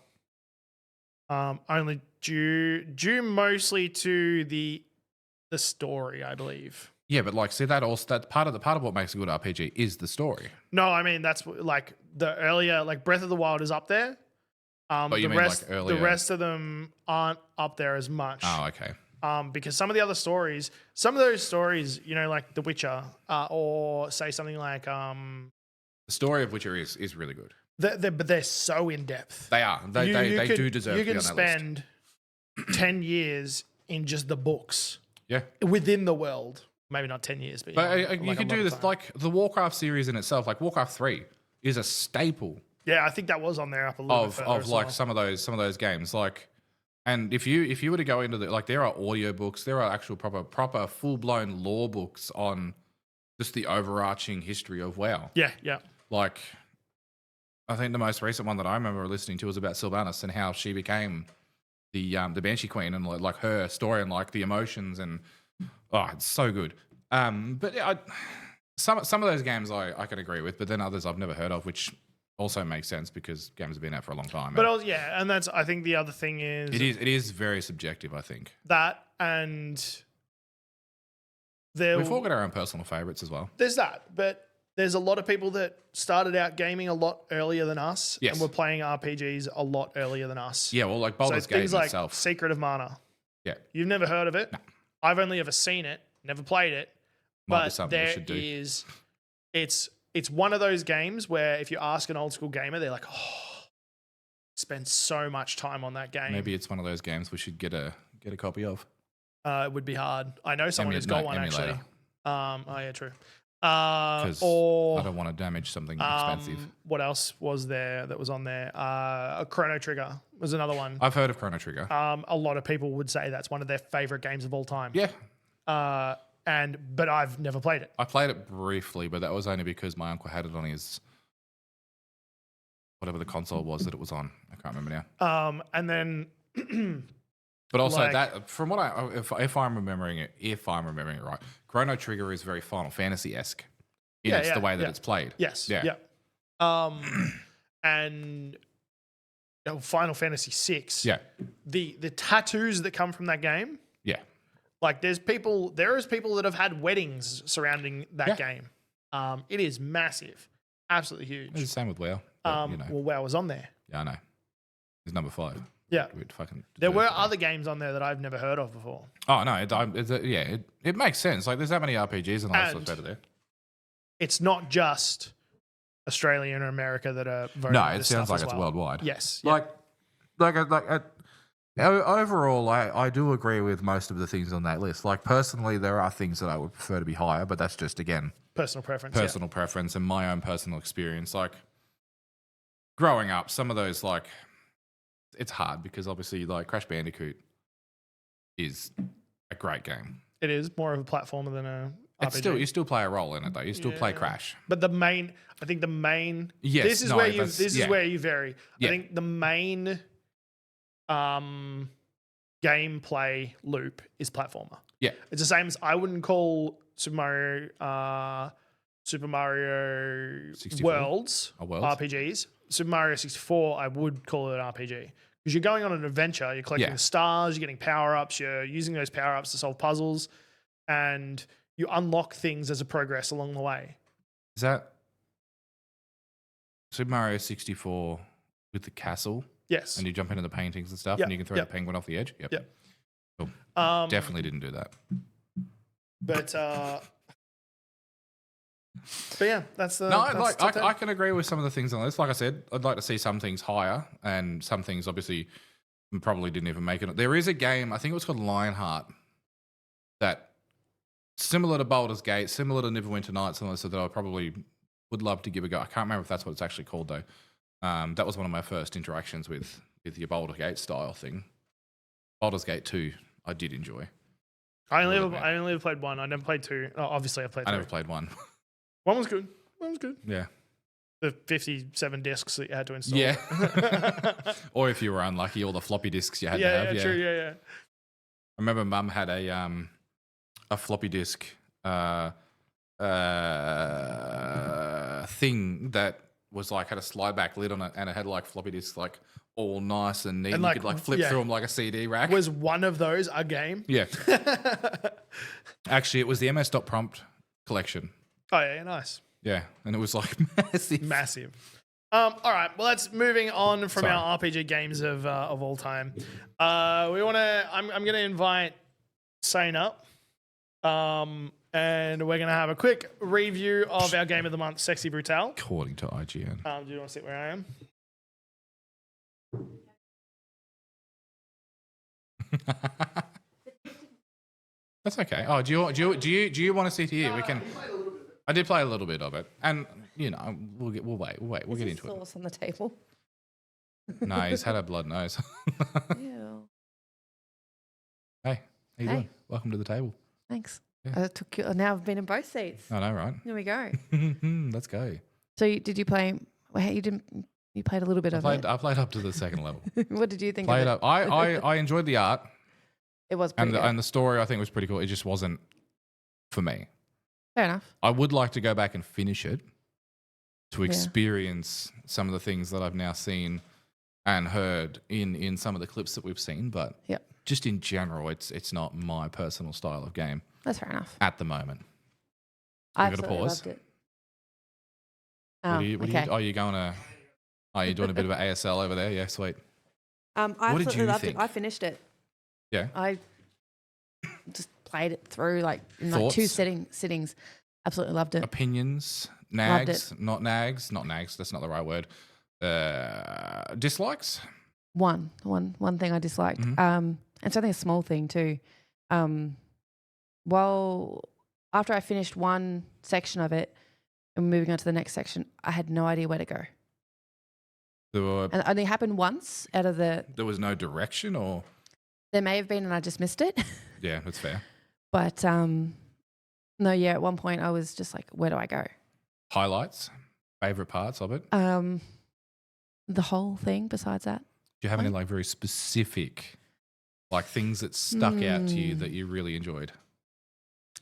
Only due mostly to the story, I believe. Yeah, but like, see that part of what makes a good RPG is the story. No, I mean that's like the earlier, like Breath of the Wild is up there. But you the mean rest, like earlier? The rest of them aren't up there as much. Oh, okay. Because some of the other stories, some of those stories, you know, like The Witcher, or say something like The story of Witcher is really good. but they're so in depth. They are. They do deserve You to be can on that list. spend 10 years in just the books Yeah. within the world. Maybe not 10 years, but, But like you a could lot do of this, time. like the Warcraft series in itself, like Warcraft 3 is a staple Yeah, I think that was on there up a little bit further of as like well. some of those games. Like, and if you were to go into like there are audiobooks, there are actual proper full blown lore books on just the overarching history of WoW. Yeah. Like, I think the most recent one that I remember listening to was about Sylvanas and how she became the Banshee Queen and like her story and like the emotions and it's so good. But some of those games I can agree with, but then others I've never heard of, which also makes sense because games have been out for a long time. But and that's, I think the other thing is it is very subjective, I think. that, and We've all got our own personal favorites as well. there's that, but there's a lot of people that started out gaming a lot earlier than us, Yes. and were playing RPGs a lot earlier than us. Yeah, well, like So Baldur's Gate things like itself. Secret of Mana. Yeah. You've never heard of it. No. I've only ever seen it, never played it. Might be But something we there should do. is, it's one of those games where if you ask an old school gamer, they're like, oh, spend so much time on that game. Maybe it's one of those games we should get a copy of. It would be hard. I know someone who's got one emulator. actually. Oh yeah, true. Because Or I don't want to damage something expensive. what else was there that was on there? A Chrono Trigger was another one. I've heard of Chrono Trigger. A lot of people would say that's one of their favorite games of all time. Yeah. But I've never played it. I played it briefly, but that was only because my uncle had it on his whatever the console was that it was on. I can't remember now. And then but also like- that from what if I'm remembering it right, Chrono Trigger is very Final Fantasy-esque in the way that it's played. Yes. Yeah. And Final Fantasy VI. Yeah. The tattoos that come from that game. Yeah. Like there is people that have had weddings surrounding that game. It is massive, absolutely huge. It's the same with WoW. But, Well, WoW was on there. Yeah, I know. It's number 5. Yeah, there were other games on there that I've never heard of before. Oh no, it makes sense. Like there's that many RPGs and all that stuff better there. It's not just Australia and America that are voting. No, for it this sounds stuff like as it's well. worldwide. Yes, overall, I do agree with most of the things on that list. Like personally, there are things that I would prefer to be higher, but that's just again personal preference. Personal preference and my own personal experience. Like growing up, some of those like it's hard because obviously like Crash Bandicoot is a great game. It is more of a platformer than a RPG. You still play a role in it though. You still play Crash. But I think the main. Yes, this is where you vary. Yeah. I think the main gameplay loop is platformer. Yeah. It's the same as I wouldn't call Super Mario 64? Worlds RPGs. Super Mario 64, I would call it an RPG because you're going on an adventure. You're collecting the stars. You're getting power ups. You're using those power ups to solve puzzles, and you unlock things as a progress along the way. Is that Super Mario 64 with the castle? Yes. And you jump into the paintings and stuff, and you can throw the penguin off the edge? Yep. Cool. Definitely didn't do that. But yeah, that's the. No, that's I can agree with some of the things on this. Like I said, I'd like to see some things higher, and some things obviously probably didn't even make it. There is a game, I think it was called Lionheart, that similar to Baldur's Gate, similar to Neverwinter Nights, and so that I probably would love to give a go. I can't remember if that's what it's actually called though. That was one of my first interactions with your Baldur's Gate style thing. Baldur's Gate 2, I did enjoy. I only ever played one. I never played two. Oh, obviously, I played. I never played one. One was good. Yeah. The 57 discs that you had to install. Yeah. Or if you were unlucky, all the floppy disks you had to have. Yeah, true. Yeah. I remember Mum had a floppy disk thing that was like had a slide back lid on it, and it had like floppy disks like all nice and neat. And you could like flip through them like a CD rack. Was one of those a game? Yeah. Actually, it was the MS.prompt collection. Oh yeah, nice. Yeah, and it was like massive. All right, well, that's moving on from our RPG games of all time. I'm gonna invite Sane up, and we're gonna have a quick review of our game of the month, Sexy Brutale. According to IGN. Do you want to sit where I am? That's okay. Oh, do you want to sit here? We can. I did play a little bit of it, and we'll wait. We'll get into it. Sauce on the table. No, he's had a blood nose. Ew. Hey, how you doing? Welcome to the table. Thanks. Yeah. Now I've been in both seats. I know, right? Here we go. Let's go. So did you play? Well, you didn't. You played a little bit of it. I played up to the second level. What did you think Played of it? up. I enjoyed the art. It was pretty good. And the story I think was pretty cool. It just wasn't for me. Fair enough. I would like to go back and finish it to experience some of the things that I've now seen and heard in some of the clips that we've seen, but just in general, it's not my personal style of game. That's fair enough. At the moment. I got to pause. loved it. Are you going to? Are you doing a bit of an ASL over there? Yeah, sweet. I absolutely loved think? it. I finished it. Yeah. I just played it through in like two sittings. Absolutely loved it. Opinions, nags, not nags. That's not the right word. Dislikes? One thing I disliked. Mhm. And something a small thing too. Well, after I finished one section of it and moving on to the next section, I had no idea where to go. And it only happened once out of the. There was no direction, or There may have been, and I just missed it. yeah, that's fair. But no, yeah. At one point, I was just like, "Where do I go?" Highlights, favorite parts of it. The whole thing. Besides that, Do you have any like very specific, like things that stuck out to you that you really enjoyed?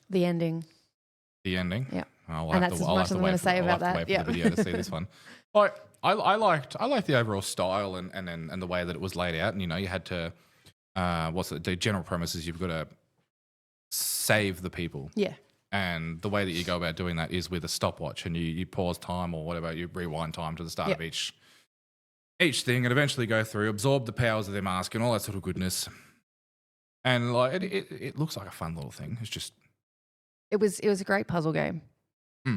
the ending. The ending. Yeah. I'll And have that's to, as I'll much have as to I'm wait gonna for, say I'll about have to wait that. for the video to see this one. Like, I liked the overall style and the way that it was laid out. And you know, you had to the general premise is you've got to save the people. Yeah. And the way that you go about doing that is with a stopwatch, and you pause time or whatever, you rewind time to the start of each thing, and eventually go through, absorb the powers of their mask and all that sort of goodness. And like it looks like a fun little thing. It's just It was a great puzzle game.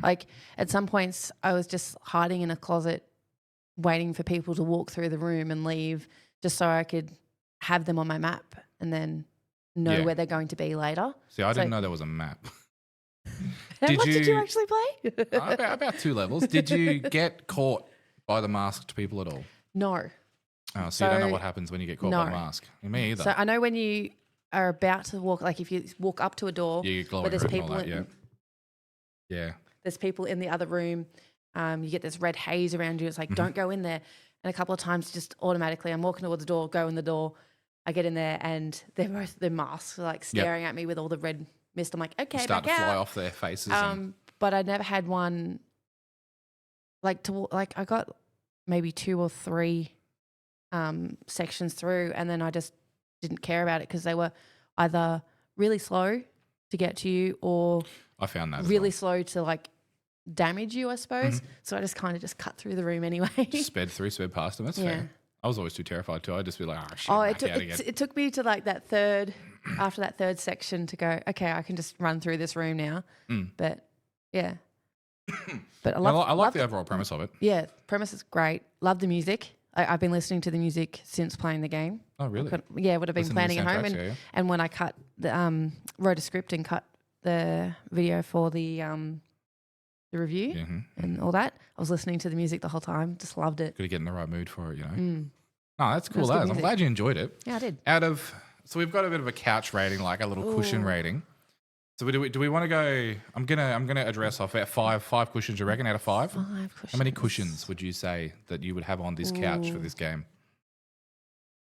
Like at some points, I was just hiding in a closet, waiting for people to walk through the room and leave, just so I could have them on my map and then know where they're going to be later. See, I didn't know there was a map. How much did you actually play? About 2 levels. Did you get caught by the masked people at all? No. Oh, so you don't know what happens when you get caught by the mask. Me either. So I know when you are about to walk, like if you walk up to a door You get glowing where there's red and all people that, yeah. there's people in the other room, you get this red haze around you. It's like, don't go in there. And a couple of times just automatically I'm walking towards the door, go in the door, I get in there and they're masks, like staring at me with all the red mist. I'm like, okay, Start to back fly out. off their faces. But I never had one like I got maybe 2 or 3 sections through, and then I just didn't care about it because they were either really slow to get to you or I found that really slow to like damage you, I suppose. So I just kind of just cut through the room anyway. Just sped past them. That's fair. I was always too terrified too. I'd just be like, oh shit, it took me to like that third, after that third section to go, okay, I can just run through this room now. But yeah. But I like the overall premise of it. Yeah, premise is great. Love the music. I've been listening to the music since playing the game. Oh, really? Would have been planning at home. And when I cut wrote a script and cut the video for the review and all that, I was listening to the music the whole time. Just loved it. Got to get in the right mood for it, you know. Oh, that's cool. That's good I'm glad you enjoyed it. Yeah, I did. So we've got a bit of a couch rating, like a little cushion rating. So do we want to go? I'm gonna address off at five cushions. You reckon out of 5? 5 cushions. How many cushions would you say that you would have on this couch for this game?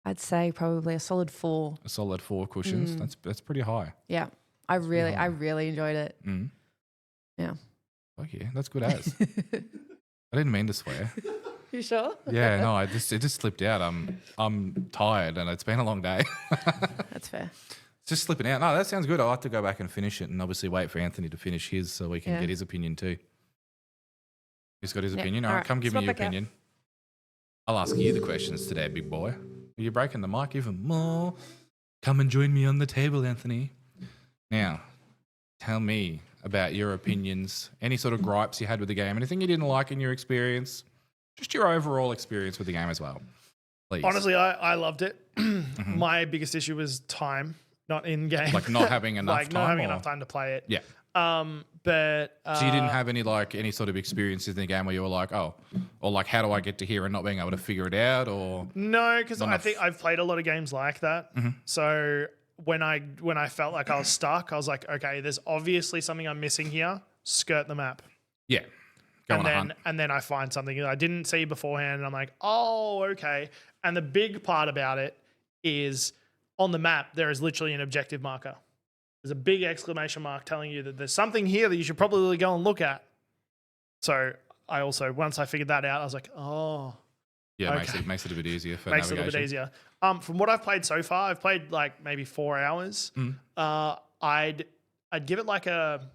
I'd say probably a solid 4. A solid 4 cushions. That's pretty high. Yeah, I really enjoyed it. Yeah. Okay, that's good as. I didn't mean to swear. You sure? Yeah, no, it just slipped out. I'm tired and it's been a long day. That's fair. It's just slipping out. No, that sounds good. I'll have to go back and finish it and obviously wait for Anthony to finish his so we can get his opinion too. He's got his opinion. All right, come give me your opinion. I'll ask you the questions today, big boy. Are you breaking the mic even more? Come and join me on the table, Anthony. Now, tell me about your opinions, any sort of gripes you had with the game, anything you didn't like in your experience, just your overall experience with the game as well, please. Honestly, I loved it. My biggest issue was time, not in game. Like not having enough like time? not having enough time to play it. Yeah. But so you didn't have any sort of experiences in the game where you were like, oh, or like, how do I get to here and not being able to figure it out, or no, because I think I've played a lot of games like that. So when I felt like I was stuck, I was like, okay, there's obviously something I'm missing here. Skirt the map. Yeah. And then I find something that I didn't see beforehand, and I'm like, oh, okay. And the big part about it is on the map there is literally an objective marker. There's a big exclamation mark telling you that there's something here that you should probably go and look at. So I also, once I figured that out, I was like, oh. Yeah, okay. makes it a bit easier for makes navigation. Makes it a little bit easier. From what I've played so far, I've played like maybe 4 hours. I'd give it like a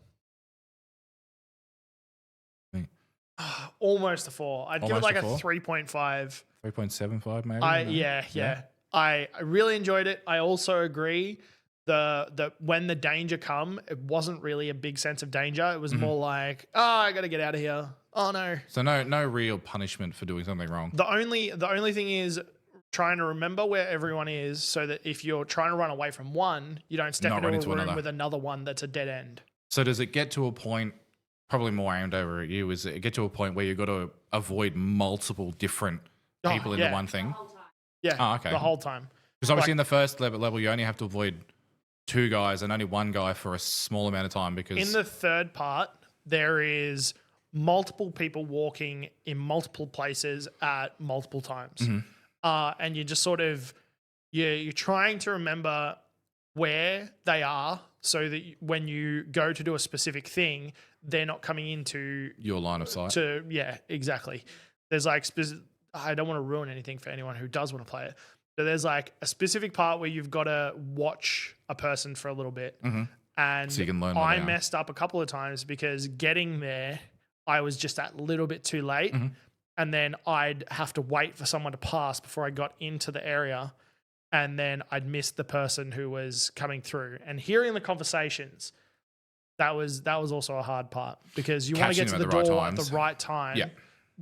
almost a 4. I'd give it like a 3.5. 3.75 maybe? Yeah. I really enjoyed it. I also agree the when the danger come, it wasn't really a big sense of danger. It was more like, oh, I got to get out of here. Oh no. So no real punishment for doing something wrong. The only thing is trying to remember where everyone is, so that if you're trying to run away from one, you don't step Not into run a into room another. with another one that's a dead end. So does it get to a point, probably more aimed over at you, is it get to a point where you've got to avoid multiple different people into one thing? Yeah. Oh, okay. The whole time. Because obviously in the first level, you only have to avoid 2 guys and only 1 guy for a small amount of time because... In the third part, there is multiple people walking in multiple places at multiple times. And you just sort of, you're trying to remember where they are so that when you go to do a specific thing, they're not coming into your line of sight. Yeah, exactly. There's like, I don't want to ruin anything for anyone who does want to play it. So there's like a specific part where you've got to watch a person for a little bit. And So you can learn where I they are. messed up a couple of times because getting there, I was just that little bit too late. And then I'd have to wait for someone to pass before I got into the area. And then I'd miss the person who was coming through. And hearing the conversations, that was also a hard part because you want to Catching get to them the at the right door at times. the right time. Yeah.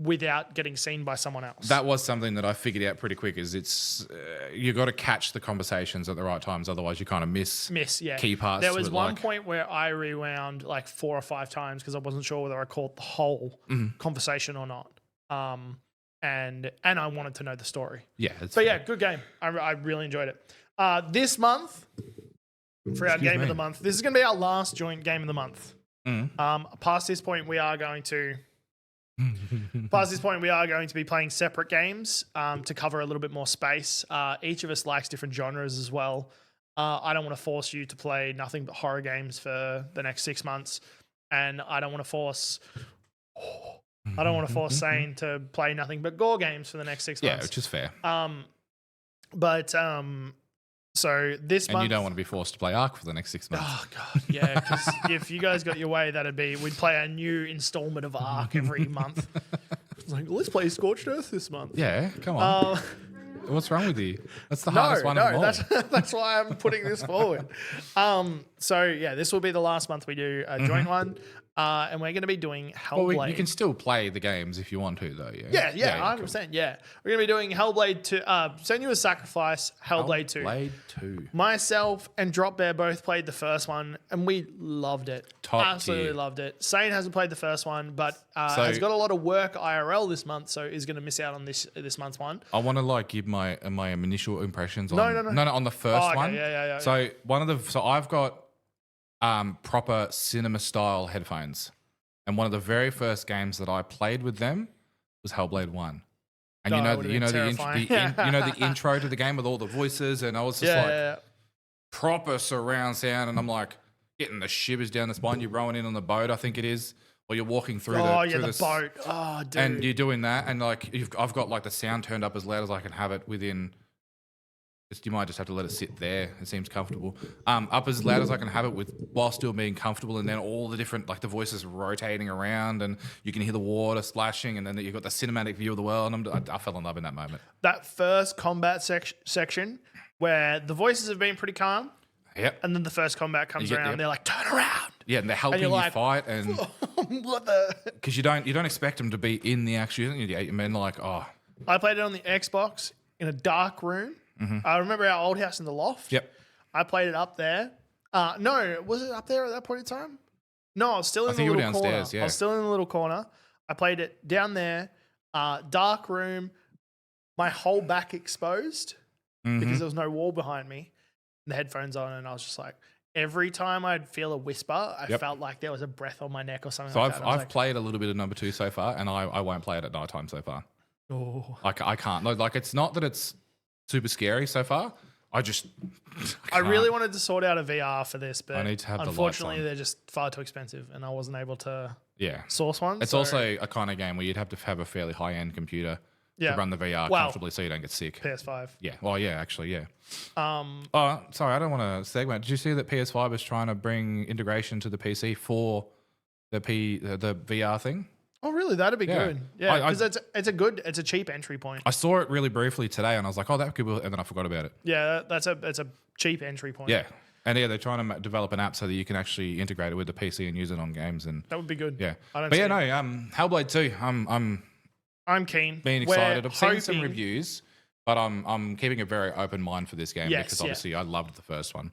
Without getting seen by someone else. That was something that I figured out pretty quick. Is it's you got to catch the conversations at the right times, otherwise you kind of miss yeah. key parts. There to was it, one like- point where I rewound like 4 or 5 times because I wasn't sure whether I caught the whole conversation or not. And I wanted to know the story. Yeah, it's But yeah, good game. I really enjoyed it. This month, for our game of the month, this is going to be our last joint game of the month. Past this point, we are going to be playing separate games to cover a little bit more space. Each of us likes different genres as well. I don't want to force you to play nothing but horror games for the next 6 months, and I don't want to force Sane to play nothing but gore games for the next 6 months. Yeah, which is fair. So this And month, you don't want to be forced to play Ark for the next 6 months. oh god, yeah. Because if you guys got your way, we'd play a new installment of Ark every month. It's like, let's play Scorched Earth this month. Yeah, come on. What's wrong with you? That's the hardest one of them all. That's why I'm putting this forward. So yeah, this will be the last month we do a joint one, and we're going to be doing Hellblade. Well, you can still play the games if you want to, though. Yeah, Yeah, 100%. Yeah, we're going to be doing Hellblade 2, Senua's Sacrifice, Hellblade 2. Hellblade 2. Myself and Drop Bear both played the first one, and we loved it. Top Absolutely tier. loved it. Sane hasn't played the first one, but has got a lot of work IRL this month, so is going to miss out on this month's one. I want to like give my initial impressions on No. on the first okay, one. Yeah. So I've got proper cinema style headphones, and one of the very first games that I played with them was Hellblade 1. And Oh, you it know would've the been terrifying. the intro to the game with all the voices, and I was just proper surround sound, and I'm like getting the shivers down the spine. You're rowing in on the boat, I think it is, or you're walking through the boat. Oh, dude. and you're doing that, and like I've got like the sound turned up as loud as I can have it within. You might just have to let it sit there. It seems comfortable. Up as loud as I can have it while still being comfortable, and then all the different like the voices rotating around, and you can hear the water splashing, and then you've got the cinematic view of the world. And I fell in love in that moment. That first combat section where the voices have been pretty calm, Yep. and then the first combat comes around, and they're like, "Turn around!" Yeah, and they're helping you like, fight, and What the? because you don't expect them to be in the action. You mean like I played it on the Xbox in a dark room. I remember our old house in the loft. Yep. I played it up there. No, was it up there at that point in time? No, I was still in the think you were little corner. downstairs, yeah. I was still in the little corner. I played it down there, dark room, my whole back exposed because there was no wall behind me, and the headphones on, and I was just like, every time I'd feel a whisper, I felt like there was a breath on my neck or something So like that. I've played a little bit of number 2 so far, and I won't play it at night time so far. Oh. I can't. Like it's not that it's super scary so far. I really wanted to sort out a VR for this, but I need to have the lights unfortunately on. they're just far too expensive, and I wasn't able to Yeah. source one. It's so- also a kind of game where you'd have to have a fairly high-end computer Yeah. to run the VR Well, comfortably so you don't get sick. PS5. Yeah. Well, yeah, actually, yeah. Um, Oh, sorry, I don't want to segment. Did you see that PS5 is trying to bring integration to the PC for the VR thing? oh, really? That'd be Yeah. good. Yeah, I- because it's a cheap entry point. I saw it really briefly today, and I was like, "Oh, that could be," and then I forgot about it. Yeah, that's a cheap entry point. Yeah. And yeah, they're trying to develop an app so that you can actually integrate it with the PC and use it on games. And That would be good. yeah, I don't but see yeah, it. no, Hellblade 2. I'm keen. Being We're excited. I've seen some hoping- reviews, but I'm keeping a very open mind for this game Yes, because yeah. obviously I loved the first one.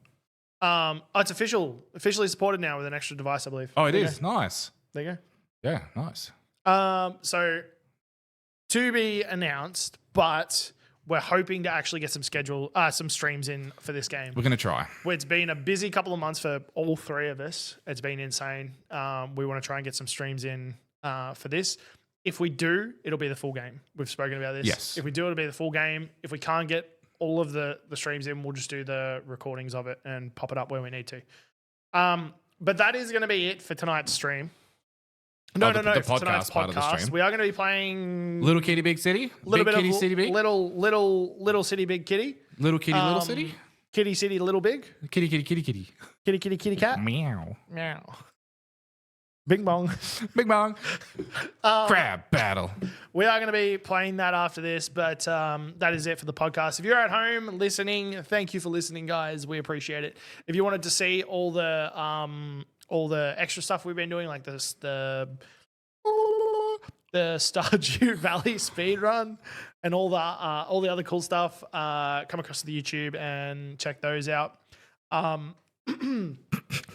It's officially supported now with an extra device, I believe. Oh, it There you is nice. There you Yeah, nice. go. So to be announced, but we're hoping to actually get some streams in for this game. We're gonna try. It's been a busy couple of months for all three of us. It's been insane. We want to try and get some streams in for this. If we do, it'll be the full game. We've spoken about this. Yes. If we do, it'll be the full game. If we can't get all of the streams in, we'll just do the recordings of it and pop it up where we need to. But that is going to be it for tonight's stream. No, the for tonight's podcast part of the podcast. stream. We are going to be playing Little Kitty, Big City. little Big bit Kitty, of City, Big. little city, big kitty. Little Kitty, Little City. Kitty city, little big. Kitty, Kitty, Kitty, Kitty. Kitty, kitty, kitty, cat. Meow. Meow. Bing bong. Big Bang. Crab battle. We are going to be playing that after this, but that is it for the podcast. If you're at home listening, thank you for listening, guys. We appreciate it. If you wanted to see all the extra stuff we've been doing, like the Stardew Valley speed run and all the other cool stuff, come across to the YouTube and check those out.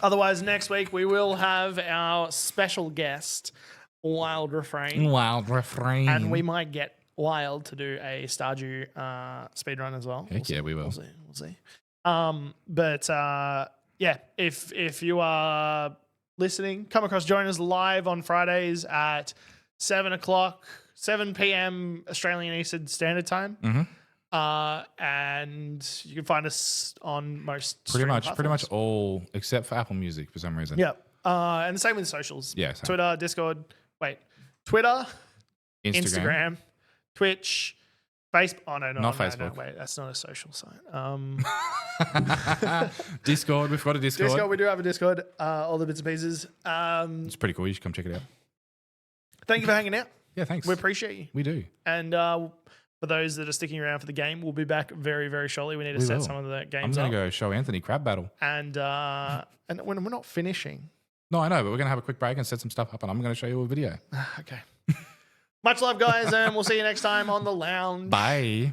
Otherwise, next week we will have our special guest, Wild Refrain. Wild refrain. And we might get Wild to do a Stardew speedrun as well. Heck yeah, we will. We'll see. But yeah, if you are listening, come across, join us live on Fridays at 7 p.m. Australian Eastern Standard Time. Mm-hmm. And you can find us on most Pretty much platforms. all except for Apple Music for some reason. Yep. And the same with socials. Yeah, same. Twitter, Discord. Wait, Twitter, Instagram. Twitch, Facebook. Oh no, Not no, Facebook. wait, that's not a social site. Discord. We've got a Discord. Discord. We do have a Discord. All the bits and pieces. It's pretty cool. You should come check it out. Thank you for hanging out. Yeah, thanks. We appreciate you. We do. And for those that are sticking around for the game, we'll be back very, very shortly. We need to We set will. some of the I'm games going up. to go show Anthony Crab Battle. And when we're not finishing. No, I know, but we're going to have a quick break and set some stuff up, and I'm going to show you a video. Okay. Much love, guys, and we'll see you next time on the lounge. Bye.